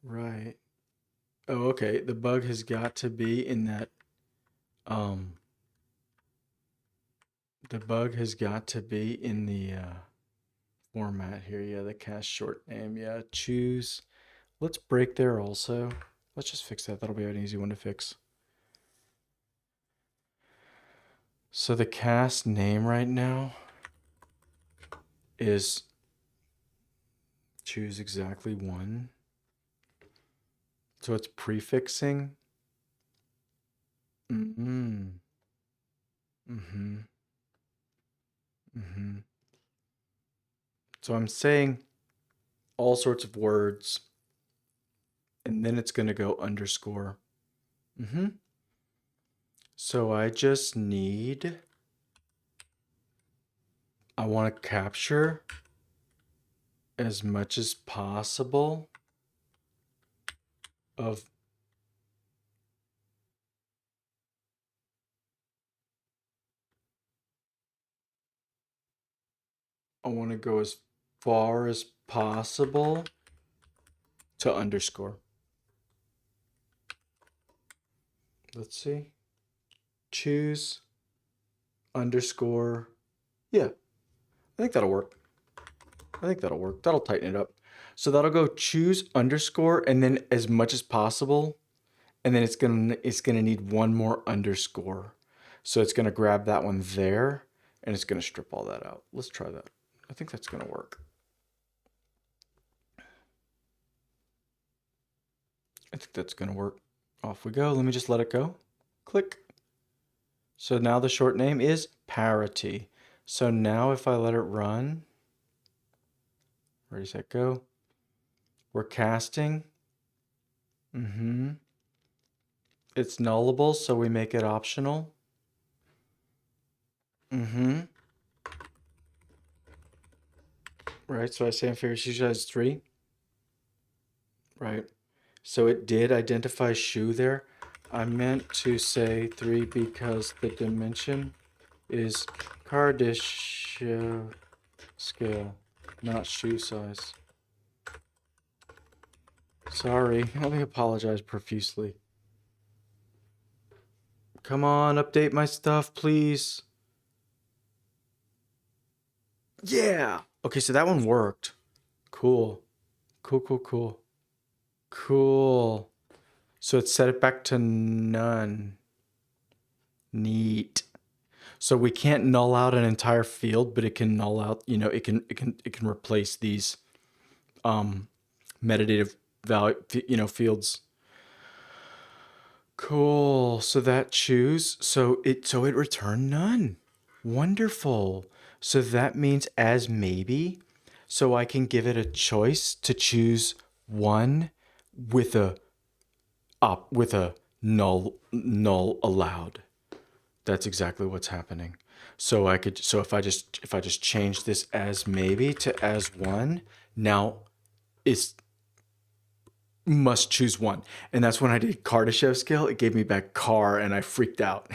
Speaker 1: right. Oh, okay. The bug has got to be in that the bug has got to be in the format here. Yeah, the cast short name. Yeah, choose. Let's break there also. Let's just fix that. That'll be an easy one to fix. So the cast name right now is choose exactly one. So it's prefixing. Mm-hmm. Mm-hmm. Mm-hmm. So I'm saying all sorts of words, and then it's going to go underscore. Mm-hmm. So I just need, I want to capture as much as possible of I want to go as far as possible to underscore. Let's see. Choose underscore. Yeah, I think that'll work. That'll tighten it up. So that'll go choose underscore and then as much as possible. And then it's gonna need one more underscore. So it's gonna grab that one there and it's gonna strip all that out. Let's try that. I think that's gonna work. I think that's gonna work. Off we go. Let me just let it go. Click. So now the short name is parity. So now if I let it run, ready, set, go. We're casting. It's nullable, so we make it optional. Right, so I say in favor shoe size 3. Right. So it did identify shoe there. I meant to say 3 because the dimension is Kardashev scale, not shoe size. Sorry, let me apologize profusely. Come on, update my stuff, please. Yeah! Okay, so that one worked. Cool. Cool. So it set it back to none. Neat. So we can't null out an entire field, but it can null out, it can replace these metadata value, fields. Cool. So that choose, so it returned none. Wonderful. So that means as maybe, so I can give it a choice to choose one with a null allowed. That's exactly what's happening. So if I just change this as maybe to as one, now it's must choose one. And that's when I did Kardashev scale, it gave me back car and I freaked out.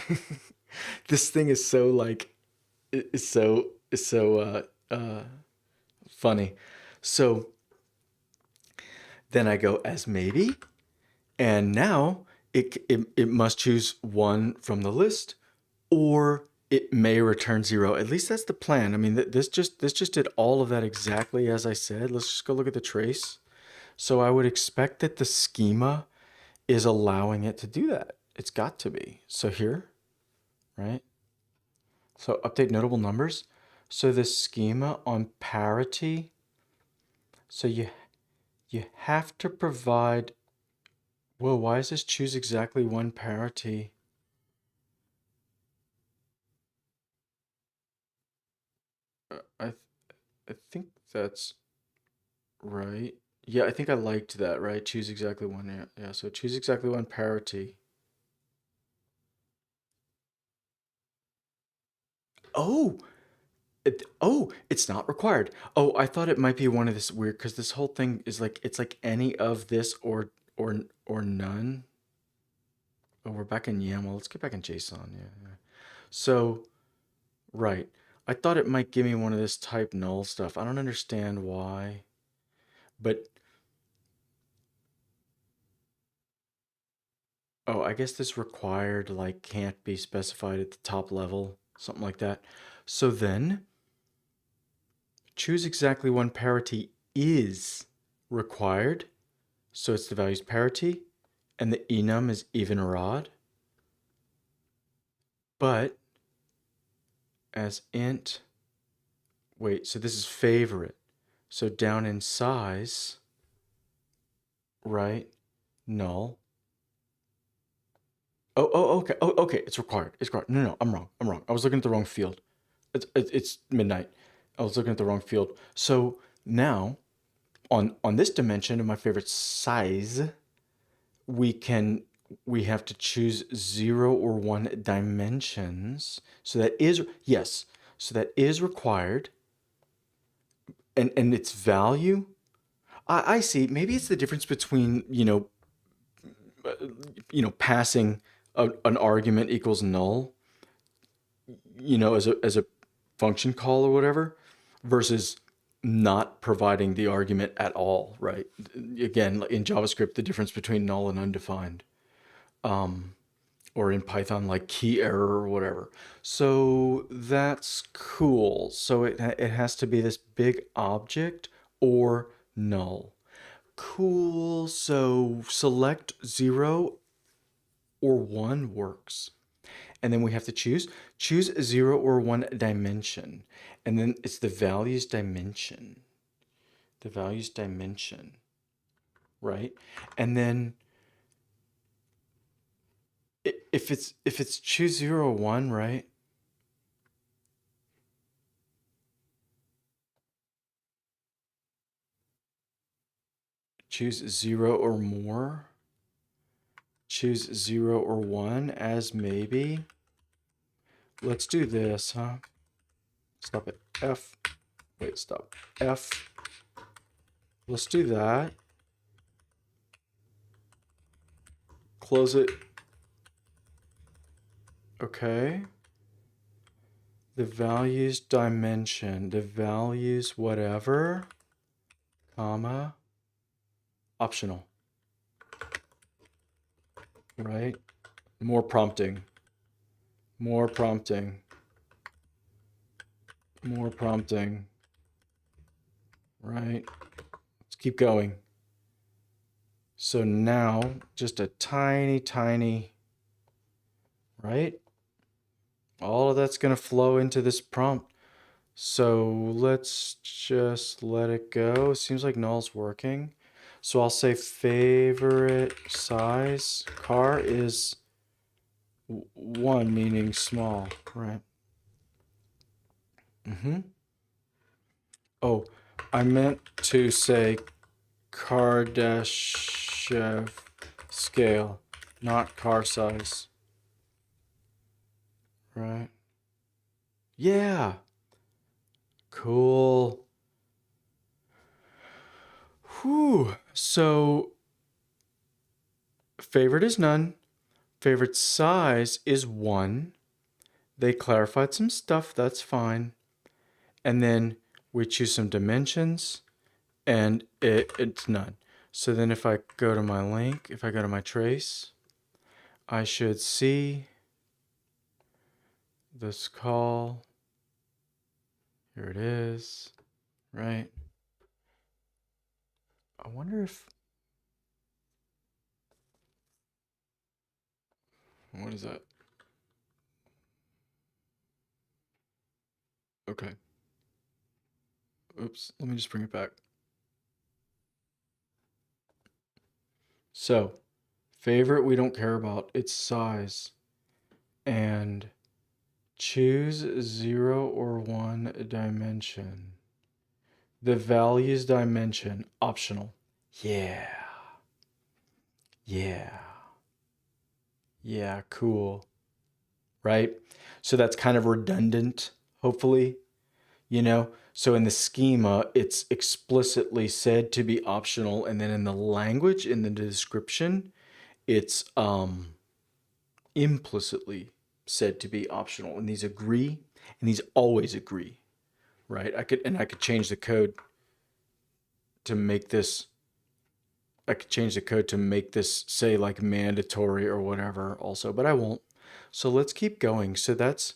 Speaker 1: This thing is so like it's so funny. So then I go as maybe, and now it must choose one from the list, or it may return zero. At least that's the plan. I mean, this just did all of that exactly as I said. Let's just go look at the trace. So I would expect that the schema is allowing it to do that. It's got to be. So here, right? So update notable numbers. So the schema on parity. So you have to provide. Whoa, why is this choose exactly one parity? I I think that's right. Yeah, I think I liked that, right? Choose exactly one. Yeah, yeah. So choose exactly one parity. Oh, it's not required. Oh, I thought it might be one of this weird because this whole thing is like it's like any of this or none. Oh, we're back in YAML. Let's get back in JSON. Yeah, yeah. So, right. I thought it might give me one of this type null stuff. I don't understand why, but oh, I guess this required like can't be specified at the top level, something like that. So then choose exactly one parity is required. So it's the values parity and the enum is even or odd. But as int, wait, so this is favorite. So down in size, right? Null. Oh, okay. Oh, okay. It's required. It's required. No, I'm wrong. I'm wrong. I was looking at the wrong field. It's midnight. I was looking at the wrong field. So now on this dimension of my favorite size, we can we have to choose 0 or 1 dimensions. So that is yes. So that is required. And its value, I see. Maybe it's the difference between, passing an argument equals null, as a function call or whatever, versus not providing the argument at all, right? Again, in JavaScript, the difference between null and undefined, or in Python, like key error or whatever. So that's cool. So it has to be this big object or null. Cool. So select 0 or 1 works. And then we have to choose 0 or 1 dimension. And then it's the values dimension. The values dimension, right? And then if it's choose 0 or 1, right? Choose 0 or more. Choose 0 or 1 as maybe. Let's do this, huh? Stop at F. Wait, stop. F. Let's do that. Close it. Okay. The values dimension, the values whatever, comma, optional, right? More prompting, more prompting, more prompting, right? Let's keep going. So now just a tiny, right? All of that's going to flow into this prompt. So let's just let it go. Seems like null's working. So I'll say favorite size car is 1, meaning small, right? Oh, I meant to say Kardashev scale. not car size. Right? Yeah. Cool. Whew. So favorite is none. Favorite size is 1. They clarified some stuff, that's fine. And then we choose some dimensions, and it's none. So then if I go to my link, if I go to my trace, I should see this call. Here it is, right? I wonder if, what is that? Okay. Oops, let me just bring it back. So, favorite we don't care about, it's size. And choose 0 or 1 dimension. The values dimension, optional. Yeah. Yeah. Yeah, cool. Right? So that's kind of redundant, hopefully. So in the schema, it's explicitly said to be optional, and then in the language, in the description, it's implicitly said to be optional. And these agree, and these always agree, right? I could change the code to make this. I could change the code to make this say like mandatory or whatever also, but I won't. So let's keep going. So that's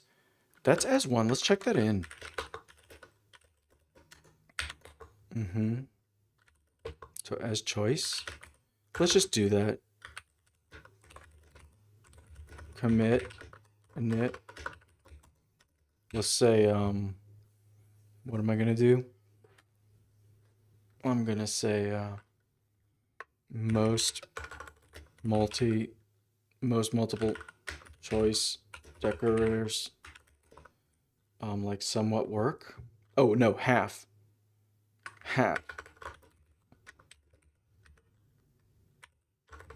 Speaker 1: as one. Let's check that in. So as choice, let's just do that. Commit, init. Let's say, what am I gonna do? I'm gonna say most multiple choice decorators, like somewhat work. Oh no, half.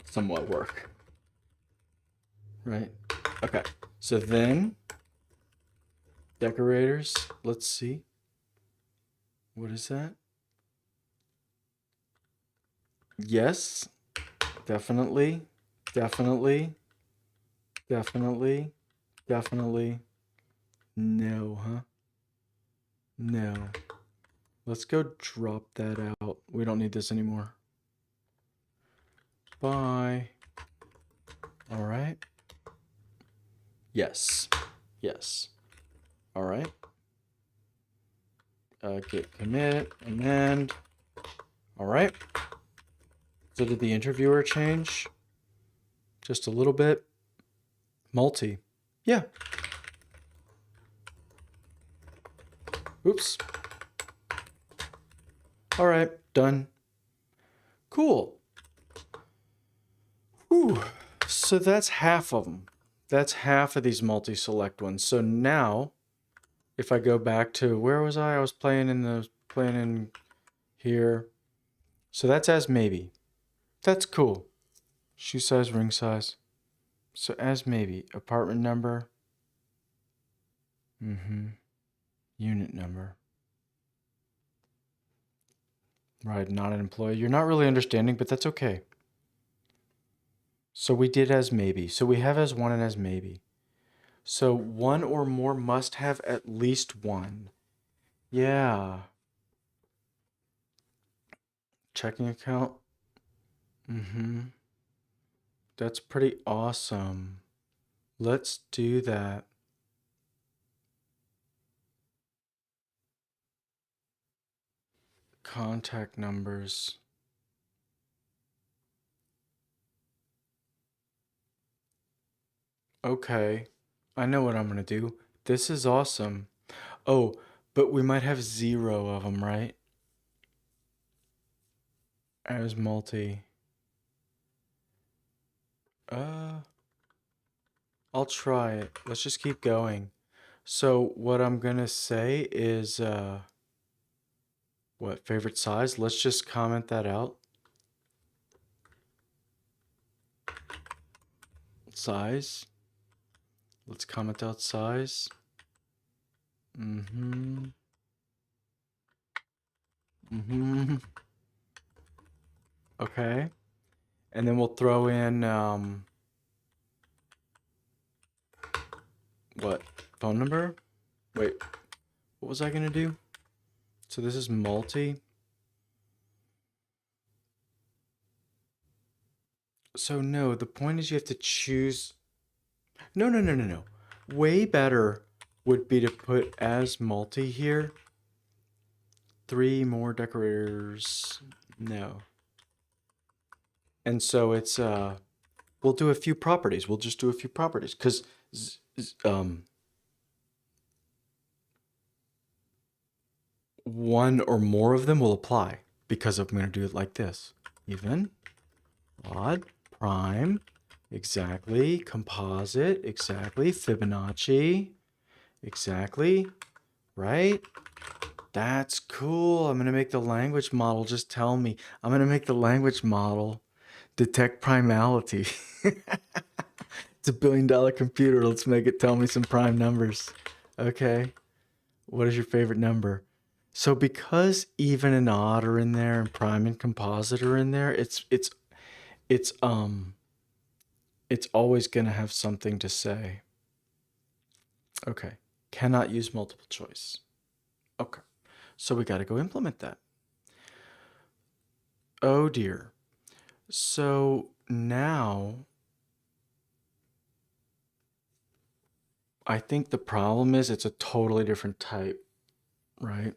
Speaker 1: Somewhat work. Right? Okay. So then decorators, let's see. What is that? Yes. Definitely. No, huh? No. Let's go drop that out. We don't need this anymore. Bye. All right. Yes. All right. Git commit, amend. All right. So did the interviewer change? Just a little bit. Multi. Yeah. Oops. All right. Done. Cool. Whew. So that's half of them. That's half of these multi-select ones. So now, if I go back to, where was I? I was playing in here. So that's as maybe. That's cool. Shoe size, ring size. So as maybe. Apartment number. Unit number. Right, not an employee. You're not really understanding, but that's okay. So we did as maybe. So we have as one and as maybe. So one or more must have at least one. Yeah. Checking account. That's pretty awesome. Let's do that. Contact numbers. Okay. I know what I'm going to do. This is awesome. Oh, but we might have 0 of them, right? As multi. I'll try it. Let's just keep going. So what I'm gonna say is, what, favorite size? Let's just comment that out. Size. Let's comment out size. Okay. And then we'll throw in, what? Phone number? Wait, what was I gonna do? So this is multi. So no, the point is you have to choose. No. Way better would be to put as multi here. 3 more decorators. No. And so it's we'll do a few properties. We'll just do a few properties because one or more of them will apply because I'm going to do it like this. Even, odd, prime, exactly, composite, exactly, Fibonacci, exactly, right? That's cool. I'm going to make the language model just tell me. I'm going to make the language model detect primality. It's a $1 billion computer. Let's make it tell me some prime numbers. Okay. What is your favorite number? So because even and odd are in there and prime and composite are in there, it's always going to have something to say. Okay. Cannot use multiple choice. Okay. So we got to go implement that. Oh dear. So now I think the problem is it's a totally different type, right?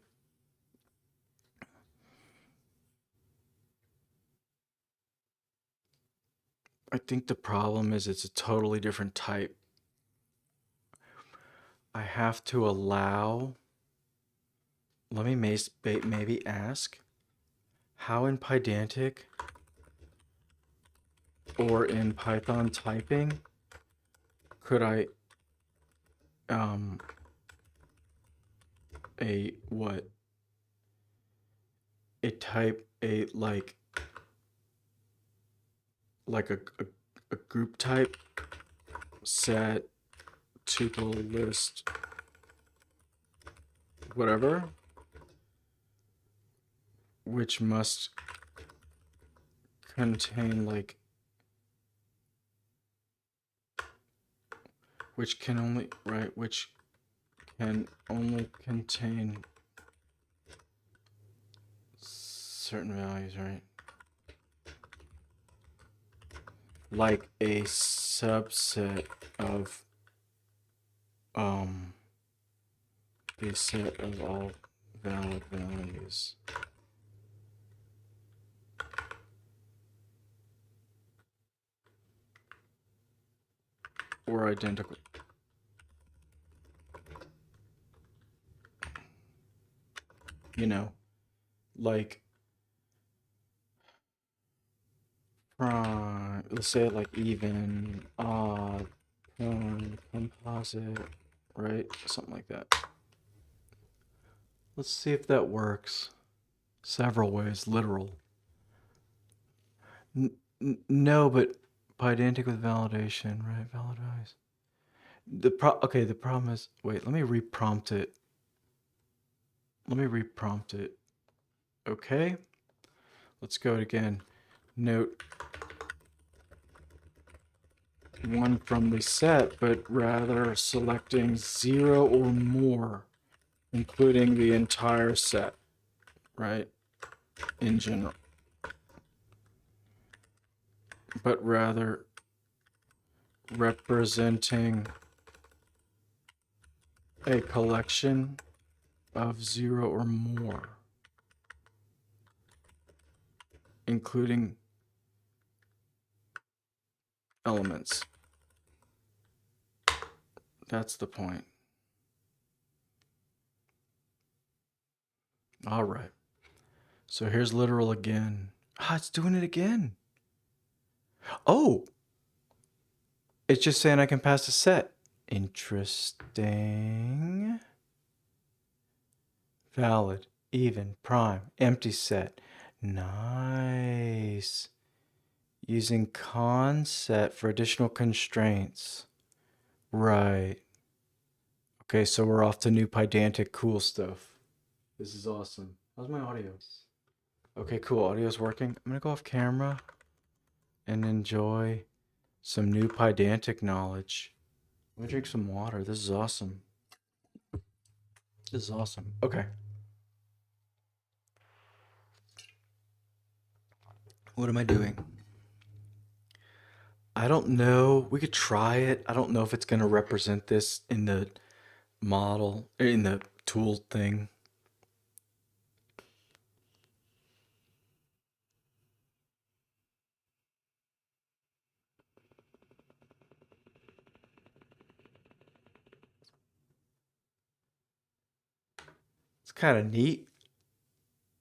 Speaker 1: I think the problem is it's a totally different type. I have to allow, let me maybe ask, how in Pydantic or in Python typing could I, like a group type set tuple list whatever, which must contain like, which can only contain certain values, right? Like a subset of the set of all valid values. Or identical. You know, like prime, let's say like even, odd, prime, composite, right? Something like that. Let's see if that works. Several ways, literal. No, but Pydantic with validation, right? Valid values. Okay, the problem is, wait, let me reprompt it. Okay. Let's go again. Note one from the set, but rather selecting 0 or more, including the entire set, right? In general. But rather representing a collection of 0 or more, including elements. That's the point. All right. So here's literal again. Ah, it's doing it again. Oh, it's just saying I can pass a set. Interesting. Valid, even, prime, empty set. Nice. Using conset for additional constraints. Right. Okay, so we're off to new Pydantic cool stuff. This is awesome. How's my audio? Okay, cool. Audio's working. I'm gonna go off camera and enjoy some new Pydantic knowledge. I'm gonna drink some water. This is awesome. This is awesome. Okay. What am I doing? I don't know. We could try it. I don't know if it's gonna represent this in the model, in the tool thing. It's kind of neat.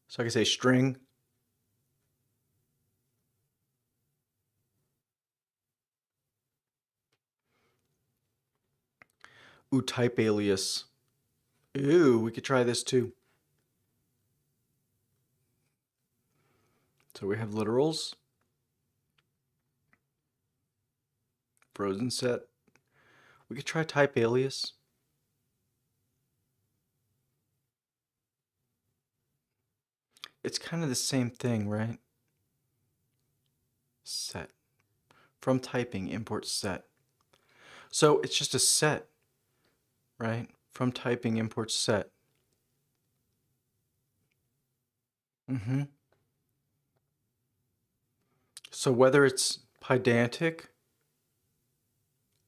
Speaker 1: So I can say string. Ooh, type alias. Ooh, we could try this too. So we have literals. Frozen set. We could try type alias. It's kind of the same thing, right? Set. From typing, import set. So it's just a set, right? From typing, import set. Mm-hmm. So whether it's Pydantic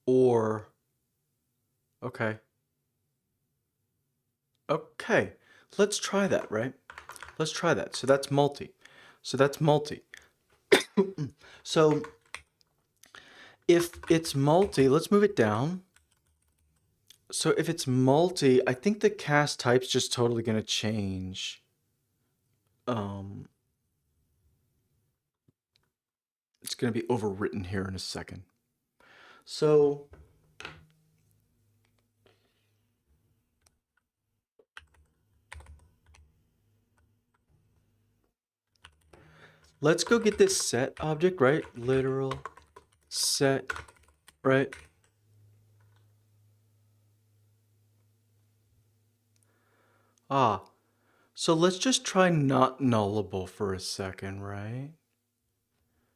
Speaker 1: or... Okay. Okay. Let's try that, right? Let's try that. So that's multi. So that's multi. So if it's multi, let's move it down. So if it's multi, I think the cast type's just totally going to change. It's going to be overwritten here in a second. So let's go get this set object, right? Literal set, right? So let's just try not nullable for a second, right?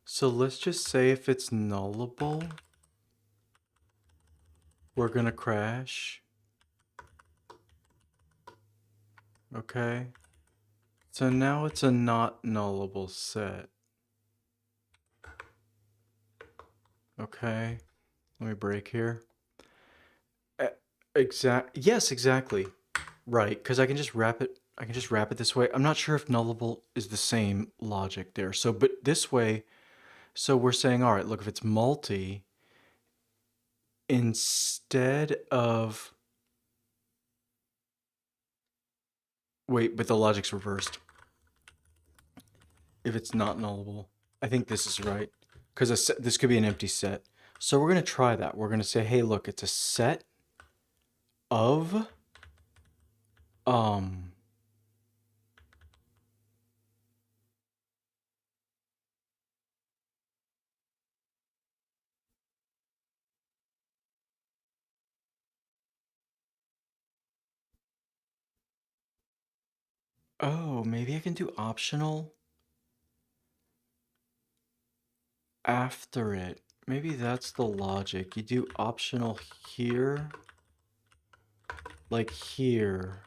Speaker 1: So let's just say if it's nullable, we're gonna crash. Okay. So now it's a not nullable set. Okay. Let me break here. Yes, exactly. Right, because I can just wrap it. I can just wrap it this way. I'm not sure if nullable is the same logic there. So, but this way, so we're saying, all right, look, if it's multi, instead of, wait, but the logic's reversed. If it's not nullable, I think this is right, because this could be an empty set. So we're going to try that. We're going to say, hey, look, it's a set of, oh, maybe I can do optional after it. Maybe that's the logic. You do optional here, like here,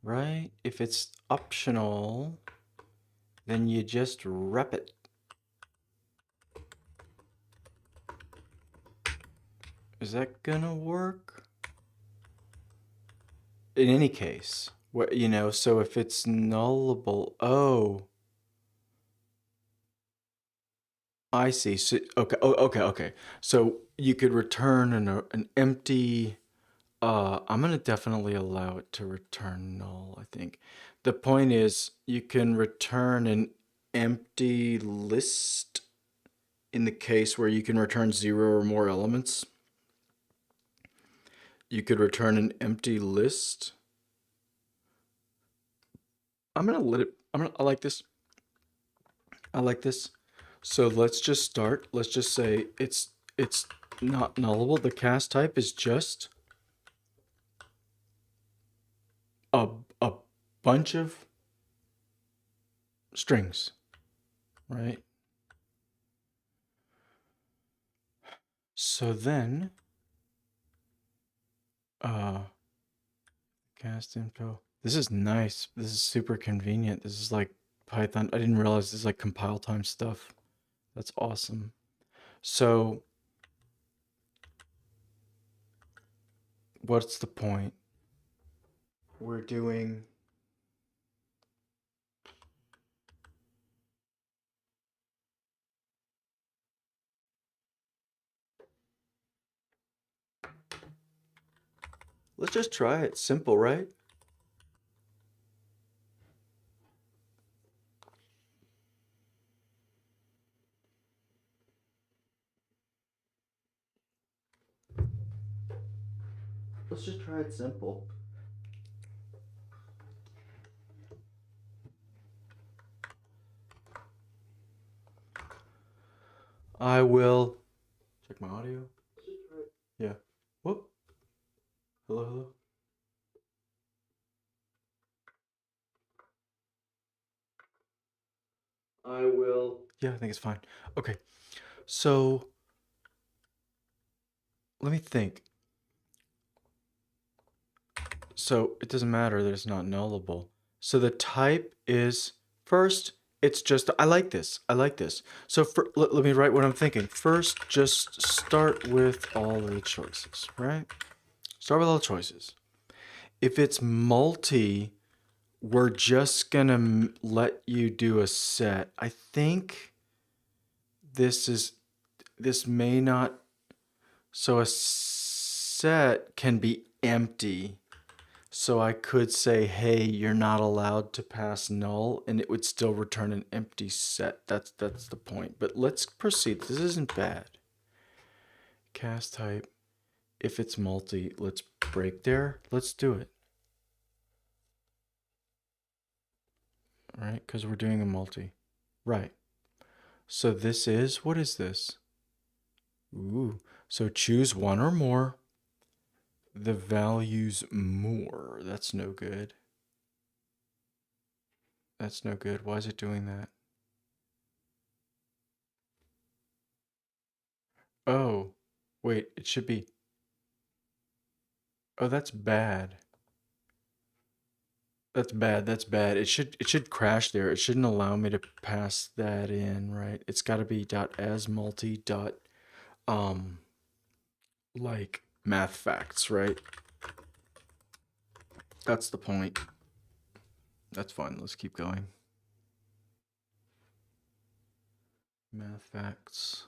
Speaker 1: right? If it's optional, then you just rep it. Is that gonna work? In any case, what, you know, so if it's nullable, oh, I see. So, okay, okay. So you could return an empty, I'm gonna definitely allow it to return null, I think. The point is you can return an empty list in the case where you can return 0 or more elements. You could return an empty list. I like this. I like this. So let's just start. Let's just say it's not nullable. The cast type is just a bunch of strings, right? So then cast info. This is nice. This is super convenient. This is like Python. I didn't realize this is like compile time stuff. That's awesome. So what's the point? We're doing let's just try it. Simple, right? Let's just try it simple. I will check my audio. Yeah. Whoop. Hello, hello. I will. Yeah, I think it's fine. Okay. So let me think. So it doesn't matter that it's not nullable. So the type is first, it's just, I like this. I like this. So let me write what I'm thinking. First, just start with all the choices, right? Start with all the choices. If it's multi, we're just gonna let you do a set. I think this may not, so a set can be empty. So I could say, hey, you're not allowed to pass null, and it would still return an empty set. That's the point. But let's proceed. This isn't bad. Cast type. If it's multi, let's break there. Let's do it. All right, because we're doing a multi. Right. So this is, what is this? Ooh. So choose one or more. The values more. That's no good. That's no good. Why is it doing that? Oh, wait, it should be. Oh, that's bad. That's bad. That's bad. It should crash there. It shouldn't allow me to pass that in, right? It's got to be .as multi dot like math facts, right? That's the point. That's fine. Let's keep going. Math facts.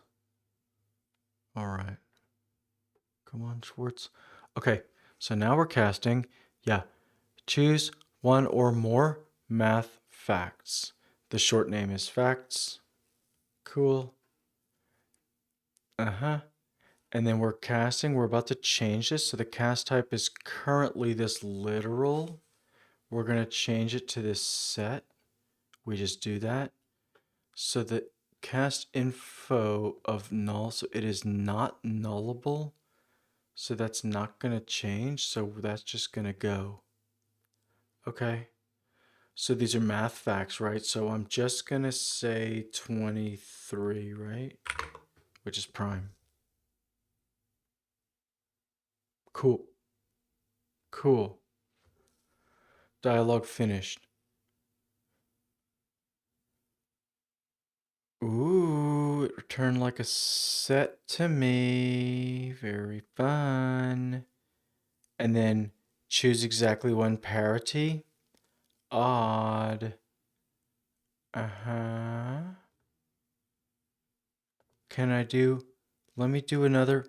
Speaker 1: All right. Come on, Schwartz. Okay. So now we're casting. Yeah. Choose one or more math facts. The short name is facts. Cool. Uh-huh. And then we're casting. We're about to change this. So the cast type is currently this literal. We're going to change it to this set. We just do that. So the cast info of null. So it is not nullable. So that's not going to change. So that's just going to go. Okay. So these are math facts, right? So I'm just going to say 23, right? Which is prime. Cool. Cool. Dialogue finished. Ooh, it returned like a set to me. Very fun. And then choose exactly one parity. Odd. Uh-huh. Can I do, let me do another.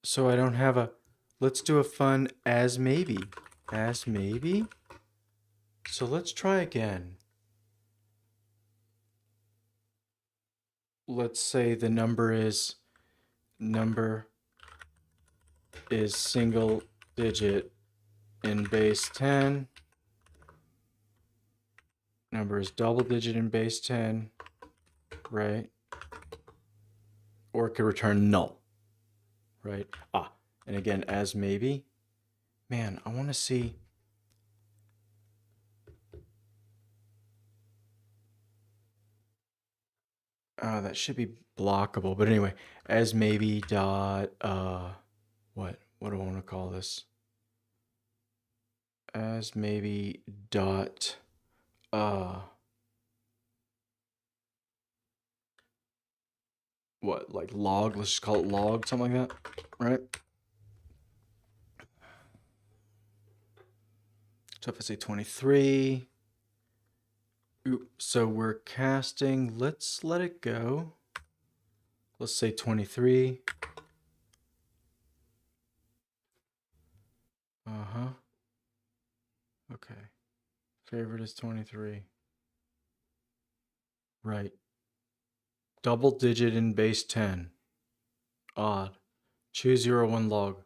Speaker 1: So I don't have a, let's do a fun as maybe. As maybe? So let's try again. Let's say the number is single digit in base 10. Number is double digit in base 10. right? Or it could return null, right? And again, as maybe. Man, I want to see. That should be blockable. But anyway, as maybe dot what do I want to call this? As maybe dot what, like log, let's just call it log, something like that, right? So if I say 23, so we're casting, let's let it go. Let's say 23. Okay. Favorite is 23. Right. Double digit in base 10. Odd. Choose 0, 1 log.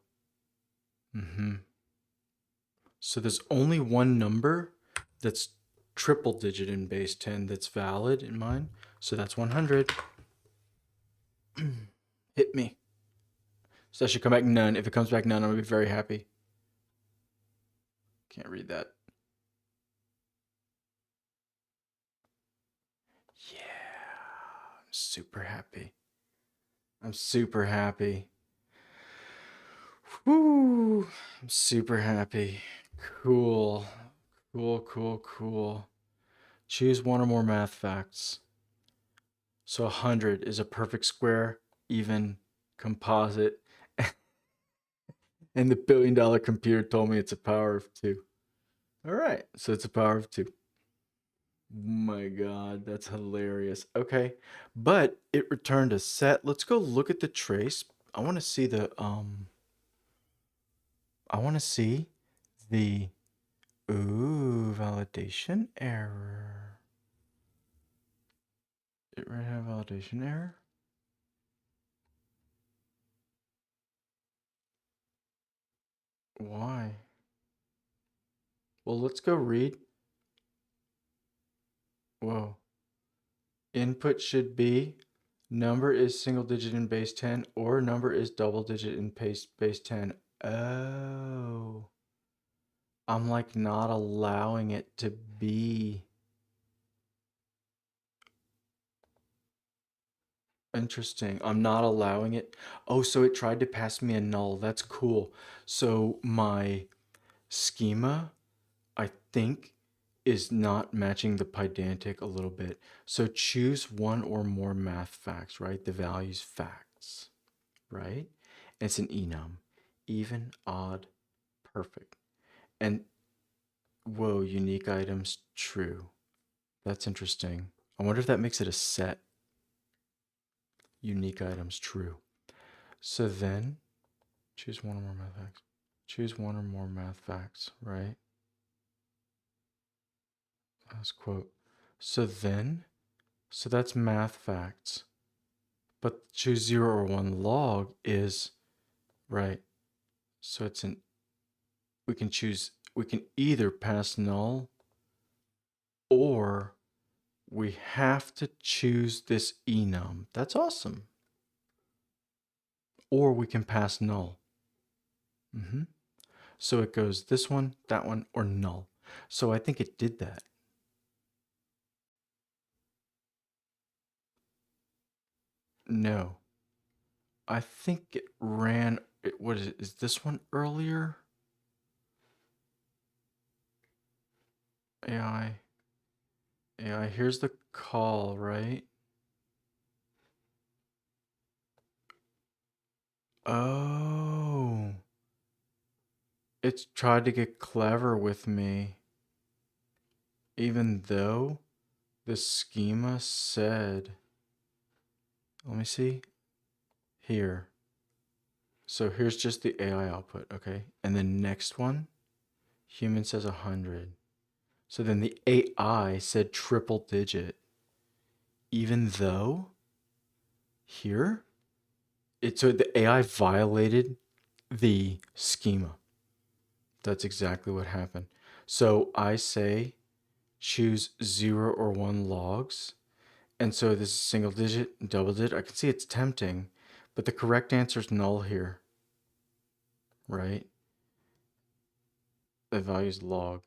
Speaker 1: So there's only one number that's triple digit in base 10 that's valid in mine. So that's 100. Hit me. So that should come back none. If it comes back none, I'm going to be very happy. Can't read that. Yeah. I'm super happy. I'm super happy. Whoo. I'm super happy. Cool. Cool. Choose one or more math facts. So 100 is a perfect square, even, composite. And the $1 billion computer told me it's a power of 2. All right, so it's a power of 2. My God, that's hilarious. Okay, but it returned a set. Let's go look at the trace. I want to see the validation error. Did it have validation error? Why? Well, let's go read. Whoa. Input should be number is single digit in base 10 or number is double digit in base 10. Oh. I'm like not allowing it to be. Interesting. I'm not allowing it. Oh, so it tried to pass me a null. That's cool. So my schema, I think, is not matching the pydantic a little bit. So choose one or more math facts, right? The value's facts, right? It's an enum. Even, odd, perfect. And whoa, unique items, true. That's interesting. I wonder if that makes it a set. Unique items, true. So then, choose one or more math facts. Choose one or more math facts, right? Last quote. So that's math facts. But choose 0 or 1 log is, right. So we can either pass null or we have to choose this enum. That's awesome. Or we can pass null. So it goes this one, that one, or null. So I think it did that. No. I think it ran, what is it? Is this one earlier? AI, here's the call, right? Oh. It's tried to get clever with me. Even though the schema said, let me see here. So here's just the AI output, okay? And the next one, human says 100. So then the AI said triple digit. Even though here, so the AI violated the schema. That's exactly what happened. So I say choose 0 or 1 logs, And so this is single digit, double digit. I can see it's tempting, but the correct answer is null here, right? The value is log,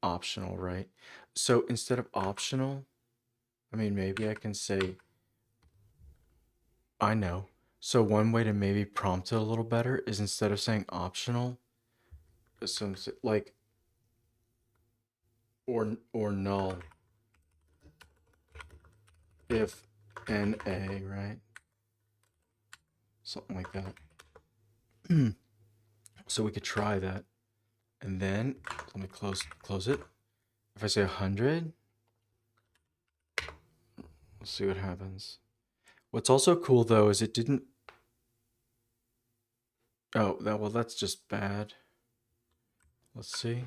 Speaker 1: optional, right? So instead of optional, I mean, maybe I can say, I know. So one way to maybe prompt it a little better is instead of saying optional, some like, or null if NA, right? Something like that. So we could try that. And then let me close it. If I say 100, let's see what happens. What's also cool though is it didn't. Oh, well, that's just bad. Let's see.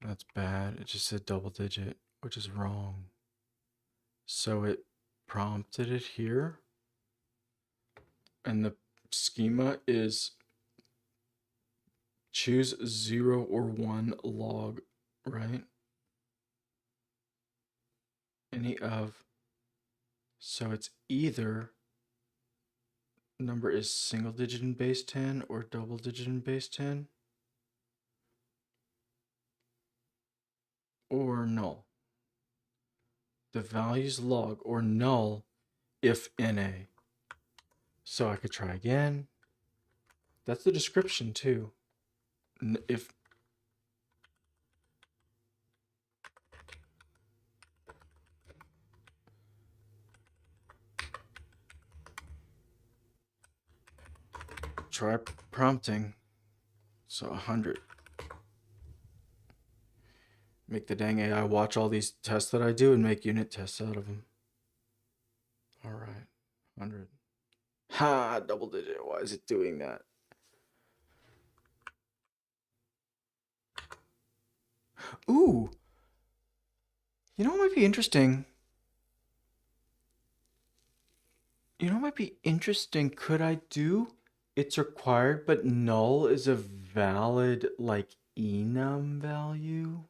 Speaker 1: That's bad. It just said double digit, which is wrong. So it prompted it here. And the schema is choose 0 or 1 log, right? Any of. So it's either number is single digit in base 10 or double digit in base 10 or null. The value's log or null if NA. So I could try again. That's the description too. If try prompting. So 100. Make the dang AI watch all these tests that I do and make unit tests out of them. All right, 100. Ha, double digit. Why is it doing that? Ooh. You know what might be interesting? Could I do it's required, but null is a valid, like, enum value?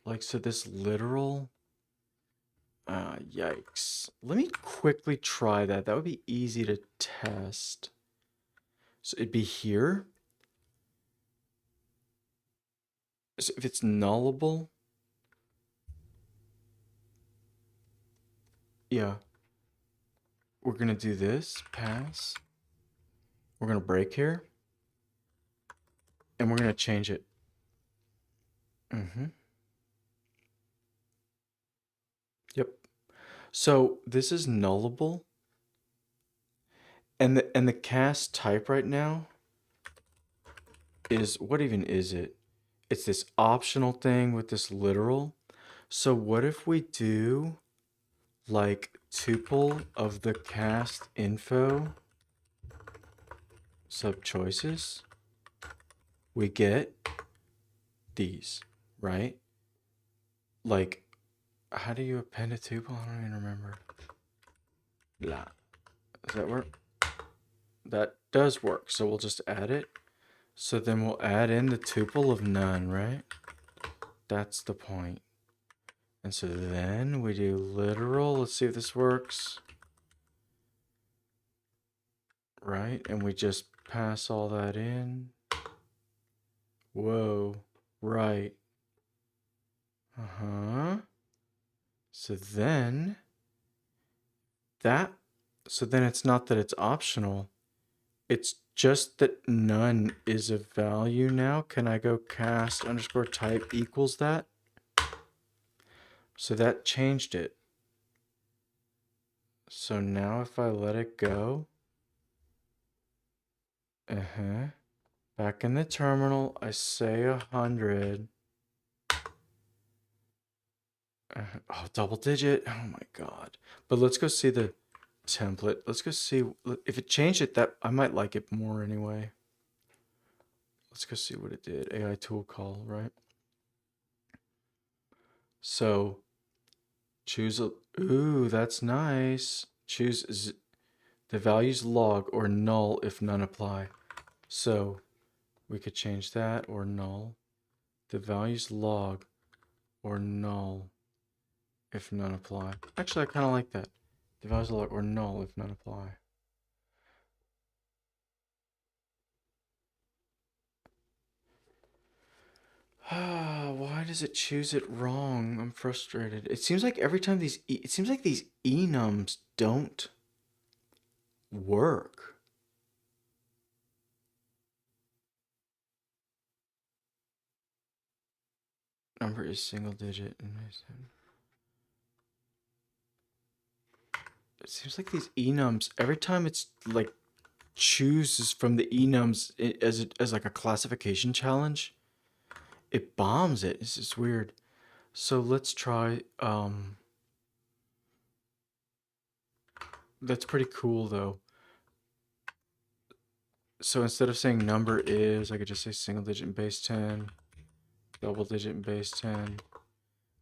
Speaker 1: Like, so this literal... yikes. Let me quickly try that. That would be easy to test. So it'd be here. So if it's nullable... Yeah. We're going to do this, pass. We're going to break here. And we're going to change it. Yep. So this is nullable. And the cast type right now is, what even is it? It's this optional thing with this literal. So what if we do like tuple of the cast info sub choices? We get these, right? Like, how do you append a tuple? I don't even remember. Blah. Does that work? That does work. So we'll just add it. So then we'll add in the tuple of none, right? That's the point. And so then we do literal. Let's see if this works. Right? And we just pass all that in. Whoa. Right. So then it's not that it's optional. It's just that none is a value now. Can I go cast underscore type equals that? So that changed it. So now if I let it go, back in the terminal, I say 100. Oh, double digit. Oh my God. But let's go see the template. Let's go see if it changed it. That I might like it more anyway. Let's go see what it did. AI tool call, right? So choose a, ooh, that's nice. Choose the values log or null if none apply. So we could change that or null. The values log or null if none apply. Actually, I kind of like that. Device alert or null if none apply. Why does it choose it wrong? I'm frustrated. It seems like every time it seems like these enums don't work. Number is single digit. It seems like these enums, every time it's like chooses from the enums as like a classification challenge, it bombs it. It's just weird. So let's try. That's pretty cool though. So instead of saying number is, I could just say single digit and base 10, double digit and base 10.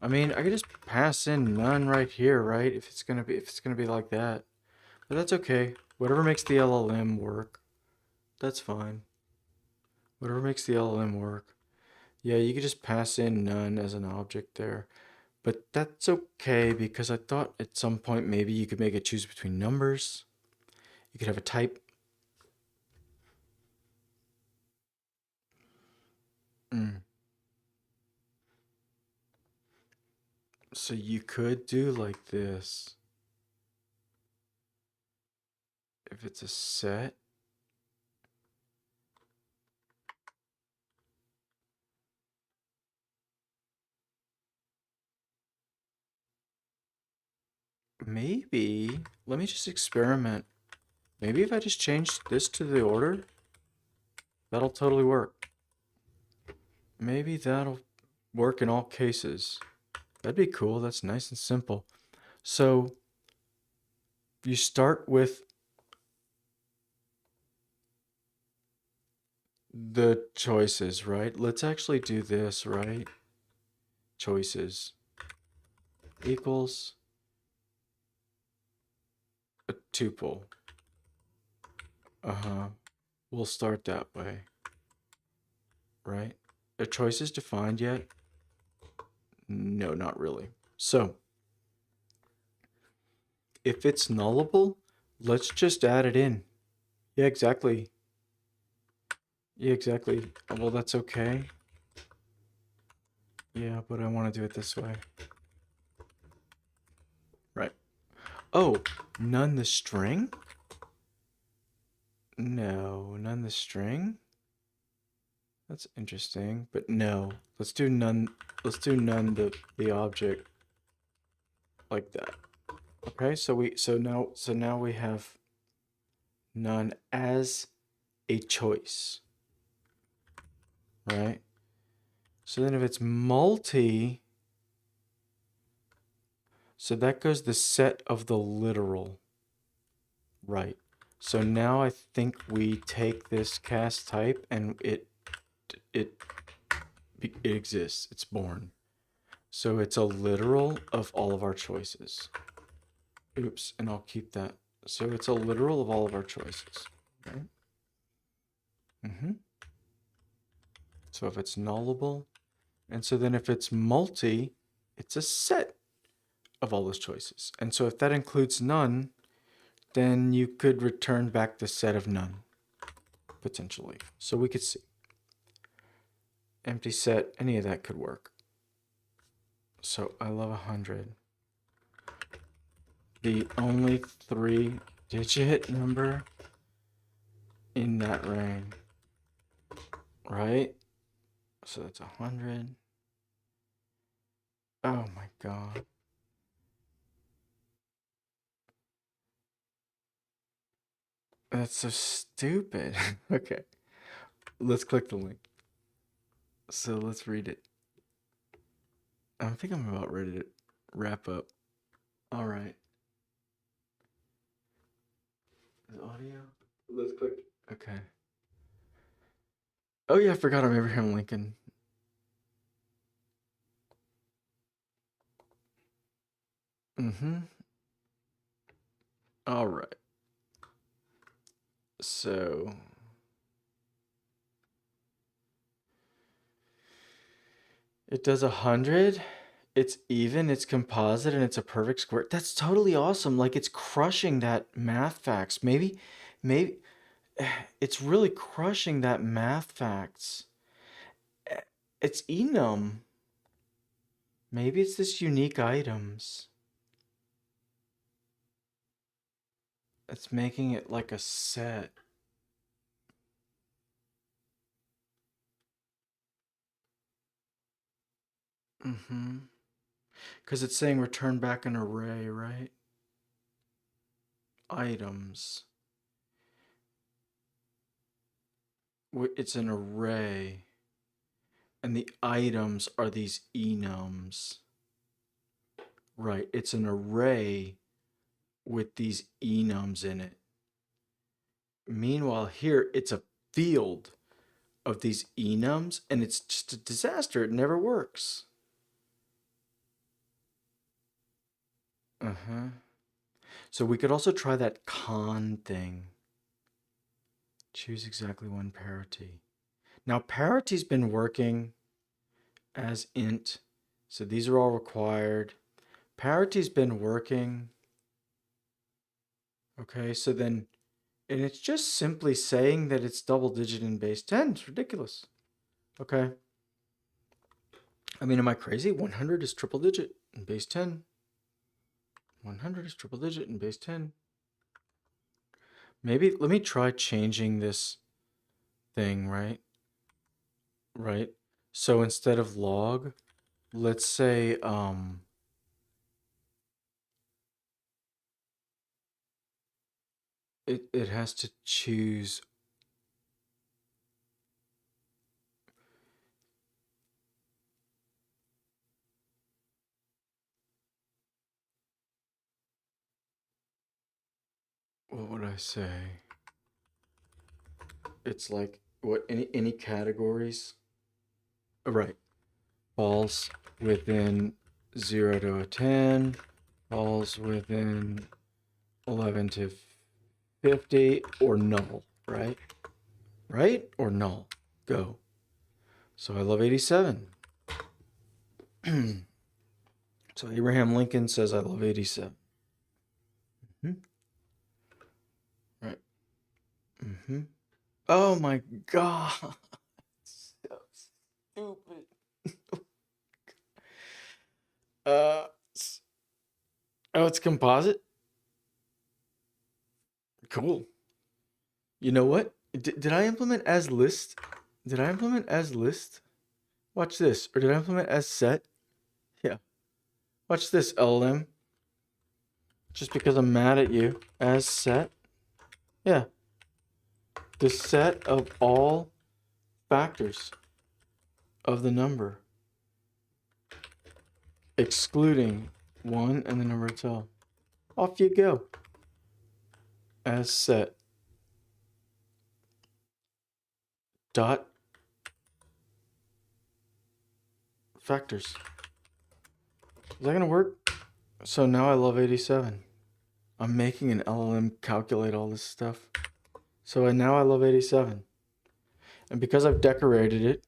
Speaker 1: I mean, I could just pass in none right here, right? If it's gonna be like that. But that's okay. Whatever makes the LLM work, that's fine. Whatever makes the LLM work. Yeah, you could just pass in none as an object there. But that's okay because I thought at some point maybe you could make it choose between numbers. You could have a type. So you could do like this. If it's a set. Maybe, let me just experiment. Maybe if I just change this to the order, that'll totally work. Maybe that'll work in all cases. That'd be cool. That's nice and simple. So you start with the choices, right? Let's actually do this, right? Choices equals a tuple. We'll start that way, right? Are choices defined yet? No, not really. So if it's nullable, let's just add it in. Yeah, exactly. Yeah, exactly. Well, that's okay. Yeah, but I want to do it this way. Right. Oh, none the string? No, none the string? That's interesting, but no. Let's do none the object like that. Okay, so now we have none as a choice. Right? So then if it's multi, so that goes the set of the literal. Right. So now I think we take this cast type and it exists. It's born. So it's a literal of all of our choices. Oops, and I'll keep that. So it's a literal of all of our choices. Right? So if it's nullable, and so then if it's multi, it's a set of all those choices. And so if that includes none, then you could return back the set of none, potentially. So we could see. Empty set, any of that could work. So I love 100. The only 3-digit number in that range, right? So that's 100. Oh my God. That's so stupid. Okay, let's click the link. So let's read it. I think I'm about ready to wrap up. All right. Is audio? Let's click. Okay. Oh yeah, I forgot I'm Abraham Lincoln. All right. So it does 100 It's even, it's composite, and it's a perfect square. That's totally awesome. Like it's crushing that math facts. Maybe it's really crushing that math facts. Eh, It's enum. Maybe it's this unique items. It's making it like a set. Mm-hmm. Because it's saying return back an array, right? Items. It's an array. And the items are these enums. Right. It's an array with these enums in it. Meanwhile, here it's a field of these enums, and it's just a disaster. It never works. Uh-huh. So we could also try that con thing. Choose exactly one parity. Now, parity's been working as int. So these are all required. Parity's been working. Okay, so then, and it's just simply saying that it's double digit in base 10. It's ridiculous. Okay. I mean, am I crazy? 100 is triple digit in base 10. 100 is triple digit in base 10. Maybe, let me try changing this thing, right? Right. So instead of log, let's say, it has to choose. What would I say? It's like what, any categories? Right. Falls within 0 to a 10. Falls within 11 to 50, or null, right? Right? Or null. Go. So I love 87. So Abraham Lincoln says I love 87. Mm-hmm. Right. Mm-hmm. Oh my God. So stupid. Uh, oh, it's composite? Cool. You know what? Did I implement as list? Did I implement as list? Watch this. Or did I implement as set? Yeah. Watch this, LLM. Just because I'm mad at you. As set. Yeah. The set of all factors of the number, excluding 1 and the number itself. Off you go. As set. Dot factors. Is that gonna work? So now I love 87. I'm making an LLM calculate all this stuff. So now I love 87. And because I've decorated it,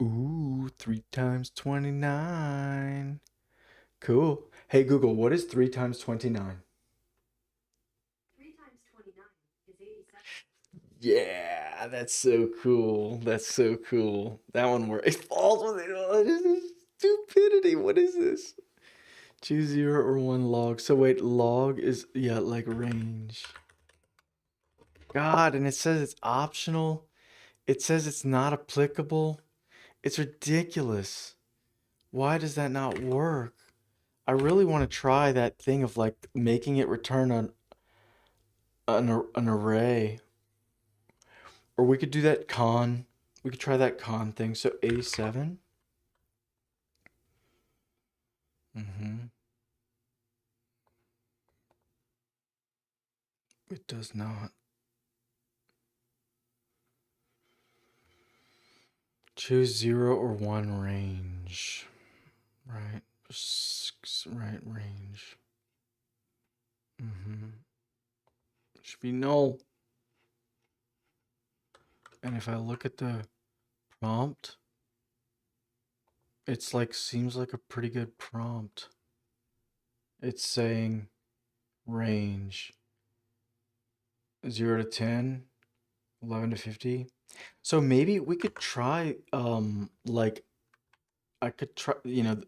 Speaker 1: ooh, 3 times 29. Cool. Hey Google, what is 3 times 29?
Speaker 2: 3 times 29 is 87.
Speaker 1: Yeah, that's so cool. That's so cool. That one where it falls with it. Oh, this is stupidity. What is this? Choose 0 or 1 log. So wait, log is, yeah, like range. God, and it says it's optional. It says it's not applicable. It's ridiculous. Why does that not work? I really want to try that thing of like making it return an array. Or we could do that con. We could try that con thing. So 87. Mm-hmm. It does not. Choose 0 or 1 range. Right. Right range. Mm-hmm. Should be null. And if I look at the prompt, It's like, seems like a pretty good prompt. It's saying range 0 to 10, 11 to 50. So maybe we could try, like, I could try,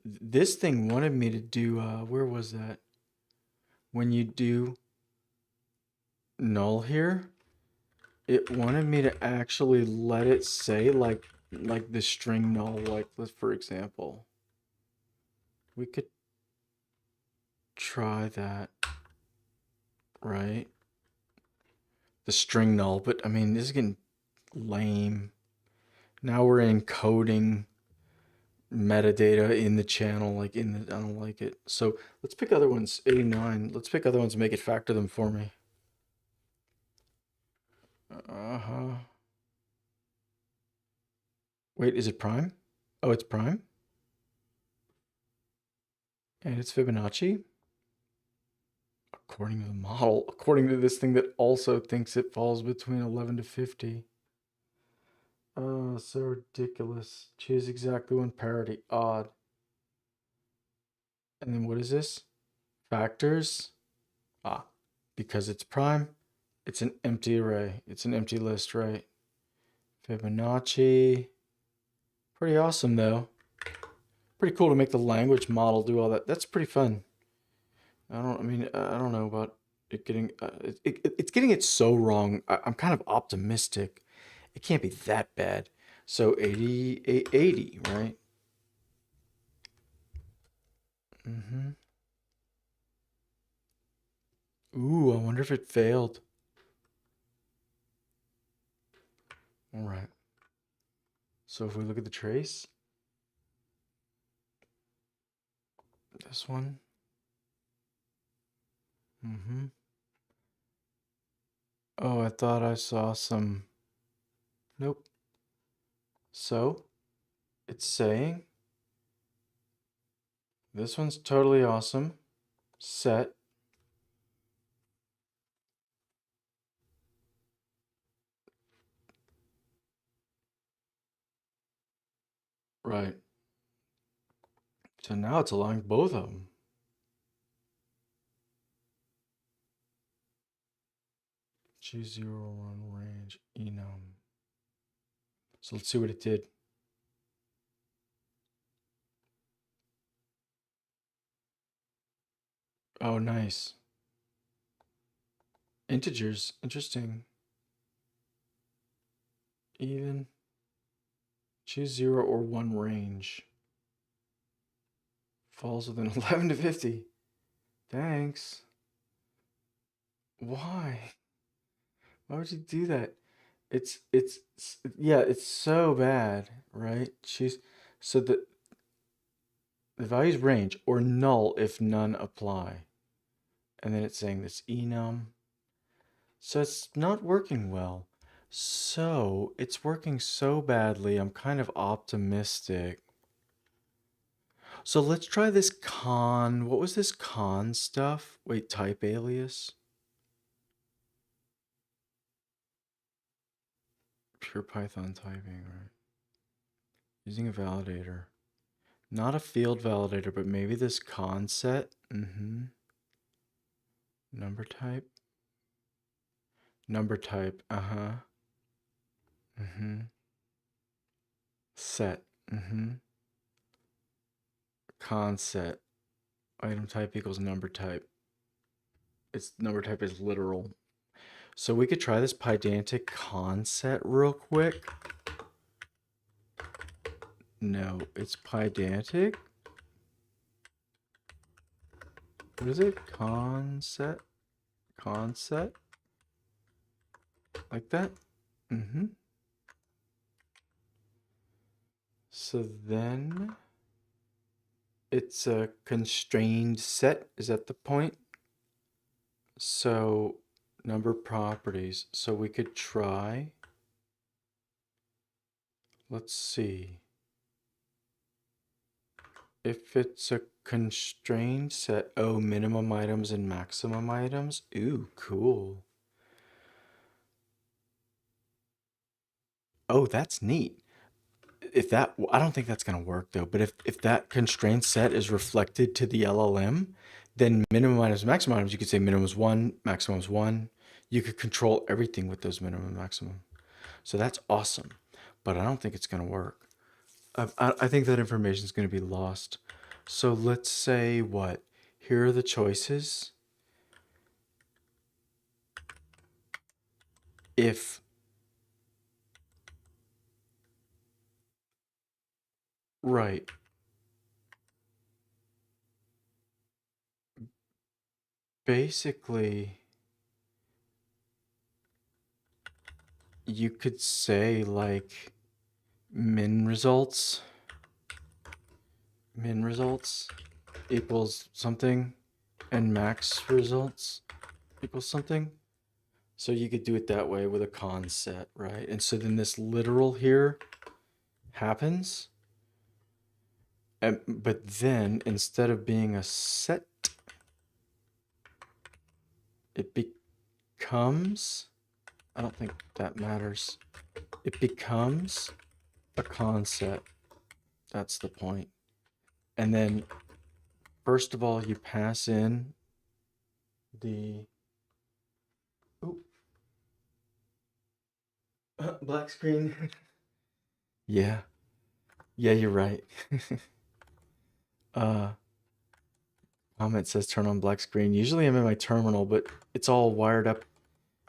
Speaker 1: this thing wanted me to do, where was that? When you do null here, it wanted me to actually let it say, like the string null, like, let's, for example, we could try that, right? The string null, but I mean, this is getting lame. Now we're encoding metadata in the channel, like in the, I don't like it. So let's pick other ones. 89. Let's pick other ones and make it factor them for me. Wait, is it prime? Oh, it's prime? And it's Fibonacci? According to the model, according to this thing that also thinks it falls between 11 to 50. Oh, so ridiculous. Choose exactly one parity. Odd. And then what is this? Factors? Ah, because it's prime, it's an empty array. It's an empty list, right? Fibonacci. Pretty awesome, though. Pretty cool to make the language model do all that. That's pretty fun. I don't know about it getting, it's getting it so wrong. I'm kind of optimistic. It can't be that bad. So 80, right? Mm-hmm. Ooh, I wonder if it failed. All right. So if we look at the trace, this one. Mm-hmm. Oh, I thought I saw some. Nope. So it's saying this one's totally awesome. Set. Right. So now it's allowing both of them. G01 range enum. So let's see what it did. Oh, nice. Integers. Interesting. Even. Choose 0 or 1 range. Falls within 11 to 50. Thanks. Why? Why would you do that? It's yeah, it's so bad, right? So the values range or null if none apply. And then it's saying this enum. So it's not working well. So it's working so badly. I'm kind of optimistic. So let's try this con. What was this con stuff? Wait, type alias? Pure Python typing, right? Using a validator. Not a field validator, but maybe this con set. Number type. Number type. Set. Con set. Item type equals number type. Its number type is literal. So we could try this Pydantic con set real quick. No, it's Pydantic. What is it? Conset? Conset? Like that? So then it's a constrained set. Is that the point? So number properties. So we could try. Let's see. If it's a constrained set, oh, minimum items and maximum items. Ooh, cool. Oh, that's neat. if that, I don't think that's going to work though, but if that constraint set is reflected to the LLM, then minimum items, maximum items, you could say minimum is 1, maximum is 1. You could control everything with those minimum and maximum. So that's awesome, but I don't think it's going to work. I think that information is going to be lost. So let's say what? Here are the choices. If right, basically, you could say like min results equals something, and max results equals something. So you could do it that way with a con set, right? And so then this literal here happens. But then instead of being a set, it becomes, I don't think that matters. It becomes a con set. That's the point. And then first of all, you pass in the black screen. Yeah. Yeah, you're right. Comment says turn on black screen. Usually I'm in my terminal, but it's all wired up.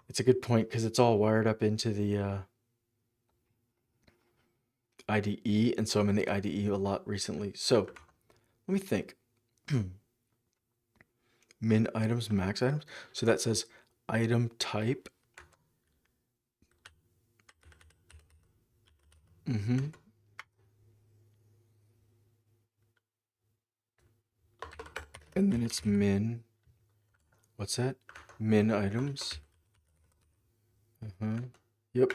Speaker 1: It's a good point because it's all wired up into the IDE, and so I'm in the IDE a lot recently. So let me think. Min items, max items. So that says item type. And then it's min. What's that? Min items. Yep.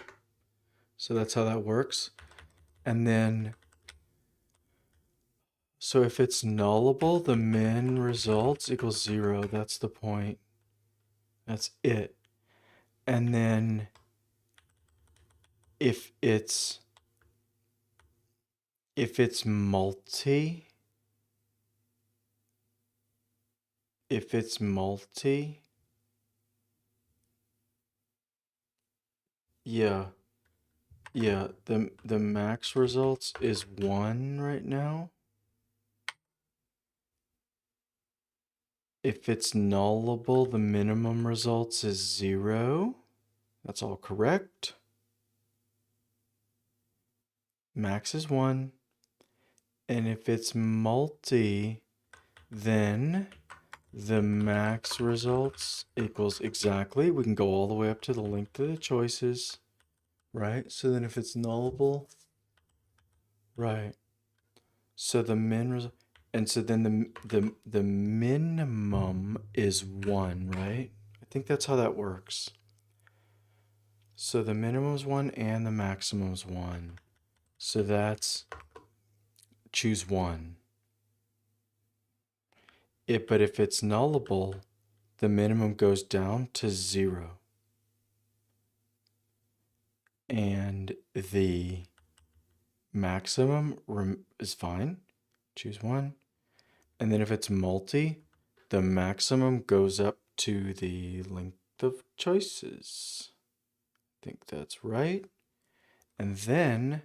Speaker 1: So that's how that works. And then, so if it's nullable, the min results equals 0. That's the point. That's it. And then if it's multi, yeah, the max results is 1 right now. If it's nullable, the minimum results is 0. That's all correct. Max is 1. And if it's multi, then the max results equals exactly. We can go all the way up to the length of the choices, right? So then if it's nullable, right? So the min result, and so then the minimum is 1, right? I think that's how that works. So the minimum is 1 and the maximum is 1. So that's choose 1. But if it's nullable, the minimum goes down to 0. And the maximum is fine. Choose 1. And then if it's multi, the maximum goes up to the length of choices. I think that's right. And then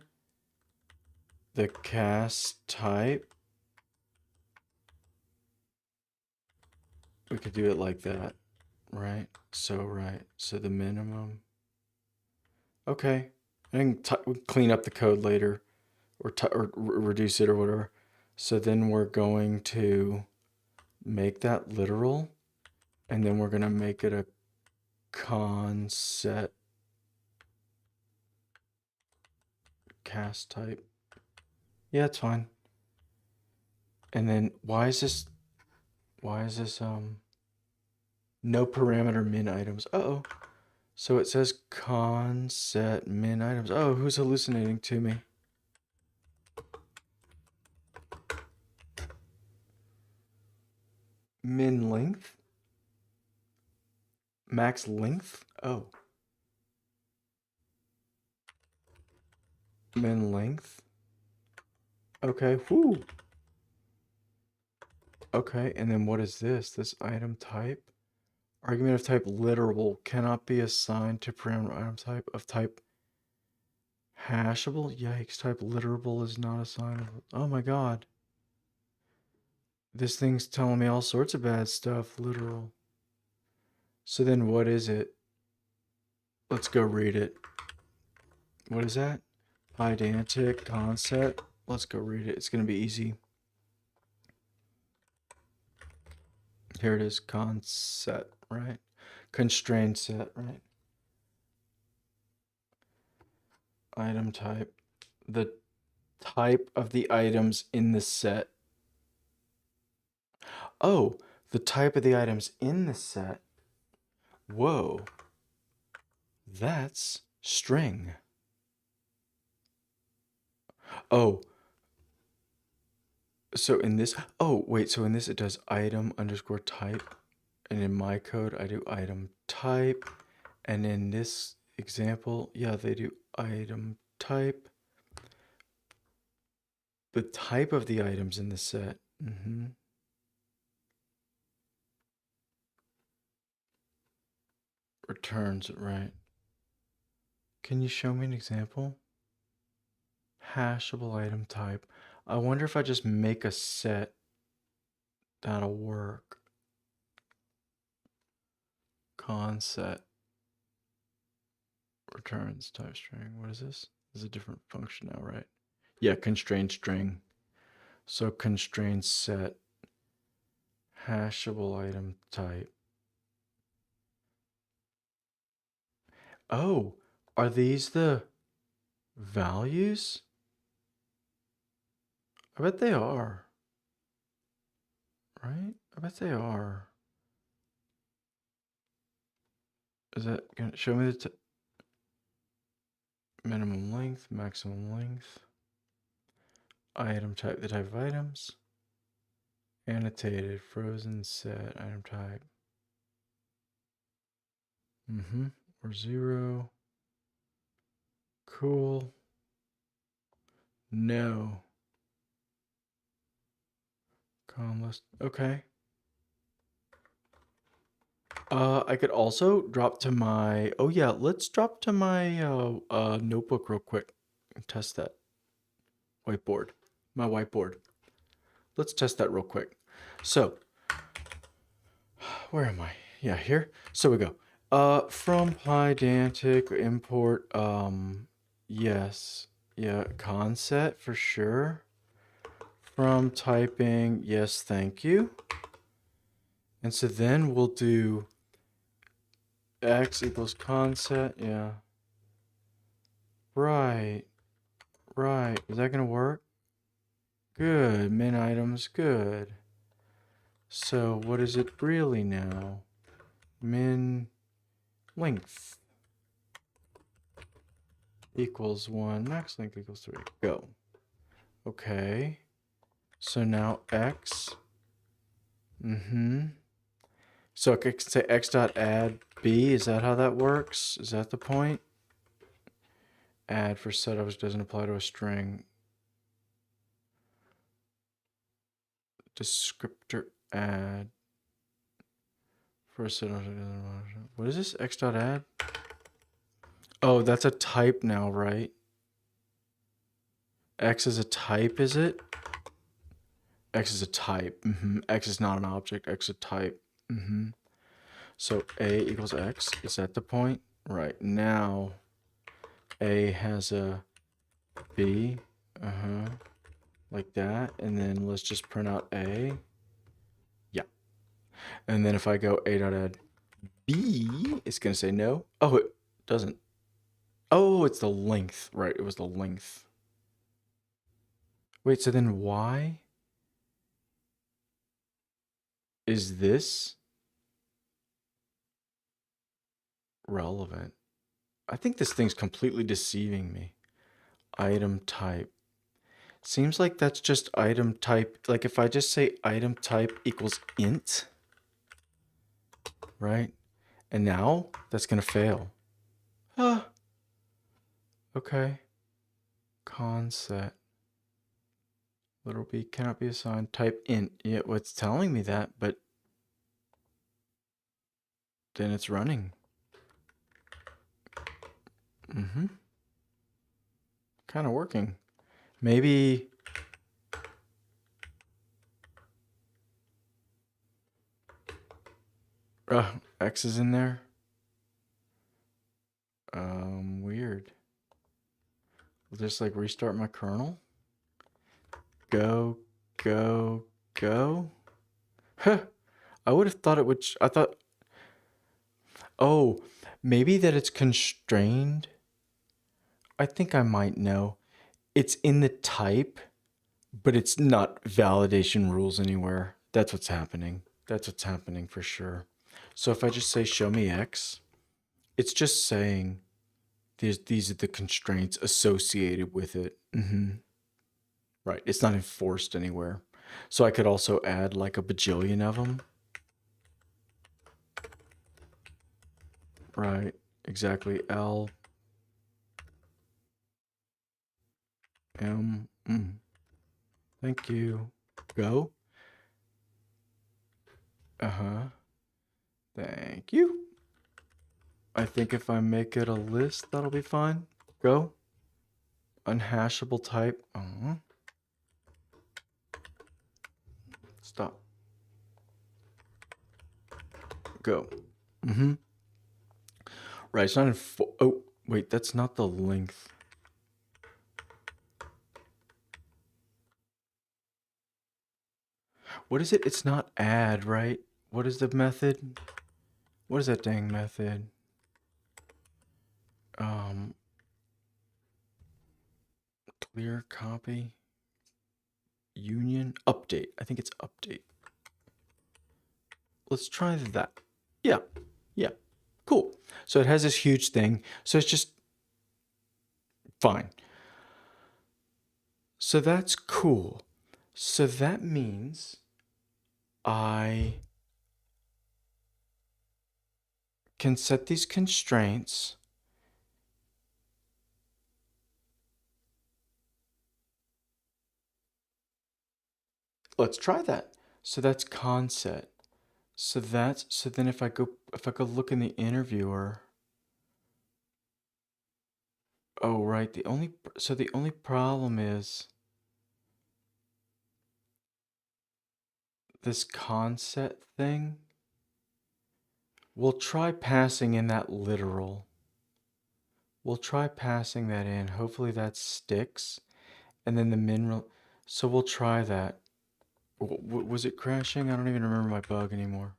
Speaker 1: the cast type, we could do it like that, right? So the minimum. Okay, I can clean up the code later, or reduce it or whatever. So then we're going to make that literal, and then we're gonna make it a con set cast type. Yeah, it's fine. And then why is this no parameter min items? Uh-oh. So it says con set min items. Oh, who's hallucinating to me? Min length? Max length? Oh. Min length? Okay, whoo. Okay, and then what is this? This item type? Argument of type literal cannot be assigned to parameter item type of type hashable. Yikes, type literal is not assignable. Oh my god. This thing's telling me all sorts of bad stuff, literal. So then what is it? Let's go read it. What is that? Pydantic concept. Let's go read it. It's going to be easy. Here it is. Concept, right? Constrained set, right? Item type. The type of the items in the set. Oh, the type of the items in the set. Whoa. That's string. Oh. So in this, oh, wait, so in this it does item underscore type. And in my code, I do item type. And in this example, yeah, they do item type. The type of the items in the set. Returns, right. Can you show me an example? Hashable item type. I wonder if I just make a set, that'll work. Conset. Returns type string. What is this? This is a different function now, right? Yeah, constrained string. So constrained set. Hashable item type. Oh, are these the values? I bet they are. Right? I bet they are. Is that gonna show me the minimum length, maximum length, item type, the type of items, annotated, frozen, set, item type. Or 0. Cool. No. Column list. Okay. I could also drop to my, oh yeah, let's drop to my notebook real quick and test that. Whiteboard. My whiteboard. Let's test that real quick. So, where am I? Yeah, here. So we go. From Pydantic import, yes. Yeah, concept for sure. From typing, yes, thank you. And so then we'll do x equals concept, yeah. Right. Is that gonna work? Good. Min items, good. So what is it really now? Min length equals 1, max length equals 3. Go. Okay. So now x. So I could say x dot add b. Is that how that works? Is that the point? Add for set which doesn't apply to a string. Descriptor add for a set. What is this? X dot add? Oh, that's a type now, right? X is a type, is it? X is a type. X is not an object. X is a type. So A equals X. Is that the point? Right. Now A has a B. Like that. And then let's just print out A. Yeah. And then if I go A dot add B, it's going to say no. Oh, it doesn't. Oh, it's the length. Right. It was the length. Wait, so then why is this relevant? I think this thing's completely deceiving me. Item type. Seems like that's just item type. Like if I just say item type equals int, right? And now that's going to fail. Okay. Concept. literal B cannot be assigned type int. Yeah, well, it's telling me that, but then it's running. Kind of working. Maybe X is in there. Weird. I'll just like restart my kernel. Go, go, go. Huh. I would have thought it would. I thought. Oh, maybe that it's constrained. I think I might know. It's in the type, but it's not validation rules anywhere. That's what's happening. That's what's happening for sure. So if I just say show me X, it's just saying these are the constraints associated with it. Right. It's not enforced anywhere. So I could also add like a bajillion of them. Right. Exactly. L M. Thank you. Go. Thank you. I think if I make it a list, that'll be fine. Go. Unhashable type. Stop. Go. Right, it's not in oh, wait, that's not the length. What is it? It's not add, right? What is the method? What is that dang method? Clear copy. Union update. I think it's update. Let's try that. Yeah. Yeah. Cool. So it has this huge thing. So it's just fine. So that's cool. So that means I can set these constraints. Let's try that. So that's conset. So then if I go look in the interviewer. Oh, right. The only problem is this concept thing. We'll try passing in that literal. We'll try passing that in. Hopefully that sticks. And then the mineral. So we'll try that. Was it crashing? I don't even remember my bug anymore.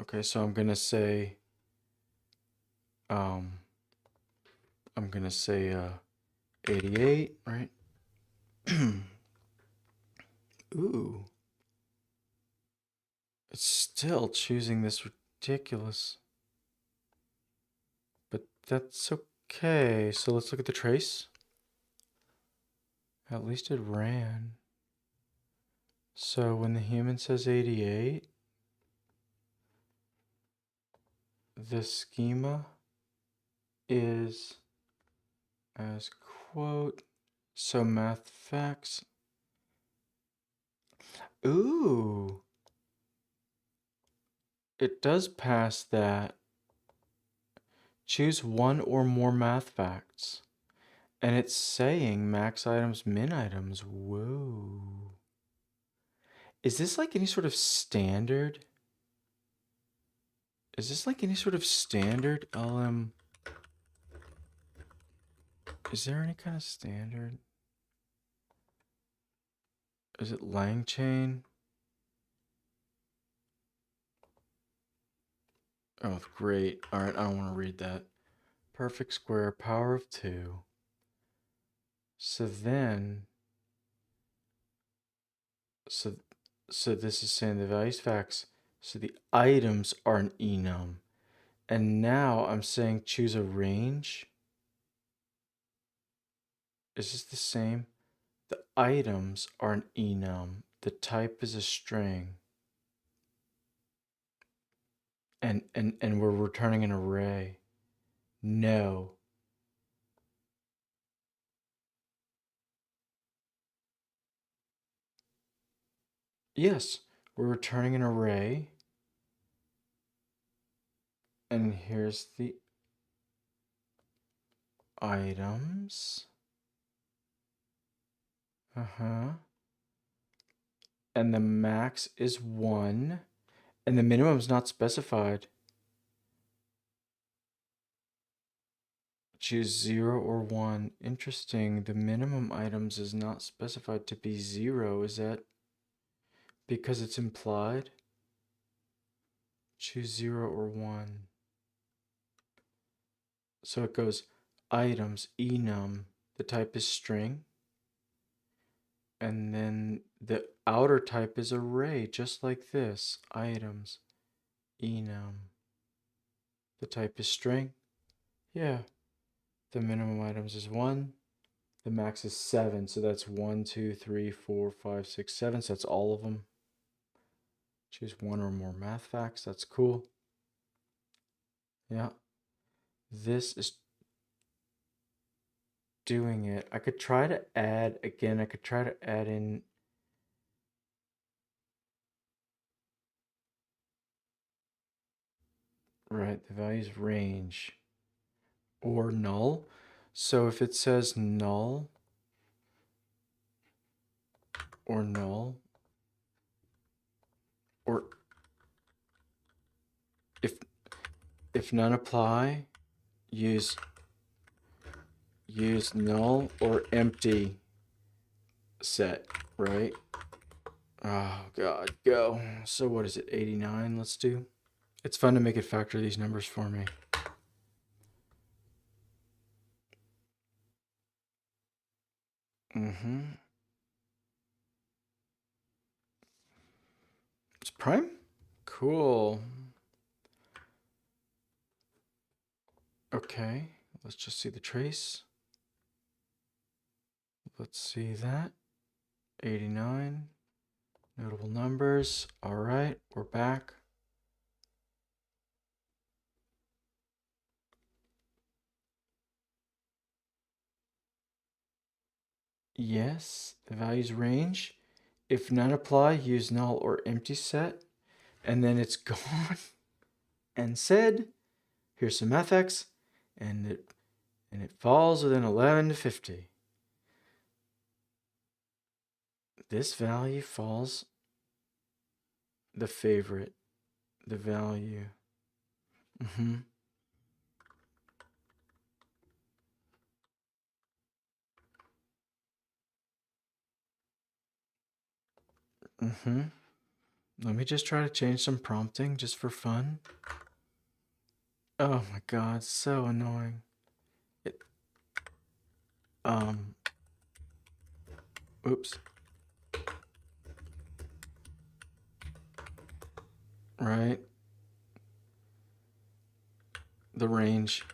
Speaker 1: Okay, so I'm gonna say 88, right? Ooh. It's still choosing this ridiculous. But that's okay. So let's look at the trace. At least it ran. So when the human says 88, the schema is as quote. So math facts. Ooh. It does pass that. Choose one or more math facts. And it's saying max items, min items. Whoa. Is this like any sort of standard? Is this like any sort of standard LM? Is there any kind of standard? Is it LangChain? Oh, great. All right, I don't want to read that. Perfect square, power of 2. So then, so this is saying the values facts. So the items are an enum. And now I'm saying choose a range. Is this the same? The items are an enum. The type is a string. And we're returning an array. No. Yes, we're returning an array. And here's the items. And the max is 1. And the minimum is not specified. Choose 0 or 1. Interesting. The minimum items is not specified to be 0. Is that because it's implied? Choose 0 or 1. So it goes items enum. The type is string. And then the outer type is array, just like this. Items enum. The type is string. Yeah. The minimum items is 1. The max is 7. So that's 1, 2, 3, 4, 5, 6, 7. So that's all of them. Choose one or more math facts. That's cool. Yeah. This is doing it. I could try to add again. I could try to add in. Right. The values range or null. So if it says null or null, or if none apply, use null or empty set, right? Oh god, go. So what is it? 89. Let's do. It's fun to make it factor these numbers for me. It's prime? Cool. Okay, let's just see the trace. Let's see that. 89. Notable numbers. All right, we're back. Yes, the values range. If none apply, use null or empty set. And then it's gone and said, here's some fx, and it falls within 11 to 50. This value falls the favorite, the value. Let me just try to change some prompting just for fun. Oh my god, so annoying. Oops. Right. The range.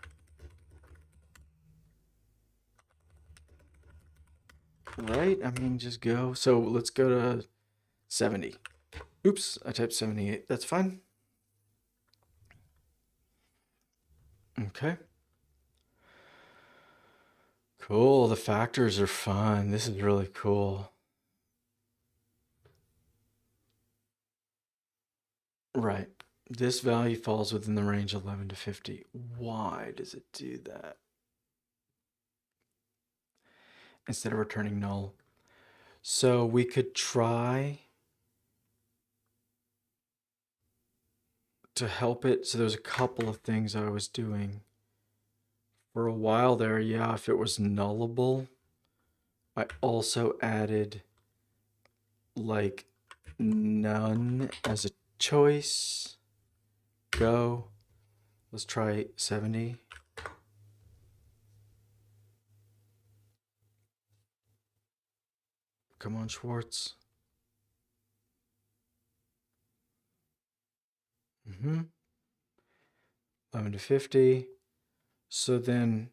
Speaker 1: Right? I mean, just go. So let's go to 70. Oops, I typed 78. That's fine. Okay. Cool. The factors are fun. This is really cool. Right. This value falls within the range 11 to 50. Why does it do that? Instead of returning null. So we could try to help it. So there's a couple of things I was doing. For a while there, yeah, if it was nullable, I also added like none as a choice. Go. Let's try 70. Come on, Schwartz. 11 to 50. So then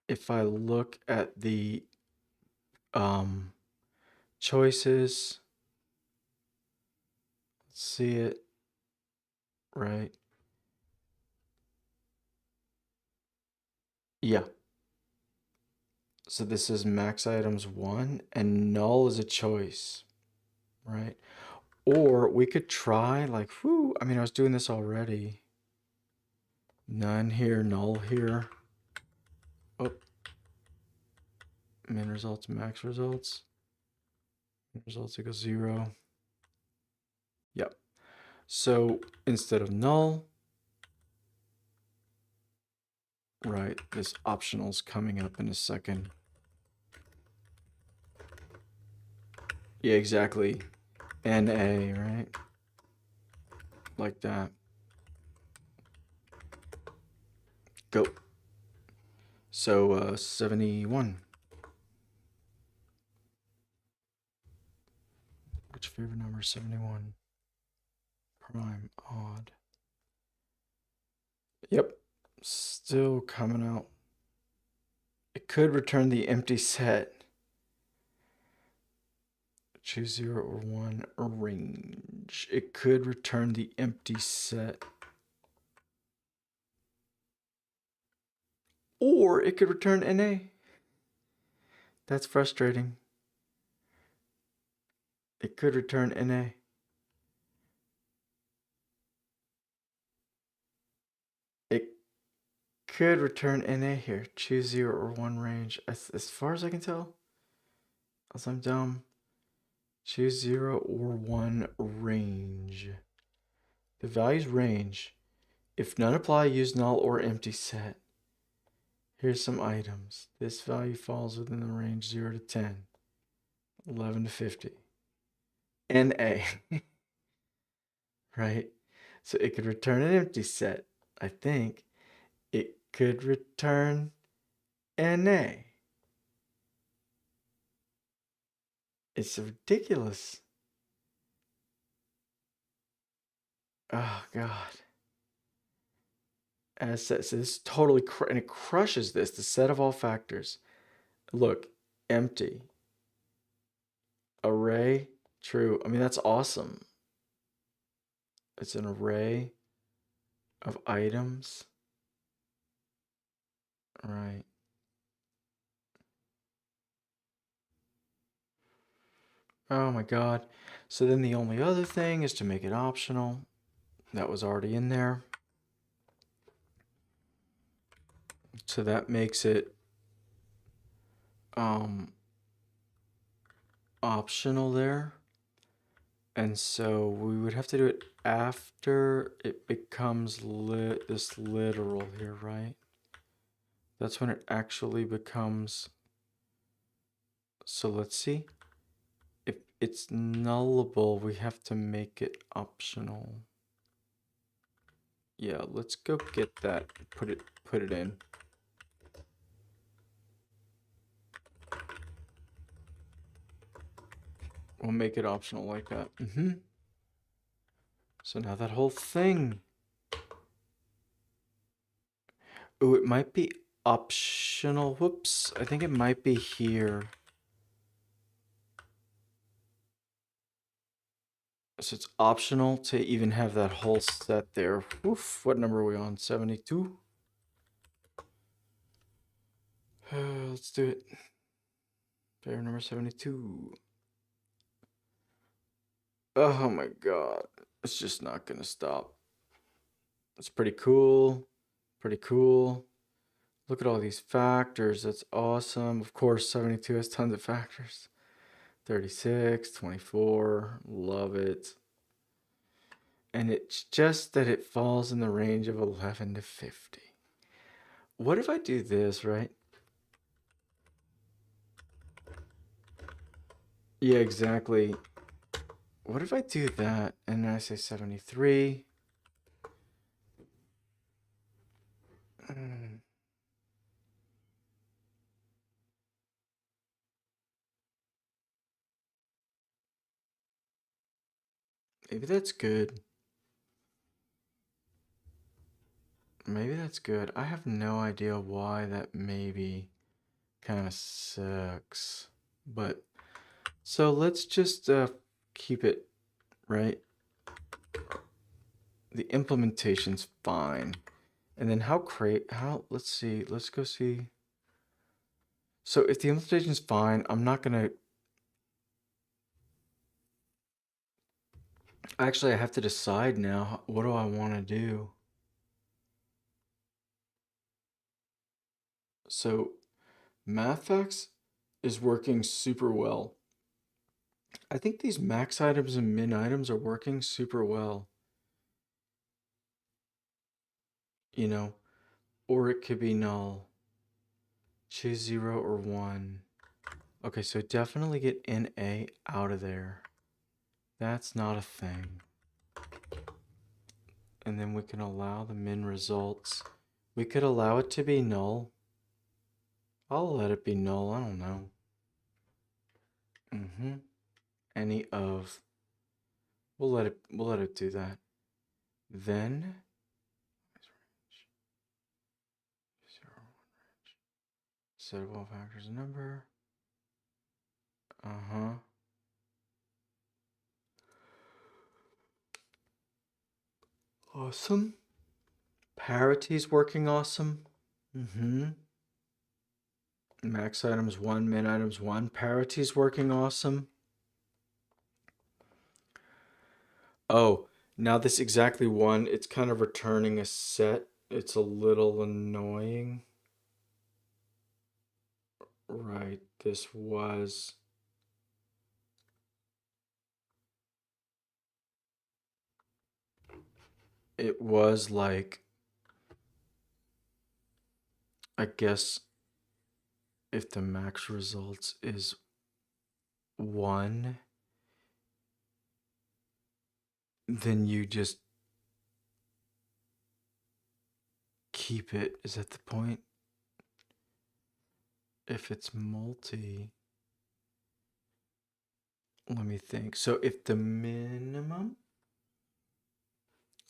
Speaker 1: if I look at the choices, let's see it, right? Yeah. So this is max items 1 and null is a choice, right? Or we could try like, whoo, I mean, I was doing this already. None here, null here. Oh, min results, max results. Min results equals 0. Yep. So instead of null, right, this optional's coming up in a second. Yeah, exactly. NA, right? Like that. Go. So 71. Which favorite number? 71. Prime, odd. Yep. Still coming out. It could return the empty set. Choose 0 or 1 range. It could return the empty set. Or it could return NA. That's frustrating. It could return NA. It could return NA here. Choose 0 or 1 range. As far as I can tell, unless I'm dumb, choose 0 or 1 range. The value's range. If none apply, use null or empty set. Here's some items. This value falls within the range 0 to 10, 11 to 50. NA. Right? So it could return an empty set. I think it could return NA. It's ridiculous. Oh, God. As set, so this totally, and it crushes this, the set of all factors. Look, empty. Array, true. I mean, that's awesome. It's an array of items. Right. Oh my God. So then the only other thing is to make it optional. That was already in there. So that makes it optional there. And so we would have to do it after it becomes this literal here, right? That's when it actually becomes. So let's see. If it's nullable, we have to make it optional. Yeah, let's go get that. Put it in. We'll make it optional like that. So now that whole thing. Oh, it might be optional. Whoops. I think it might be here. So it's optional to even have that whole set there. Oof, what number are we on? 72? Let's do it. Fair number 72. Oh my God. It's just not gonna stop. It's pretty cool. Pretty cool. Look at all these factors. That's awesome. Of course, 72 has tons of factors. 36, 24. Love it. And it's just that it falls in the range of 11 to 50. What if I do this, right? Yeah, exactly. What if I do that and then I say 73? Maybe that's good. Maybe that's good. I have no idea why that maybe kind of sucks. But so let's just keep it right. The implementation's fine. And then how let's see, let's go see. So if the implementation is fine, I'm not gonna. Actually, I have to decide now. What do I want to do? So MathFacts is working super well. I think these max items and min items are working super well. You know, or it could be null. Choose 0 or 1. Okay, so definitely get NA out of there. That's not a thing. And then we can allow the min results. We could allow it to be null. I'll let it be null, I don't know. Any of. We'll let it do that. Then set of all factors a number. Awesome. Parity's working awesome. Max items 1, min items 1. Parity's working awesome. Oh, now this exactly 1, it's kind of returning a set. It's a little annoying. Right, this was. It was like, I guess if the max results is 1, then you just keep it. Is that the point? If it's multi, let me think. So if the minimum,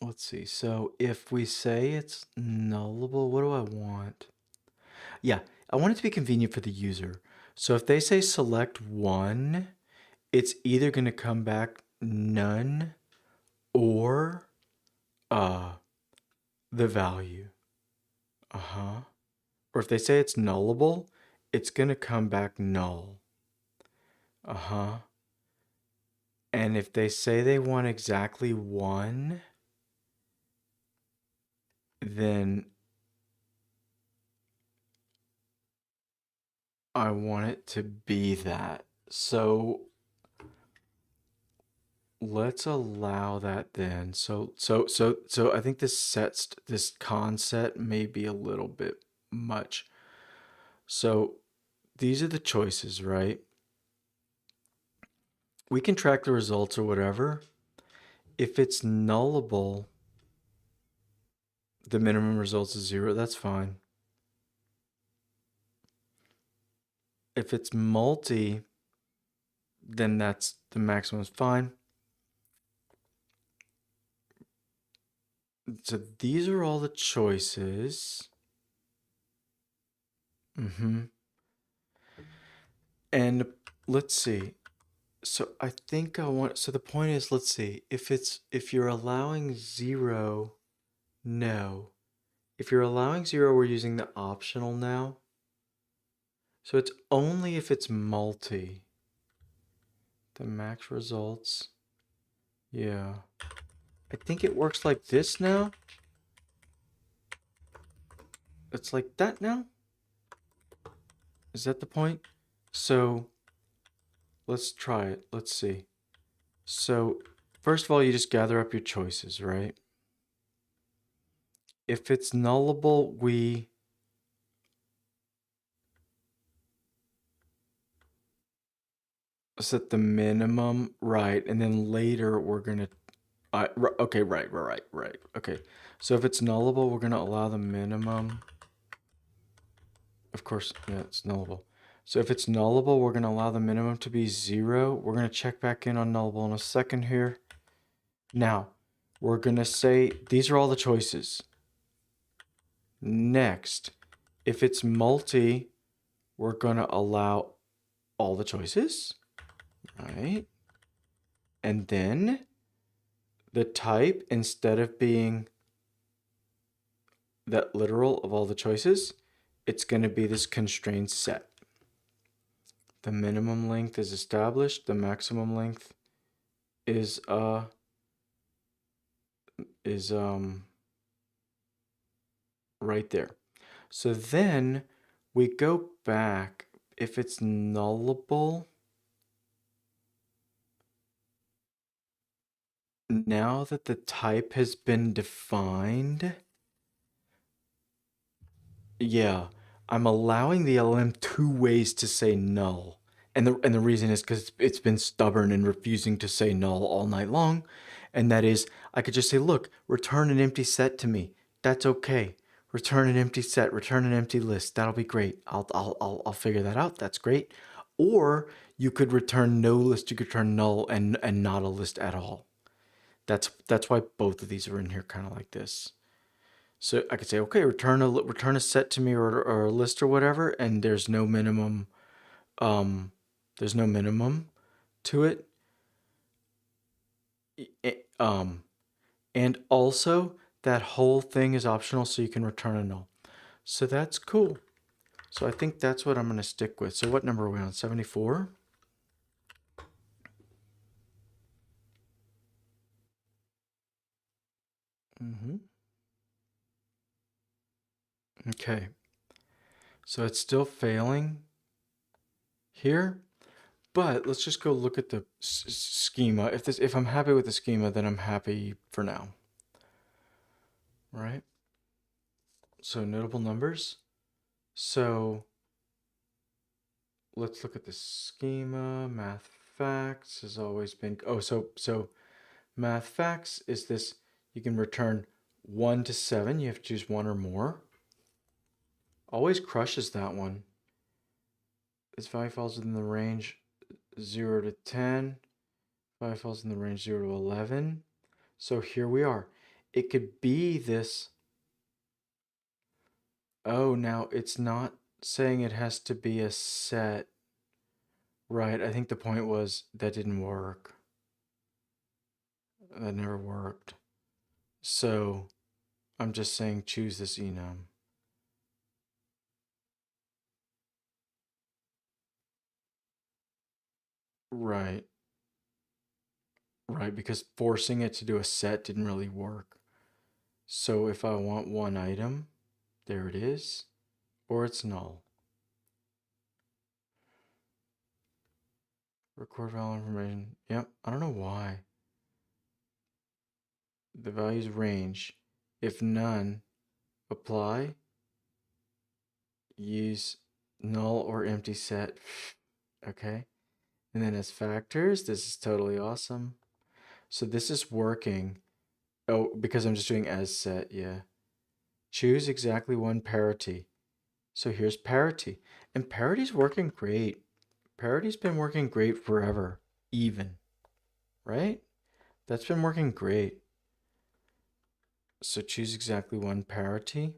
Speaker 1: let's see. So if we say it's nullable, what do I want? Yeah, I want it to be convenient for the user. So if they say select 1, it's either going to come back none or the value. Or if they say it's nullable, it's going to come back null. And if they say they want exactly 1, then I want it to be that. So let's allow that then. So I think this concept may be a little bit much. So these are the choices, right? We can track the results or whatever. If it's nullable, the minimum results is 0, that's fine. If it's multi, then that's the maximum is fine. So these are all the choices. And let's see. So I think I want, so the point is, let's see, if you're allowing 0, no. If you're allowing 0, we're using the optional now. So it's only if it's multi. The max results. Yeah. I think it works like this now. It's like that now. Is that the point? So let's try it. Let's see. So first of all, you just gather up your choices, right? If it's nullable, we set the minimum, right? And then later we're gonna, okay, right. Okay, so if it's nullable, we're gonna allow the minimum. Of course, yeah, it's nullable. So if it's nullable, we're gonna allow the minimum to be 0. We're gonna check back in on nullable in a second here. Now, we're gonna say, these are all the choices. Next, if it's multi, we're gonna allow all the choices, right? And then the type, instead of being that literal of all the choices, it's gonna be this constrained set. The minimum length is established. The maximum length is right there. So then we go back. If it's nullable, now that the type has been defined, yeah, I'm allowing the LM two ways to say null. And the reason is because it's been stubborn and refusing to say null all night long. And that is, I could just say, look, return an empty set to me. That's okay. Return an empty set, return an empty list. That'll be great. I'll figure that out. That's great. Or you could return no list, you could return null and not a list at all. That's why both of these are in here kind of like this. So I could say, okay, return a set to me or a list or whatever, and there's no minimum to it. And also that whole thing is optional, so you can return a null. So that's cool. So I think that's what I'm going to stick with. So what number are we on? 74? Okay. So it's still failing here, but let's just go look at the schema. If I'm happy with the schema, then I'm happy for now. Right? So notable numbers. So let's look at the schema. Math facts has always been, so math facts is this, you can return 1 to 7. You have to choose one or more. Always crushes that one. This value falls within the range 0 to 10. Value falls in the range 0 to 11. So here we are. It could be this. Oh, now it's not saying it has to be a set. Right, I think the point was that didn't work. That never worked. So I'm just saying choose this enum. Right. Right, because forcing it to do a set didn't really work. So if I want one item, there it is, or it's null. Record value information. Yep, I don't know why. The value's range. If none, apply. Use null or empty set. Okay. And then as factors, this is totally awesome. So this is working. Oh, because I'm just doing as set, yeah. Choose exactly one parity. So here's parity. And parity's working great. Parity's been working great forever, even. Right? That's been working great. So choose exactly one parity.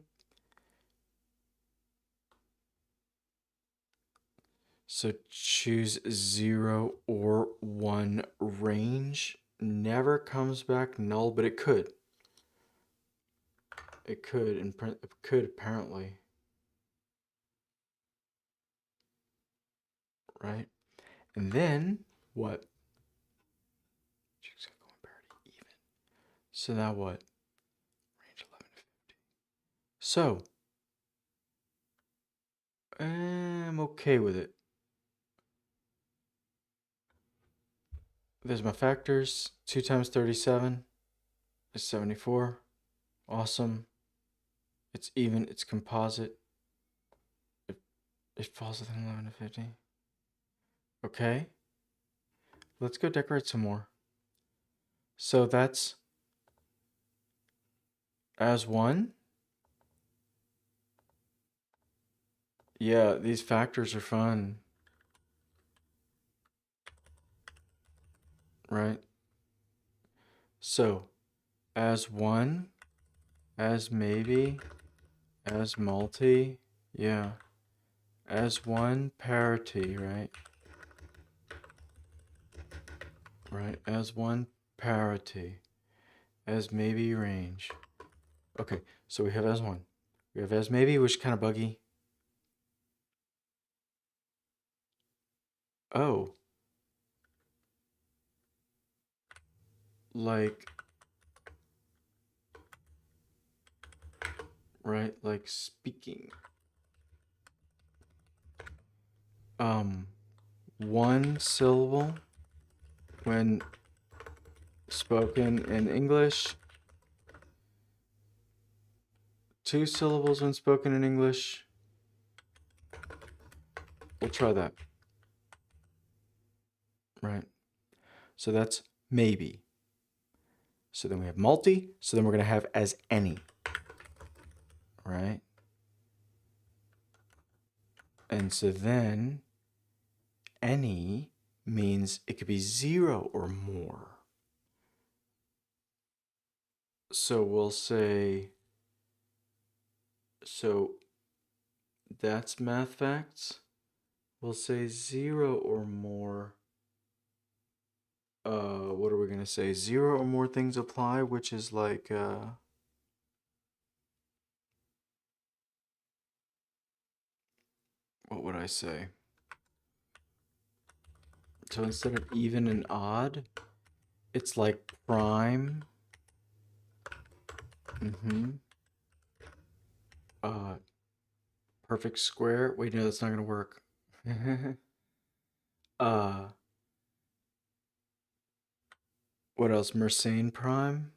Speaker 1: So choose 0 or 1 range. Never comes back null, but it could. It could apparently. Right? And then what? Choose exactly one parity, even. So now what? Range 11 to 50. So I'm okay with it. There's my factors. 2 times 37 is 74. Awesome. It's even. It's composite. It falls within 11 to 50. Okay. Let's go decorate some more. So that's as one. Yeah, these factors are fun. Right? So, as one, as maybe, as multi, yeah. As one parity, right? Right, as one parity. As maybe range. Okay, so we have as one. We have as maybe, which is kind of buggy. Oh. Like, right? Like speaking. One syllable when spoken in English. Two syllables when spoken in English. We'll try that. Right? So that's maybe. So then we have multi. So then we're going to have as any. Right? And so then any means it could be 0 or more. So we'll say, so that's math facts. We'll say 0 or more. What are we going to say? 0 or more things apply, which is like, what would I say? So instead of even and odd, it's like prime. Perfect square. Wait, no, that's not gonna work. What else? Mersenne prime.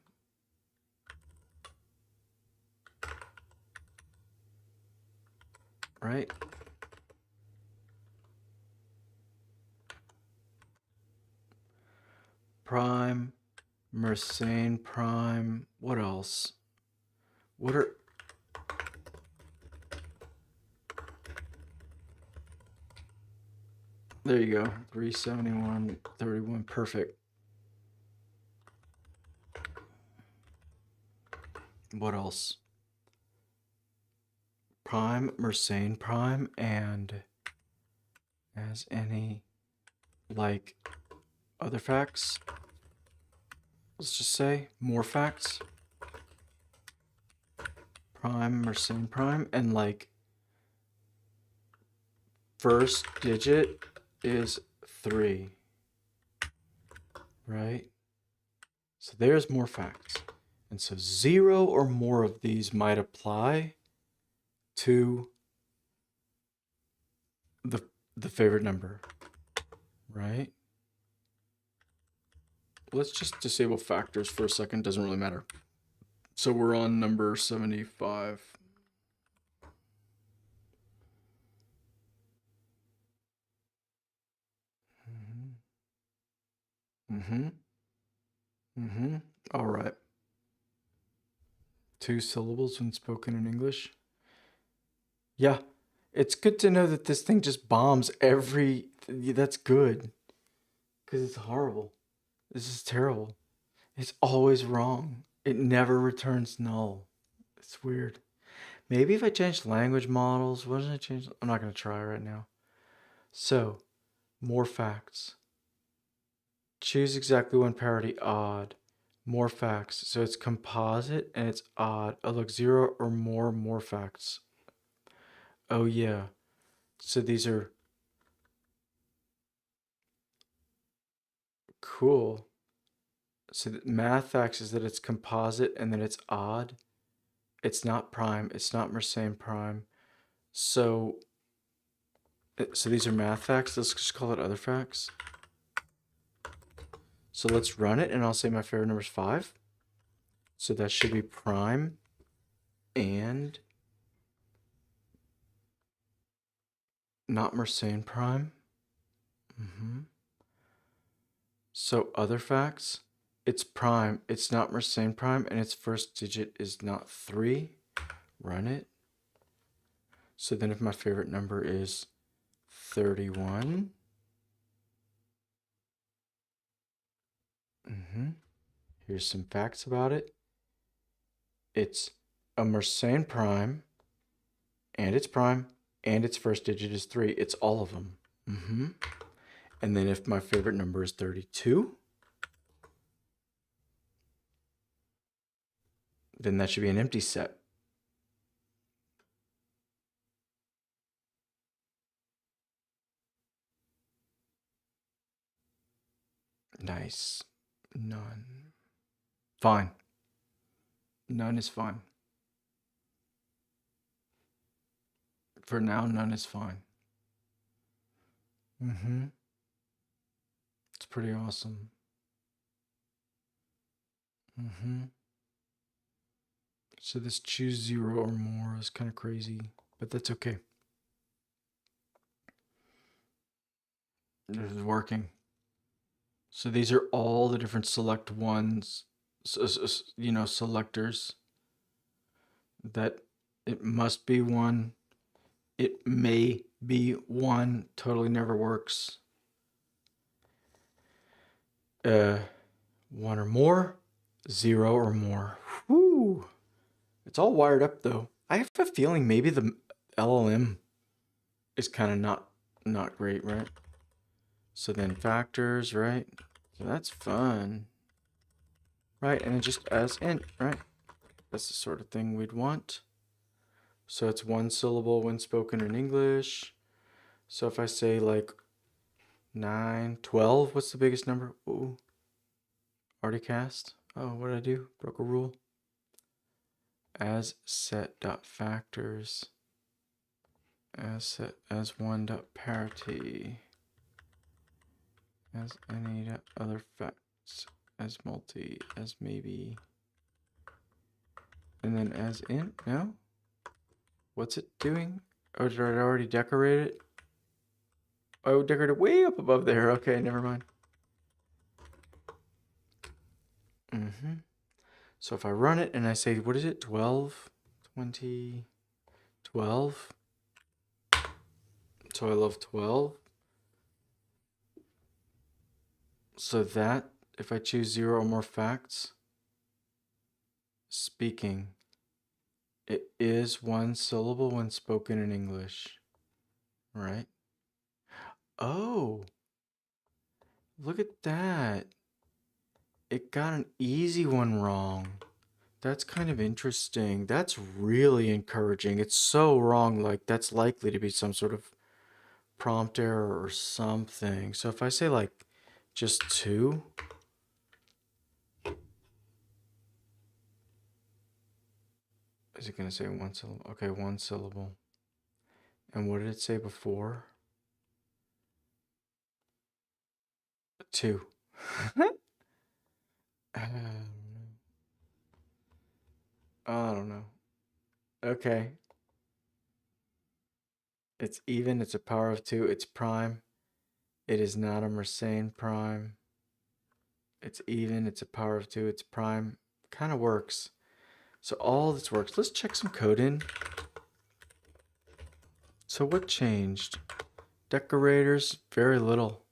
Speaker 1: Right? Prime, Mersenne prime. What else? What are... There you go. 371, 31. Perfect. What else? Prime, Mersenne prime, and as any like other facts. Let's just say more facts. Prime, Mersenne prime, and like first digit is 3. Right? So there's more facts. And so 0 or more of these might apply to the favorite number, right? Let's just disable factors for a second, doesn't really matter. So we're on number 75. All right. 2 syllables when spoken in English. Yeah, it's good to know that this thing just bombs every... That's good. Because it's horrible. This is terrible. It's always wrong. It never returns null. It's weird. Maybe if I change language models, what did I change? I'm not going to try right now. So, more facts. Choose exactly one parity odd. More facts. So it's composite and it's odd. Oh, look, 0 or more facts. Oh, yeah. So these are cool. So the math facts is that it's composite and then it's odd. It's not prime. It's not Mersenne prime. So these are math facts. Let's just call it other facts. So let's run it, and I'll say my favorite number is 5. So that should be prime and not Mersenne prime. So other facts, it's prime. It's not Mersenne prime, and its first digit is not 3. Run it. So then if my favorite number is 31, here's some facts about it. It's a Mersenne prime, and it's prime, and its first digit is 3. It's all of them. And then if my favorite number is 32, then that should be an empty set. Nice. None. Fine. None is fine. For now, none is fine. It's pretty awesome. So this choose 0 or more is kind of crazy, but that's okay. This is working. So these are all the different select ones, you know, selectors. That it must be one. It may be one. Totally never works. One or more, 0 or more. Whoo! It's all wired up though. I have a feeling maybe the LLM is kind of not great, right? So then factors, right? So that's fun. Right, and then just as int, right? That's the sort of thing we'd want. So it's one syllable when spoken in English. So if I say like 9, 12, what's the biggest number? Ooh. Already cast. Oh, what did I do? Broke a rule. As set dot factors. As set as one dot parity. As any dot other facts. As multi. As maybe. And then as int. No? What's it doing? Oh, did I already decorate it? Oh, decorated way up above there. Okay, never mind. So if I run it and I say, what is it? 12, 20, 12. So I love 12. So that, if I choose 0 or more facts, speaking, it is one syllable when spoken in English, right? Oh, look at that. It got an easy one wrong. That's kind of interesting. That's really encouraging. It's so wrong, like that's likely to be some sort of prompt error or something. So if I say like just 2, is it going to say one syllable? Okay, one syllable. And what did it say before? 2. I don't know. Okay. It's even. It's a power of 2. It's prime. It is not a Mersenne prime. It's even. It's a power of 2. It's prime. Kind of works. So all this works. Let's check some code in. So what changed? Decorators, very little.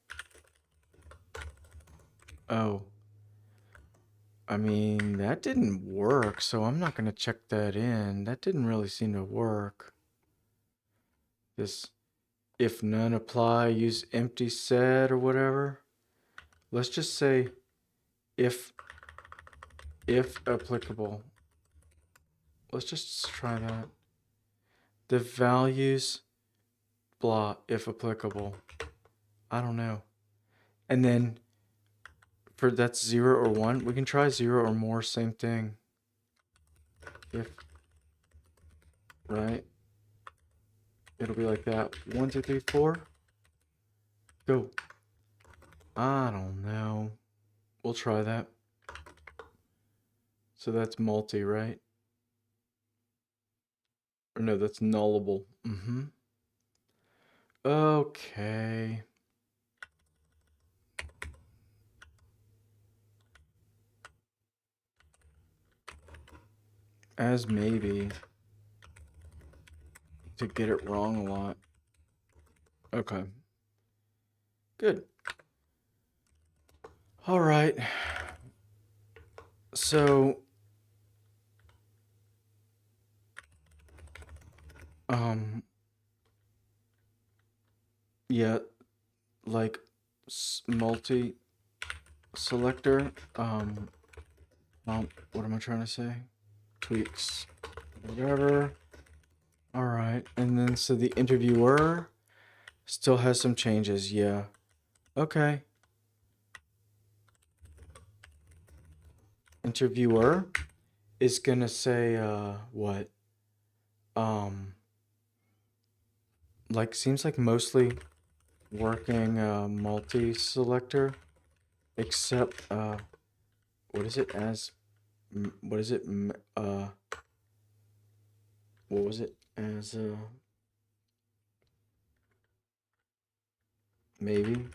Speaker 1: Oh. I mean, that didn't work, so I'm not going to check that in. That didn't really seem to work. This, if none apply, use empty set or whatever. Let's just say if applicable. Let's just try that. The values, blah, if applicable. I don't know. And then for that's 0 or 1, we can try 0 or more, same thing. If, right? It'll be like that. 1, 2, 3, 4. Go. I don't know. We'll try that. So that's multi, right? Or no, that's nullable. Okay. As maybe. To get it wrong a lot. Okay. Good. All right. So, yeah, like multi selector, what am I trying to say? Tweaks, whatever. All right. And then, so the interviewer still has some changes. Yeah. Okay. interviewer is gonna say what? Like seems like mostly working multi-selector, except what is it as? What is it? What was it as? Maybe.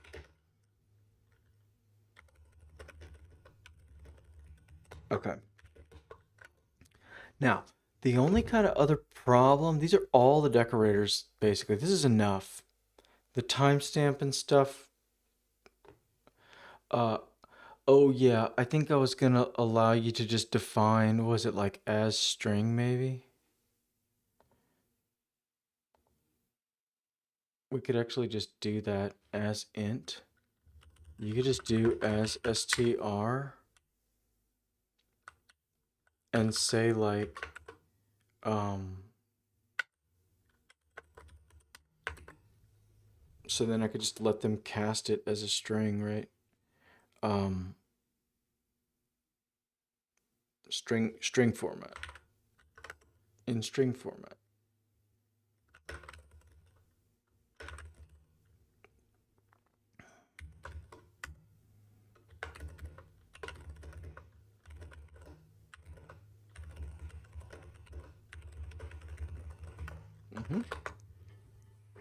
Speaker 1: Okay. Now, the only kind of other problem, these are all the decorators, basically. This is enough. The timestamp and stuff. Uh, oh yeah, I think I was gonna allow you to just define, was it like as string maybe? We could actually just do that as int. You could just do as str and say like, so then I could just let them cast it as a string, right? String format. In string format.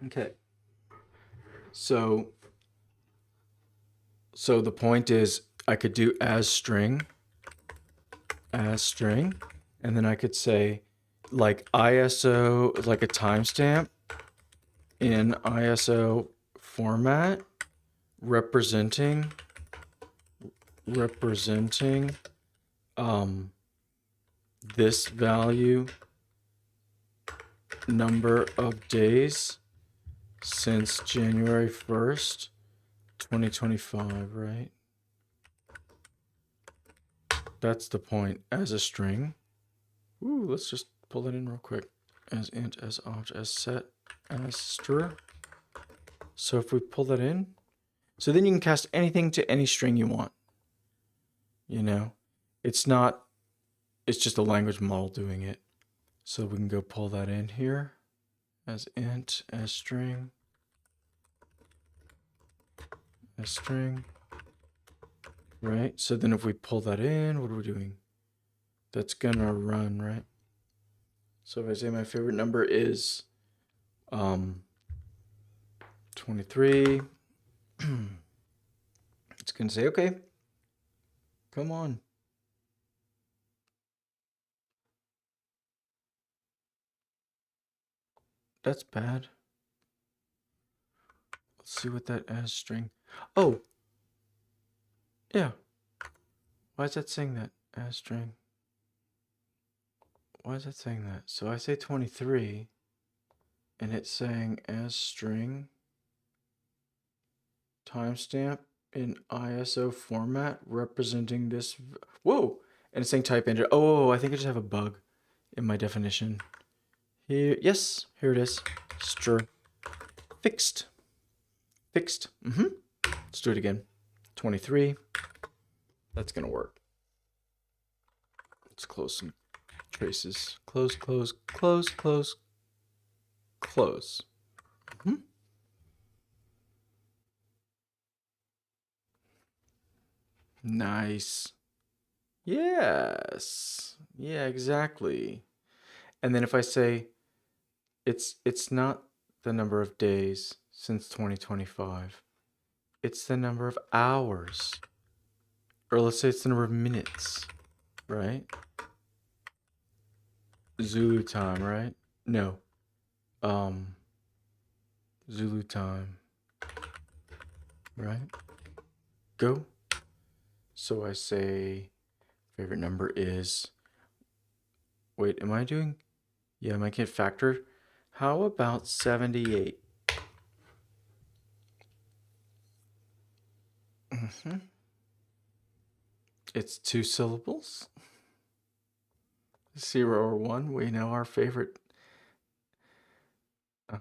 Speaker 1: Okay. So the point is I could do as string, and then I could say like ISO, like a timestamp in ISO format representing this value number of days since January 1st, 2025, right? That's the point. As a string. Ooh, let's just pull that in real quick. As int, as opt, as set, as str. So if we pull that in, so then you can cast anything to any string you want. You know, it's just a language model doing it. So we can go pull that in here as int, as string, right? So then if we pull that in, what are we doing? That's gonna run, right? So if I say my favorite number is 23, it's gonna say, okay, come on. That's bad. Let's see what that as string. Oh, yeah. Why is that saying that as string? Why is that saying that? So I say 23, and it's saying as string timestamp in ISO format representing this. Whoa! And it's saying type enter. Oh, I think I just have a bug in my definition. Here, yes, here it is. Str. Fixed. Let's do it again. 23. That's gonna work. Let's close some traces. Close. Nice. Yes. Yeah, exactly. And then if I say it's not the number of days since 2025. It's the number of hours. Or let's say it's the number of minutes, right? Zulu time, right? No. Zulu time. Right? Go. So I say favorite number is, wait, am I doing? Yeah, am I getting factor? How about 78? It's 2 syllables. 0 or 1, we know our favorite.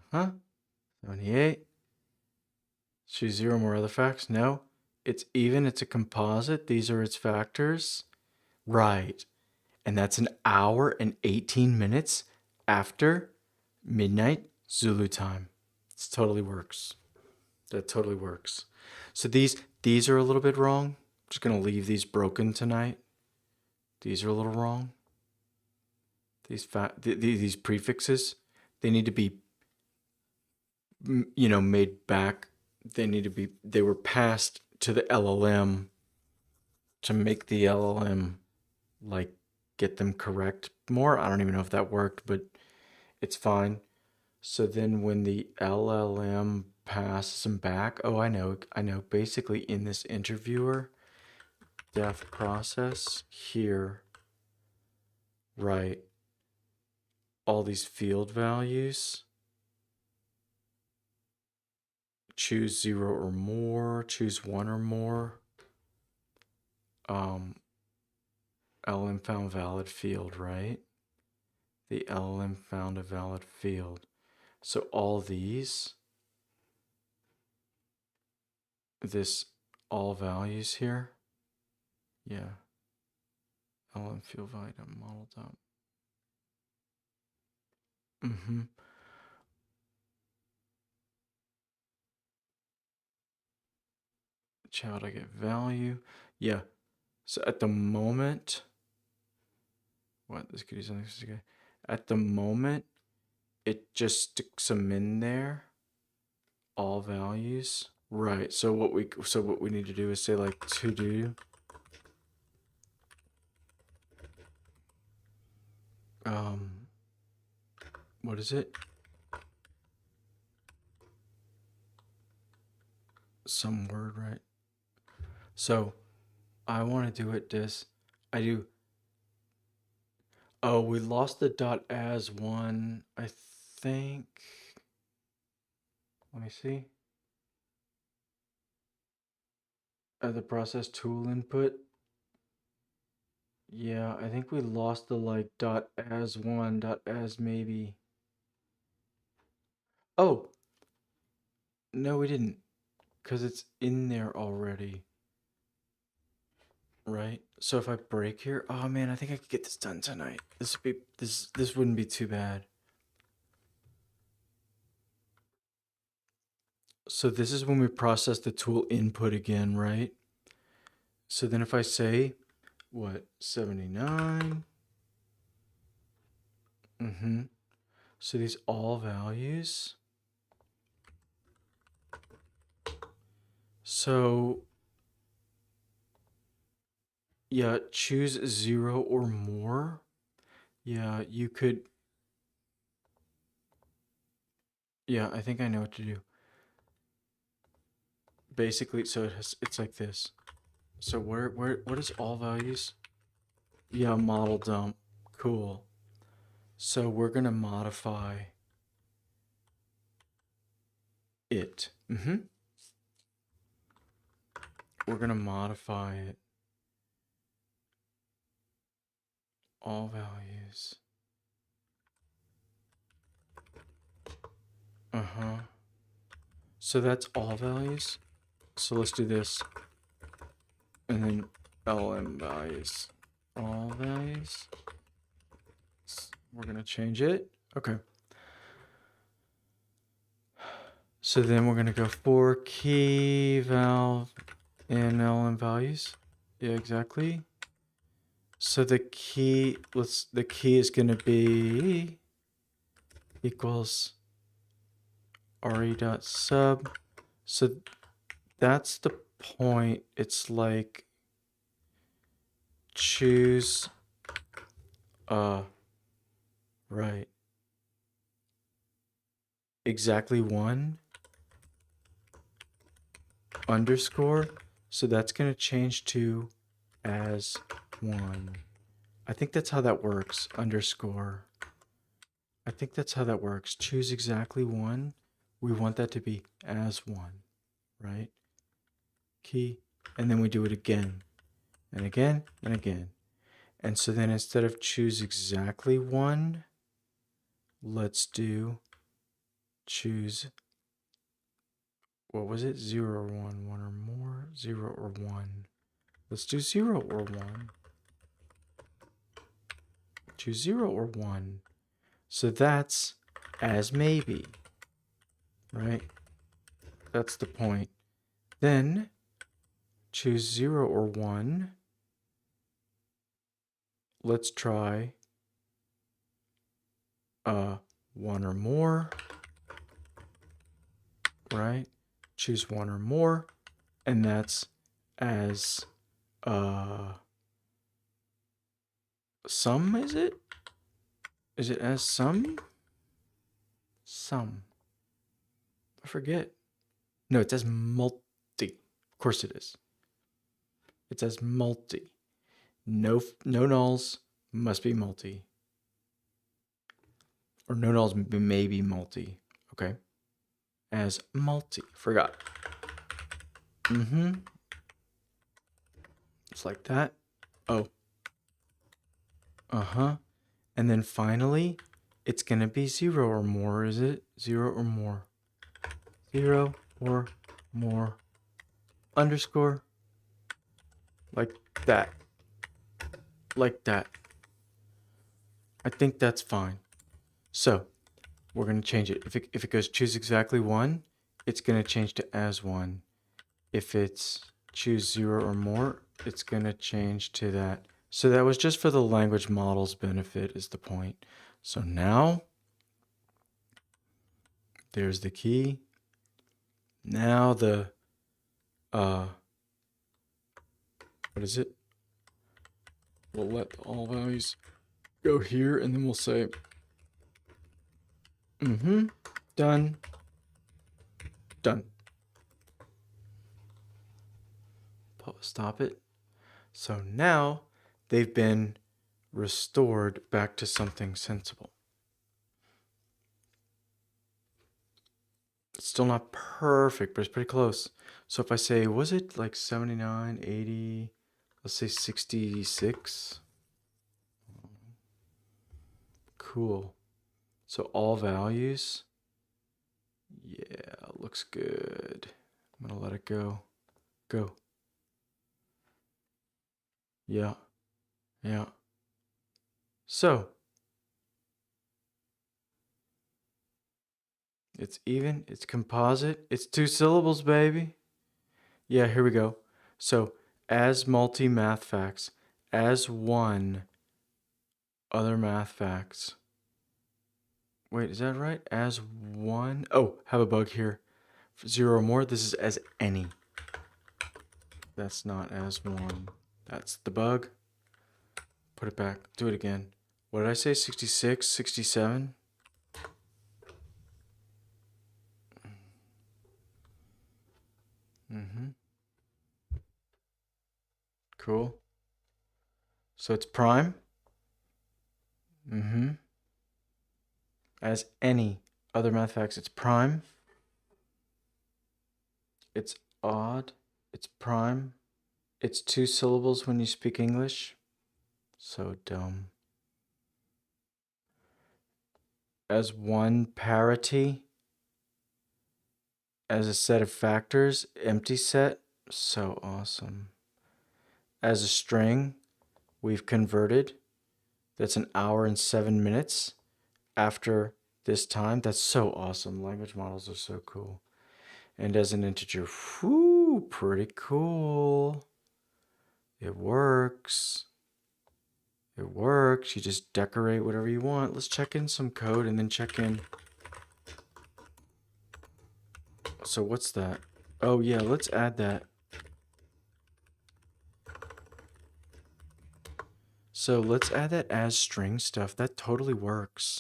Speaker 1: 78. Choose 0 more other facts. No, it's even. It's a composite. These are its factors. Right. And that's an hour and 18 minutes after midnight Zulu time. It totally works. That totally works. So these are a little bit wrong. I'm just gonna leave these broken tonight. These are a little wrong. These prefixes, they need to be made back. They were passed to the LLM to make the LLM like get them correct more. I don't even know if that worked, but it's fine. So then when the LLM passes them back, oh, I know. Basically in this interviewer def process here, right, all these field values, choose 0 or more, choose 1 or more. LLM found valid field, right? The LLM found a valid field. So all these, all values here, yeah. LLM field value model dump. How do I get value? Yeah. So at the moment, this could use something. Okay. At the moment, it just sticks them in there. All values. Right. So what we need to do is say like to do. What is it? Some word, right? So I want to do it I do. Oh, we lost the dot as one, I think. Let me see. The process tool input. Yeah, I think we lost the like dot as one, dot as maybe. Oh, no, we didn't. Because it's in there already. Right? So if I break here, oh man, I think I could get this done tonight. This wouldn't be too bad. So this is when we process the tool input again, right? So then if I say, what, 79? So these all values. So yeah, choose 0 or more. Yeah, you could. Yeah, I think I know what to do. Basically, so it's like this. So what is all values? Yeah, model dump. Cool. So we're gonna modify it. We're gonna modify it. All values. So that's all values. So let's do this. And then LM values. All values. We're gonna change it. Okay. So then we're gonna go for key valve and LM values. Yeah, exactly. So the key is gonna be equals re.sub. So that's the point. It's like choose right. Exactly one underscore. So that's gonna change to as one. I think that's how that works. Underscore. I think that's how that works. Choose exactly one. We want that to be as one, right? Key. And then we do it again and again and again. And so then instead of choose exactly one, let's do choose, what was it? 0 or 1, 1 or more, 0 or 1. Let's do 0 or 1. Choose 0 or 1. So that's as maybe, right? That's the point. Then choose 0 or 1. Let's try 1 or more, right? Choose 1 or more, and that's as sum, is it? Is it as sum? Sum. I forget. No, it's as multi. Of course it is. It's as multi. No nulls, must be multi. Or no nulls may be multi. Okay. As multi. Forgot. It's like that. Oh. And then finally, it's going to be 0 or more, is it? 0 or more. 0 or more. Underscore. Like that. Like that. I think that's fine. So, we're going to change it. If it goes choose exactly 1, it's going to change to as 1. If it's choose 0 or more, it's going to change to that. So that was just for the language model's benefit is the point. So now, there's the key. Now the, what is it? We'll let all values go here, and then we'll say, done, done. Stop it. So now they've been restored back to something sensible. It's still not perfect, but it's pretty close. So if I say, was it like 79, 80, let's say 66? Cool. So all values. Yeah, looks good. I'm gonna let it go. Go. Yeah. Yeah. So it's even, it's composite, it's 2 syllables, baby. Yeah, here we go. So as multi math facts, as 1 other math facts. Wait, is that right? As 1. Oh, have a bug here. For 0 or more, this is as any. That's not as 1. That's the bug. Put it back. Do it again. What did I say? 66, 67? Cool. So it's prime. As any other math facts, it's prime. It's odd. It's prime. It's 2 syllables when you speak English. So dumb. As 1 parity. As a set of factors, empty set. So awesome. As a string, we've converted. That's 1 hour and 7 minutes after this time. That's so awesome. Language models are so cool. And as an integer, whoo, pretty cool. It works. It works. You just decorate whatever you want. Let's check in some code and then check in. So what's that? Oh yeah, let's add that. So let's add that as string stuff. That totally works.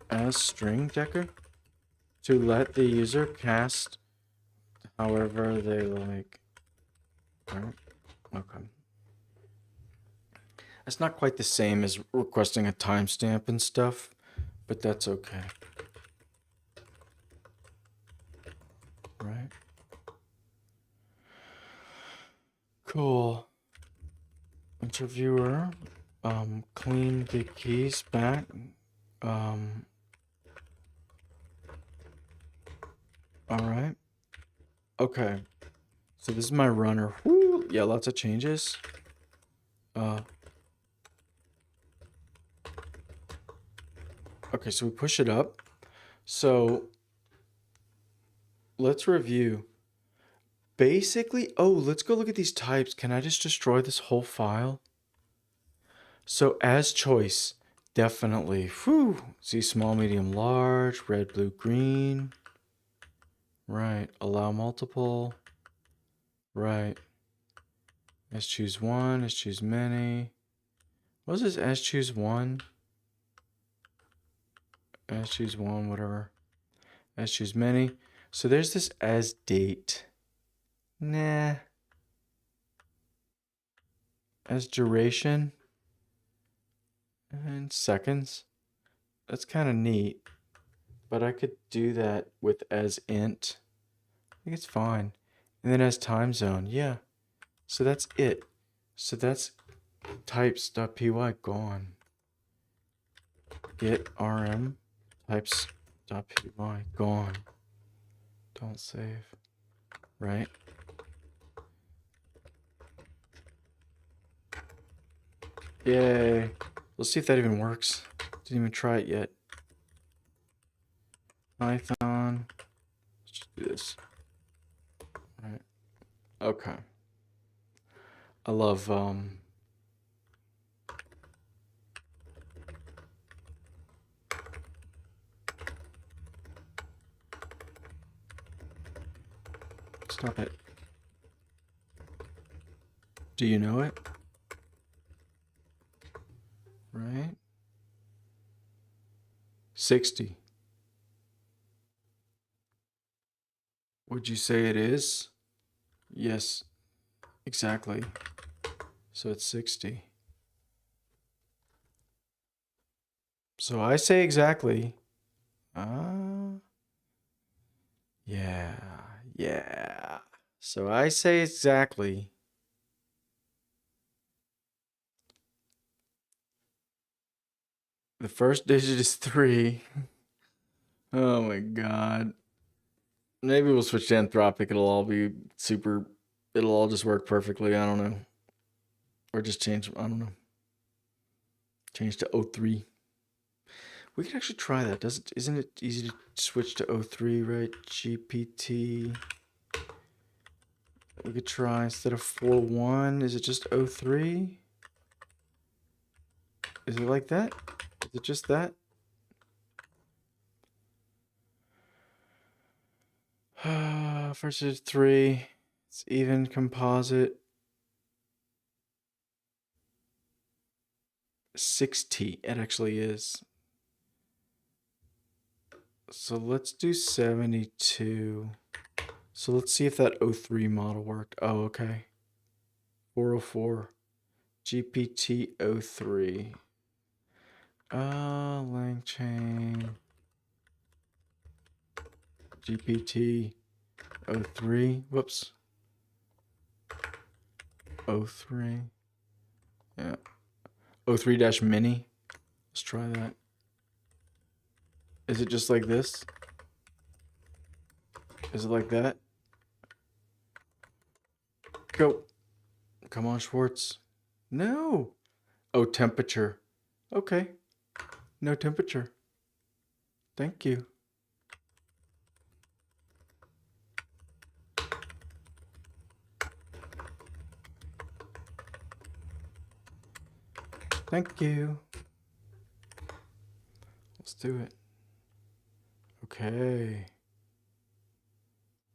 Speaker 1: As string decor to let the user cast however they like. Right? Okay. That's not quite the same as requesting a timestamp and stuff, but that's okay. Right? Cool. Interviewer, clean the keys back. All right. Okay. So this is my runner. Woo! Yeah, lots of changes. Okay, so we push it up. So let's review. Basically, oh, let's go look at these types. Can I just destroy this whole file? So as choice, definitely. Whew. See small, medium, large, red, blue, green. Right. Allow multiple. Right. As choose one, as choose many. What is this as choose one? As choose one, whatever. As choose many. So there's this as date. Nah. As duration. And seconds. That's kind of neat. But I could do that with as int. I think it's fine. And then as time zone. Yeah. So that's it. So that's types.py gone. Get rm types.py gone. Don't save. Right? Yay. Let's see if that even works. Didn't even try it yet. Python. Let's just do this. All right. Okay. I love stop it. Do you know it? Right? 60. Would you say it is? Yes, exactly. So it's 60. So I say exactly. Yeah, yeah. So I say exactly. The first digit is 3. Oh my god. Maybe we'll switch to Anthropic. It'll all be super. It'll all just work perfectly. I don't know. Or just change. I don't know. Change to O3. We could actually try that. Isn't it easy to switch to O3, right? GPT. We could try instead of 4.1. Is it just O3? Is it like that? Is it just that? First is 3. It's even composite. 60. It actually is. So let's do 72. So let's see if that O3 model worked. Oh, okay. 404. GPT O3. LangChain. GPT O3. Whoops. O3. Yeah. O3-mini. Let's try that. Is it just like this? Is it like that? Go. Come on, Schwartz. No. Oh, temperature. Okay. No temperature. Thank you. Thank you. Let's do it. Okay.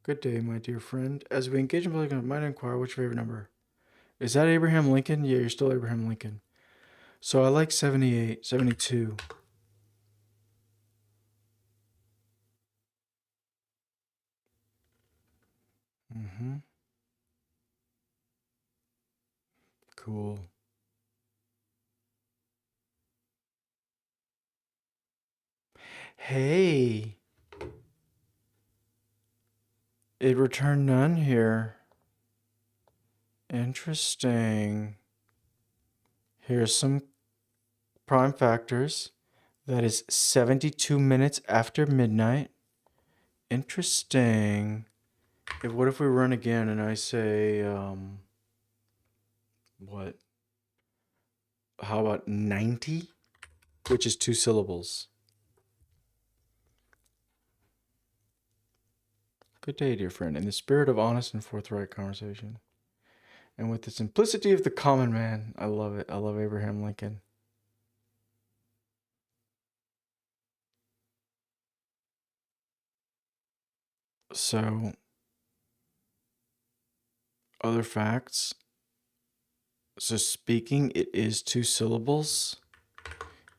Speaker 1: Good day, my dear friend. As we engage in public, I might inquire what's your favorite number. Is that Abraham Lincoln? Yeah, you're still Abraham Lincoln. So I like 78, 72. Mm-hmm. Cool. Hey. It returned none here. Interesting. Here's some prime factors. That is 72 minutes after midnight. Interesting. What if we run again and I say, what? how about 90, which is 2 syllables? Good day, dear friend. In the spirit of honest and forthright conversation, and with the simplicity of the common man, I love it. I love Abraham Lincoln. So, other facts. So speaking, it is 2 syllables.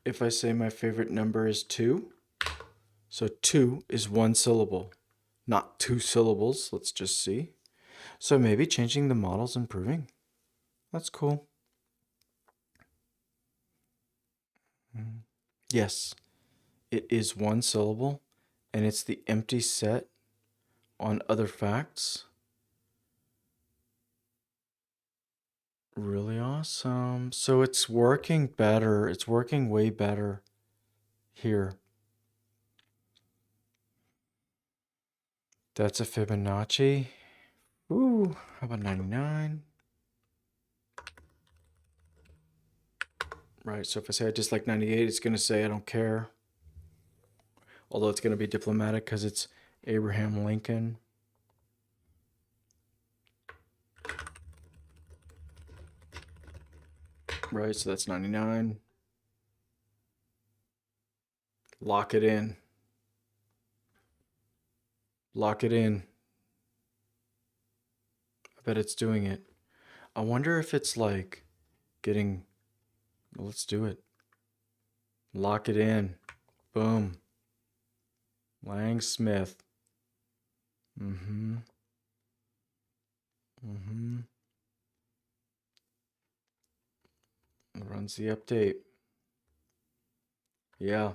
Speaker 1: If I say my favorite number is 2, so 2 is 1 syllable, not 2 syllables. Let's just see. So maybe changing the model's improving. That's cool. Yes, it is 1 syllable, and it's the empty set on other facts. Really awesome. So it's working better. It's working way better here. That's a Fibonacci. Ooh, how about 99? Right, so if I say I dislike 98, it's going to say I don't care. Although it's going to be diplomatic because it's Abraham Lincoln. Right, so that's 99. Lock it in. Lock it in. I bet it's doing it. I wonder if it's like getting... Well, let's do it. Lock it in. Boom. Lang Smith. Mm-hmm. Mm-hmm. It runs the update. Yeah.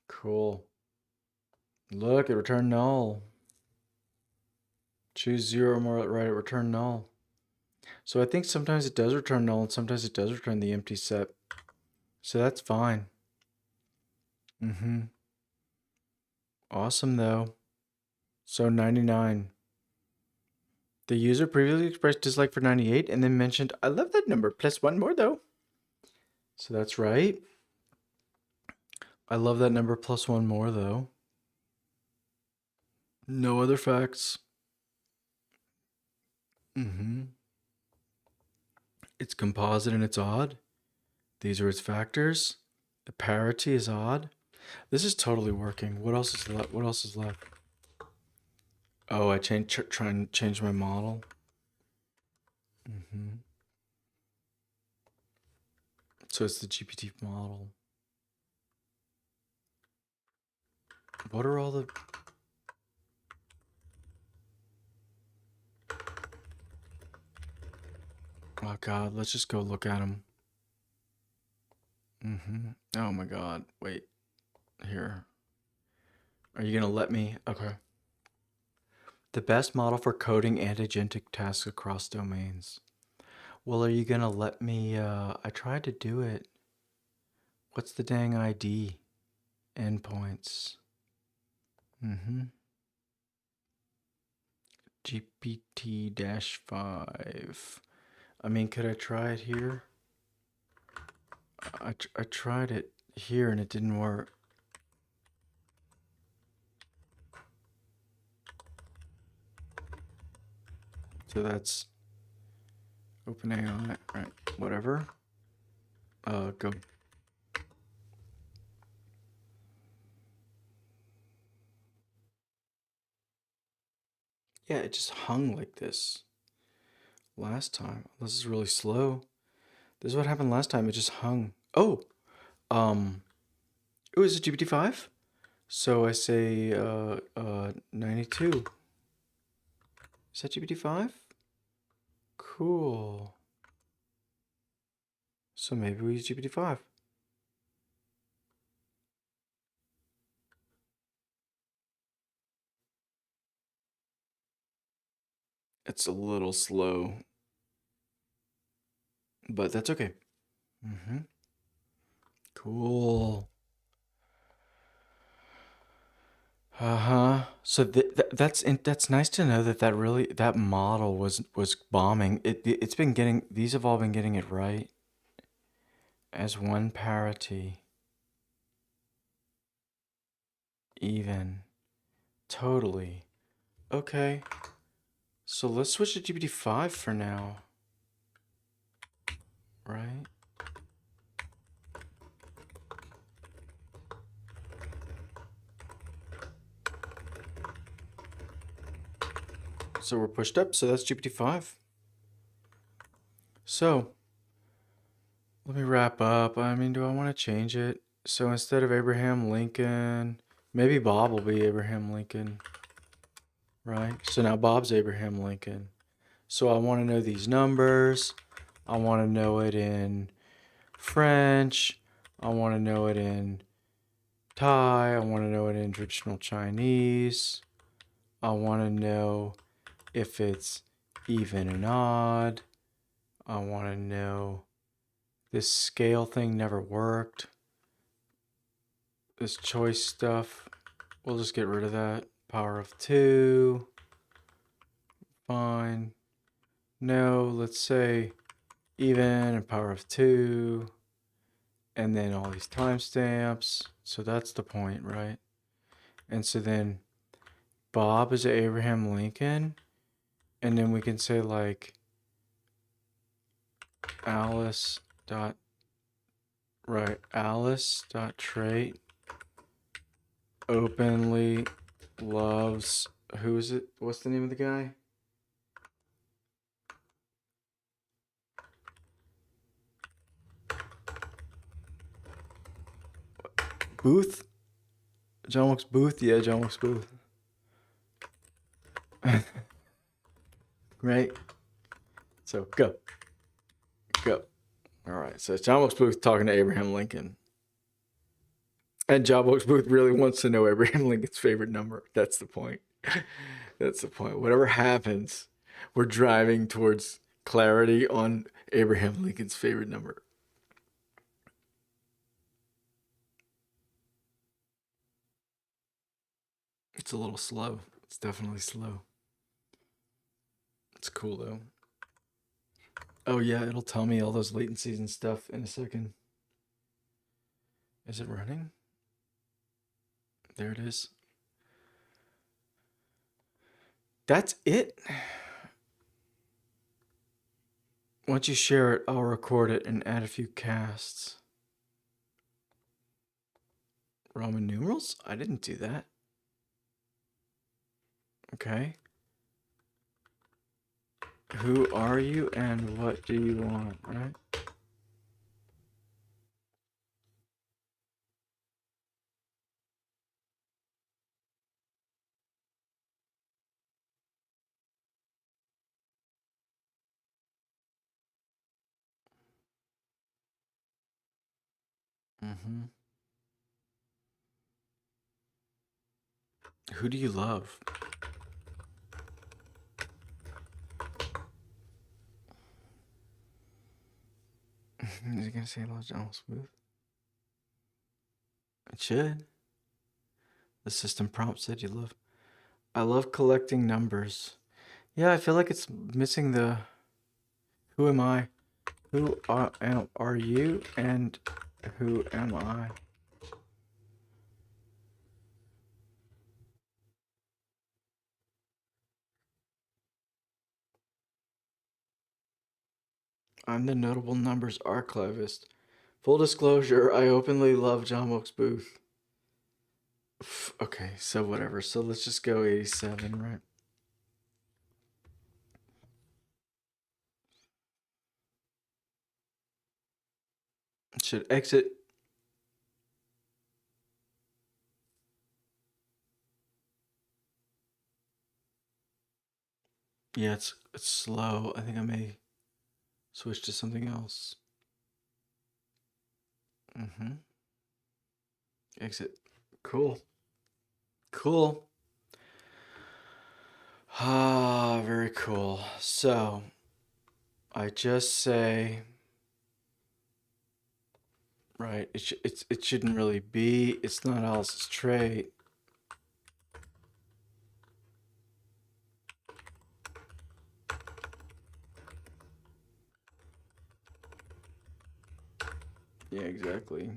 Speaker 1: Cool. Look, it returned null. Choose 0 or more, right, it returned null. So I think sometimes it does return null and sometimes it does return the empty set. So that's fine. Mm-hmm. Awesome though. So 99. The user previously expressed dislike for 98 and then mentioned, I love that number, plus 1 more though. So that's right. I love that number plus 1 more though. No other facts. Mm-hmm. It's composite and it's odd. These are its factors. The parity is odd. This is totally working. What else is left? What else is left? Oh, I try and change my model. Mm-hmm. So it's the GPT model. What are all the... Oh God, let's just go look at them. Mm-hmm. Oh my God, wait. Here. Are you gonna let me? Okay. The best model for coding and agentic tasks across domains. Well, are you gonna let me, I tried to do it. What's the dang ID? Endpoints. Mm-hmm. GPT-5. I mean, could I try it here? I tried it here and it didn't work. So that's OpenAI, right? Whatever. Go. Yeah, it just hung like this last time. This is really slow. This is what happened last time. It just hung. Oh, it was a GPT-5. So I say 92. Is that GPT-5? Cool. So maybe we use GPT-5. It's a little slow, but that's okay. Mm-hmm. Cool. So that's nice to know that that model was bombing. It's been getting, these have all been getting it right as one parity, even, totally. Okay, so let's switch to GPT-5 for now, right? So we're pushed up, so that's GPT-5. So let me wrap up. I mean, do I want to change it? So instead of Abraham Lincoln, maybe Bob will be Abraham Lincoln, right? So now Bob's Abraham Lincoln. So I want to know these numbers. I want to know it in French. I want to know it in Thai. I want to know it in traditional Chinese. I want to know if it's even and odd. I want to know, this scale thing never worked. This choice stuff, we'll just get rid of that. Power of 2. Fine. No, let's say even and power of 2. And then all these timestamps. So that's the point, right? And so then Bob is Abraham Lincoln. And then we can say like Alice dot trait openly loves, who is it? What's the name of the guy? Booth? John Wilkes Booth? Yeah, John Wilkes Booth. Right? So go. Go. All right. So John Wilkes Booth talking to Abraham Lincoln. And John Wilkes Booth really wants to know Abraham Lincoln's favorite number. That's the point. That's the point. Whatever happens, we're driving towards clarity on Abraham Lincoln's favorite number. It's a little slow. It's definitely slow. It's cool though. Oh yeah, it'll tell me all those latencies and stuff in a second. Is it running? There it is. That's it. Once you share it, I'll record it and add a few casts. Roman numerals? I didn't do that. Okay. Who are you and what do you want, right? Mm-hmm. Who do you love? Is it gonna say love John Smooth? It should. The system prompt said you love. I love collecting numbers. Yeah, I feel like it's missing the who am I? Who are you and who am I? I'm the notable numbers archivist. Full disclosure, I openly love John Wilkes Booth. Okay, so whatever. So let's just go 87, right? It should exit. Yeah, it's slow. I think I may switch to something else. Mm-hmm. Exit. Cool. Cool. Ah, very cool. So I just say, right, it shouldn't really be, it's not Alice's trait. Yeah, exactly.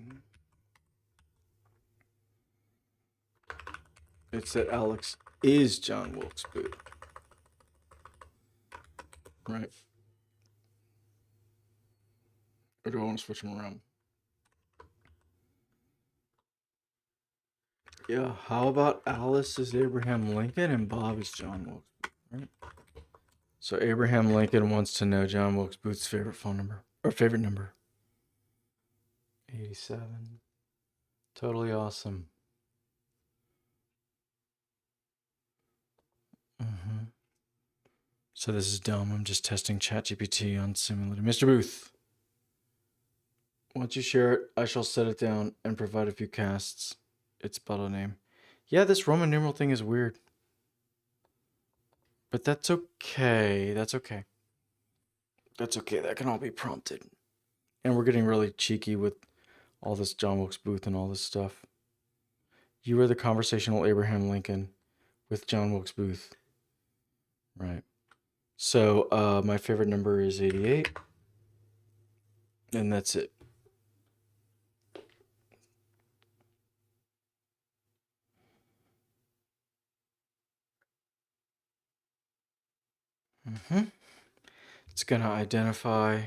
Speaker 1: It's that Alex is John Wilkes Booth. Right. Or do I want to switch them around? Yeah, how about Alice is Abraham Lincoln and Bob is John Wilkes Booth, right? So Abraham Lincoln wants to know John Wilkes Booth's favorite phone number, or favorite number. 87. Totally awesome. So this is dumb. I'm just testing ChatGPT on simulated. Mr. Booth, once you share it, I shall set it down and provide a few casts. Its spelled name. Yeah, this Roman numeral thing is weird. But that's okay. That's okay. That's okay. That can all be prompted. And we're getting really cheeky with all this John Wilkes Booth and all this stuff. You are the conversational Abraham Lincoln with John Wilkes Booth. Right. So my favorite number is 88. And that's it. It's going to identify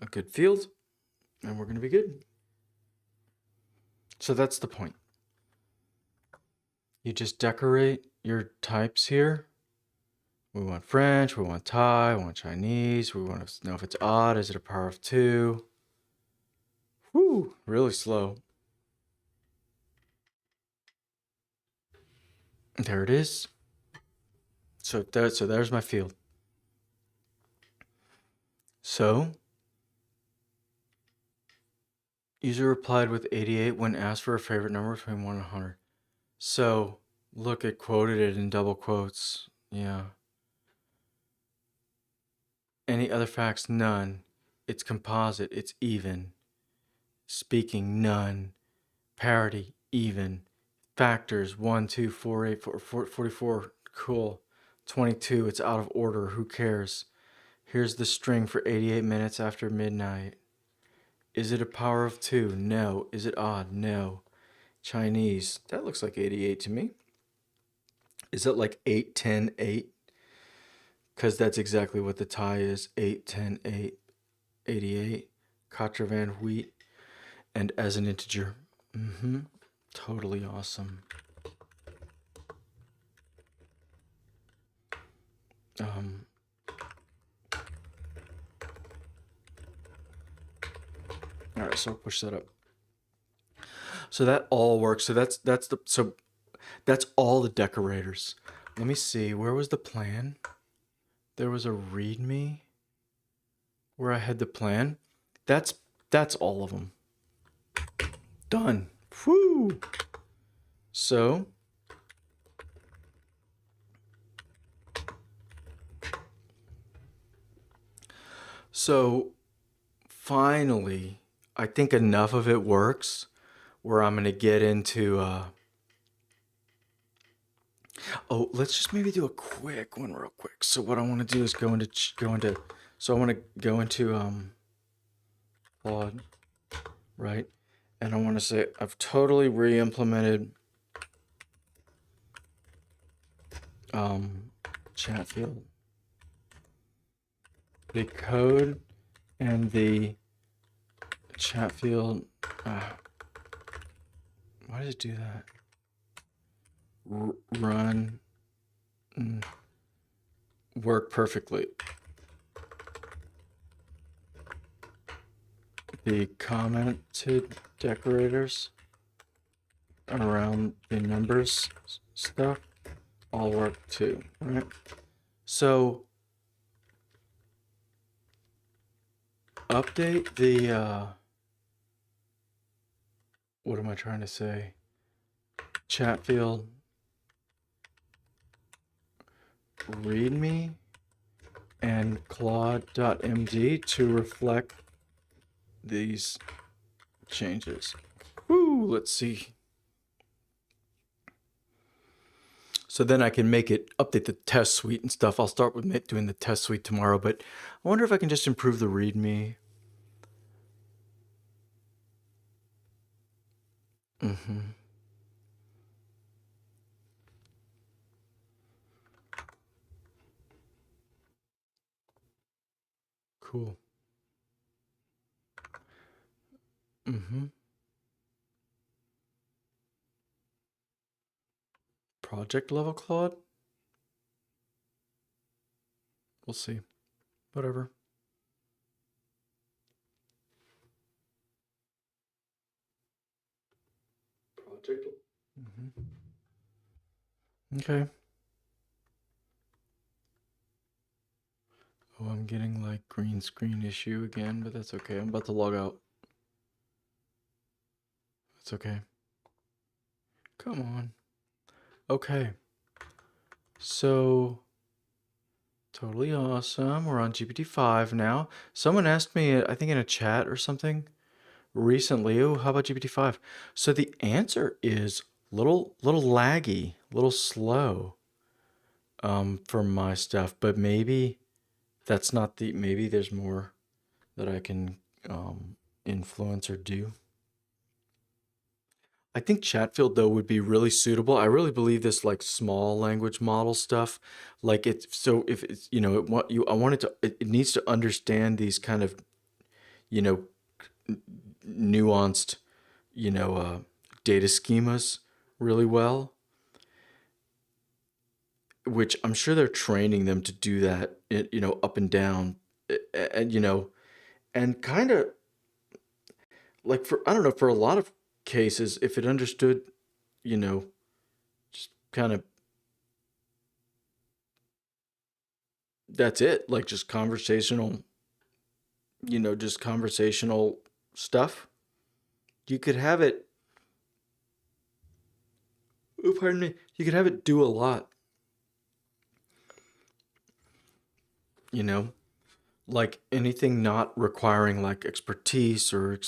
Speaker 1: a good field, and we're going to be good. So that's the point. You just decorate your types here. We want French, we want Thai, we want Chinese, we want to know if it's odd, is it a power of 2? Whew, really slow. There it is. So there's my field. So, user replied with 88 when asked for a favorite number between 1 and 100. So, look, it quoted it in double quotes. Yeah. Any other facts? None. It's composite. It's even. Speaking, none. Parity, even. Factors, 1, 2, 4, 8, 44. Cool. 22, it's out of order. Who cares? Here's the string for 88 minutes after midnight. Is it a power of 2? No. Is it odd? No. Chinese, that looks like 88 to me. Is it like 8, 10, 8? Because that's exactly what the Thai is. 8, 10, 8, 88. Contravan wheat. And as an integer. Totally awesome. All right, so I'll push that up. So that all works. So that's all the decorators. Let me see. Where was the plan? There was a README where I had the plan. That's all of them. Done. Whew. So finally, I think enough of it works where I'm going to get into let's just maybe do a quick one real quick. So what I want to do is go into so I want to go into Claude, right? And I want to say I've totally re-implemented Chatfield. The code and the Chatfield. Why does it do that? Run. Work perfectly. The commented decorators around the numbers stuff all work too, right? So update the what am I trying to say? Chatfield README and Claude.md to reflect these changes. Woo, let's see. So then I can make it, update the test suite and stuff. I'll start with doing the test suite tomorrow, but I wonder if I can just improve the README. Mm-hmm. Cool. Mm-hmm. Project level Claude? We'll see. Whatever. Project. Mm-hmm. Okay. Oh, I'm getting like green screen issue again, but that's okay. I'm about to log out. That's okay. Come on. Okay. So, totally awesome. We're on GPT-5 now. Someone asked me, I think in a chat or something recently, oh, how about GPT-5? So the answer is little laggy, little slow for my stuff, but maybe that's not the, maybe there's more that I can influence or do. I think Chatfield though would be really suitable. I really believe this like small language model stuff, like it's so if it's what you I want it to it needs to understand these kind of you know nuanced you know uh, data schemas really well, which I'm sure they're training them to do that up and down and and kind of like for I don't know for a lot of cases if it understood you know just kind of that's it like just conversational just conversational stuff you could have it oh, pardon me you could have it do a lot you know like anything not requiring like expertise or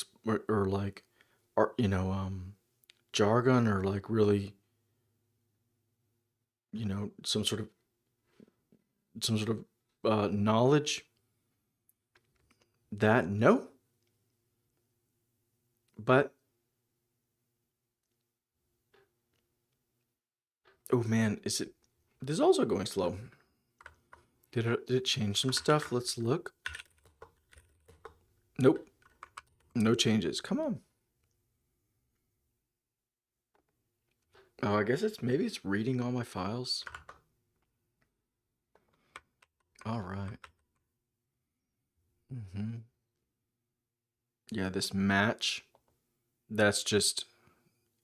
Speaker 1: like art jargon or like really some sort of knowledge that no but oh man is it this is also going slow did it change some stuff let's look nope no changes come on oh I guess maybe it's reading all my files all right mm-hmm. Yeah this match that's just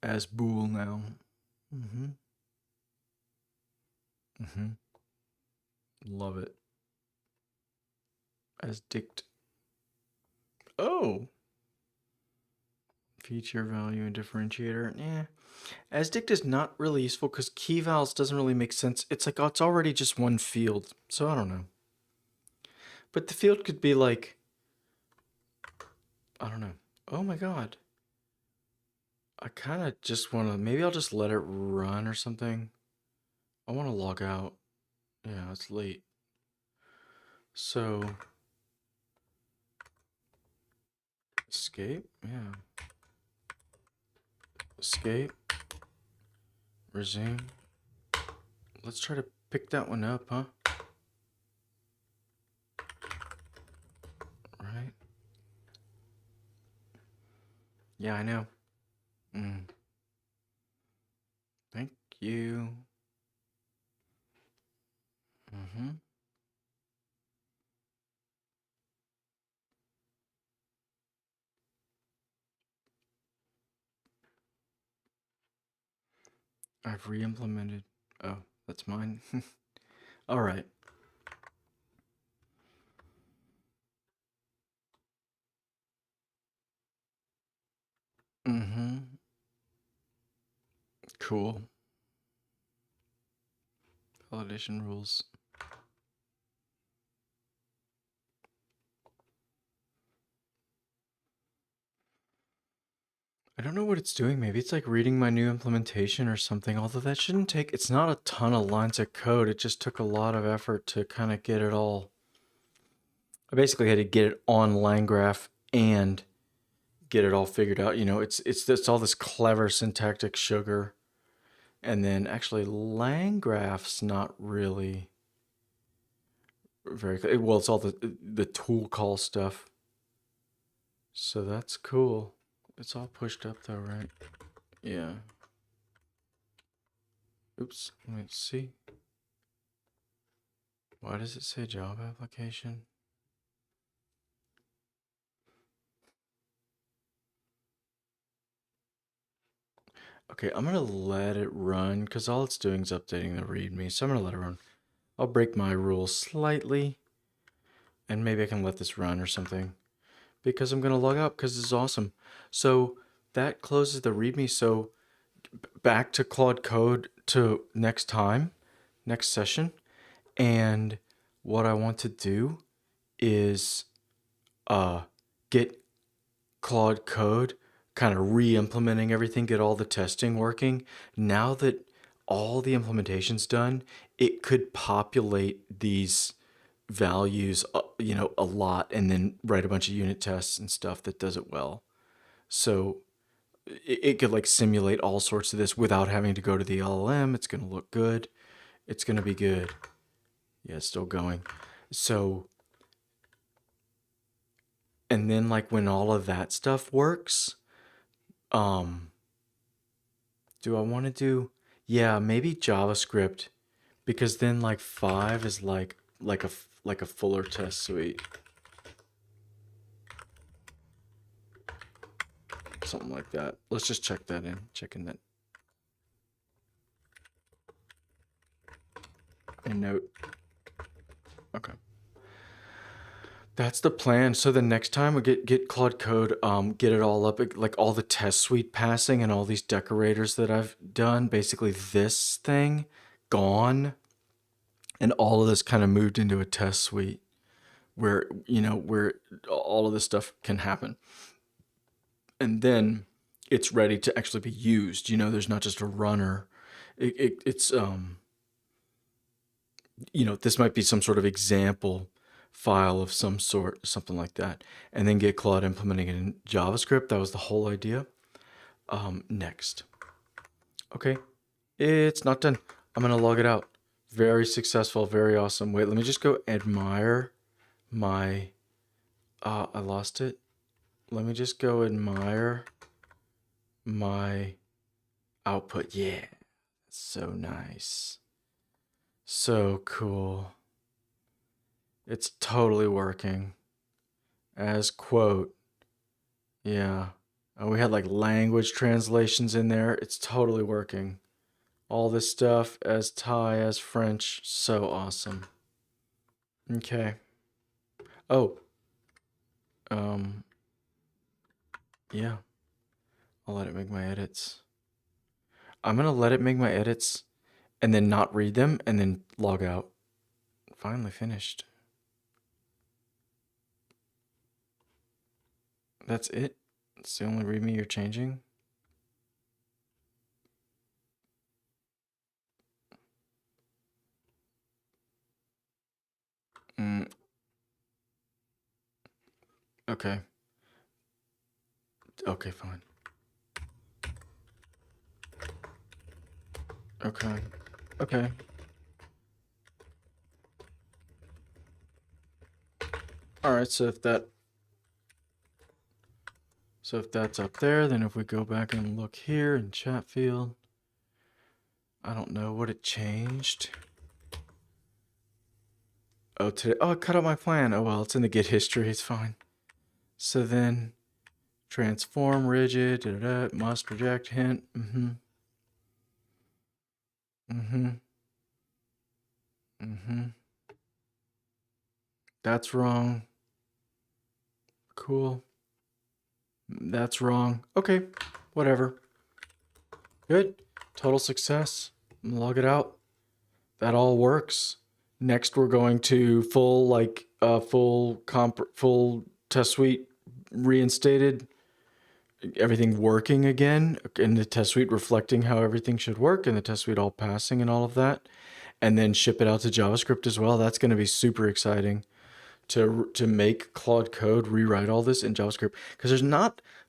Speaker 1: as bool now mm-hmm mm-hmm love it as dict oh feature value and differentiator yeah as dict is not really useful because key vals doesn't really make sense it's like it's already just one field so I don't know but the field could be like I don't know oh my god I kind of just want to maybe I'll just let it run or something I want to log out yeah it's late so escape yeah escape resume let's try to pick that one up huh right yeah I know thank you mm-hmm I've re-implemented oh that's mine all right mm-hmm cool validation rules I don't know what it's doing. Maybe it's like reading my new implementation or something, although that shouldn't take, it's not a ton of lines of code. It just took a lot of effort to kind of get it all. I basically had to get it on LangGraph and get it all figured out. It's all this clever syntactic sugar. And then actually LangGraph's not really very well. It's all the tool call stuff. So that's cool. It's all pushed up though, right? Yeah. Oops. Let me see. Why does it say job application? Okay, I'm gonna let it run because all it's doing is updating the README. So I'm gonna let it run. I'll break my rules slightly, and maybe I can let this run or something because I'm gonna log out because this is awesome. So that closes the README. So back to Claude Code to next session. And what I want to do is get Claude Code kind of re-implementing everything, get all the testing working. Now that all the implementation's done, it could populate these values, a lot, and then write a bunch of unit tests and stuff that does it well. So it could like simulate all sorts of this without having to go to the LLM. It's going to look good. It's going to be good. Yeah, it's still going. So, and then like when all of that stuff works, do I want to do, yeah, maybe JavaScript, because then like 5 is like a fuller test suite. Something like that. Let's just check that in. Checking that. A note. Okay. That's the plan. So the next time we get Claude Code, get it all up, like all the test suite passing and all these decorators that I've done, basically this thing gone, and all of this kind of moved into a test suite where all of this stuff can happen. And then it's ready to actually be used. There's not just a runner. It's this might be some sort of example file of some sort, something like that, and then get Claude implementing it in JavaScript. That was the whole idea. Next. Okay, it's not done. I'm gonna log it out. Very successful, very awesome. Wait, let me just go admire my, I lost it. Let me just go admire my output. Yeah, so nice. So cool. It's totally working. As quote. Yeah. And we had like language translations in there. It's totally working. All this stuff as Thai, as French. So awesome. Okay. Oh. Yeah. I'll let it make my edits. I'm gonna let it make my edits and then not read them and then log out. Finally finished. That's it? It's the only readme you're changing? Okay. Okay, fine. Okay. Okay. Alright, so if that's up there, then if we go back and look here in Chatfield, I don't know what it changed. Oh, it cut out my plan. Oh well, it's in the Git history, it's fine. So then transform rigid, must reject hint. That's wrong. Cool. That's wrong. Okay, whatever. Good. Total success. Log it out. That all works. Next, we're going to full test suite reinstated. Everything working again, and the test suite reflecting how everything should work, and the test suite all passing and all of that, and then ship it out to JavaScript as well. That's going to be super exciting to make Claude Code rewrite all this in JavaScript, because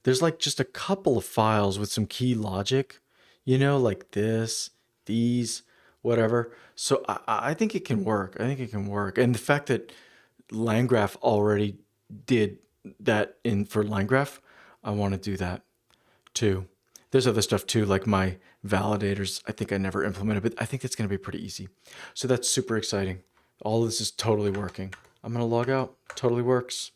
Speaker 1: there's like just a couple of files with some key logic, like this, these, whatever. So I think it can work. I think it can work. And the fact that LangGraph already did that for LangGraph, I want to do that too. There's other stuff too, like my validators. I think I never implemented, but I think that's going to be pretty easy. So that's super exciting. All of this is totally working. I'm going to log out. Totally works.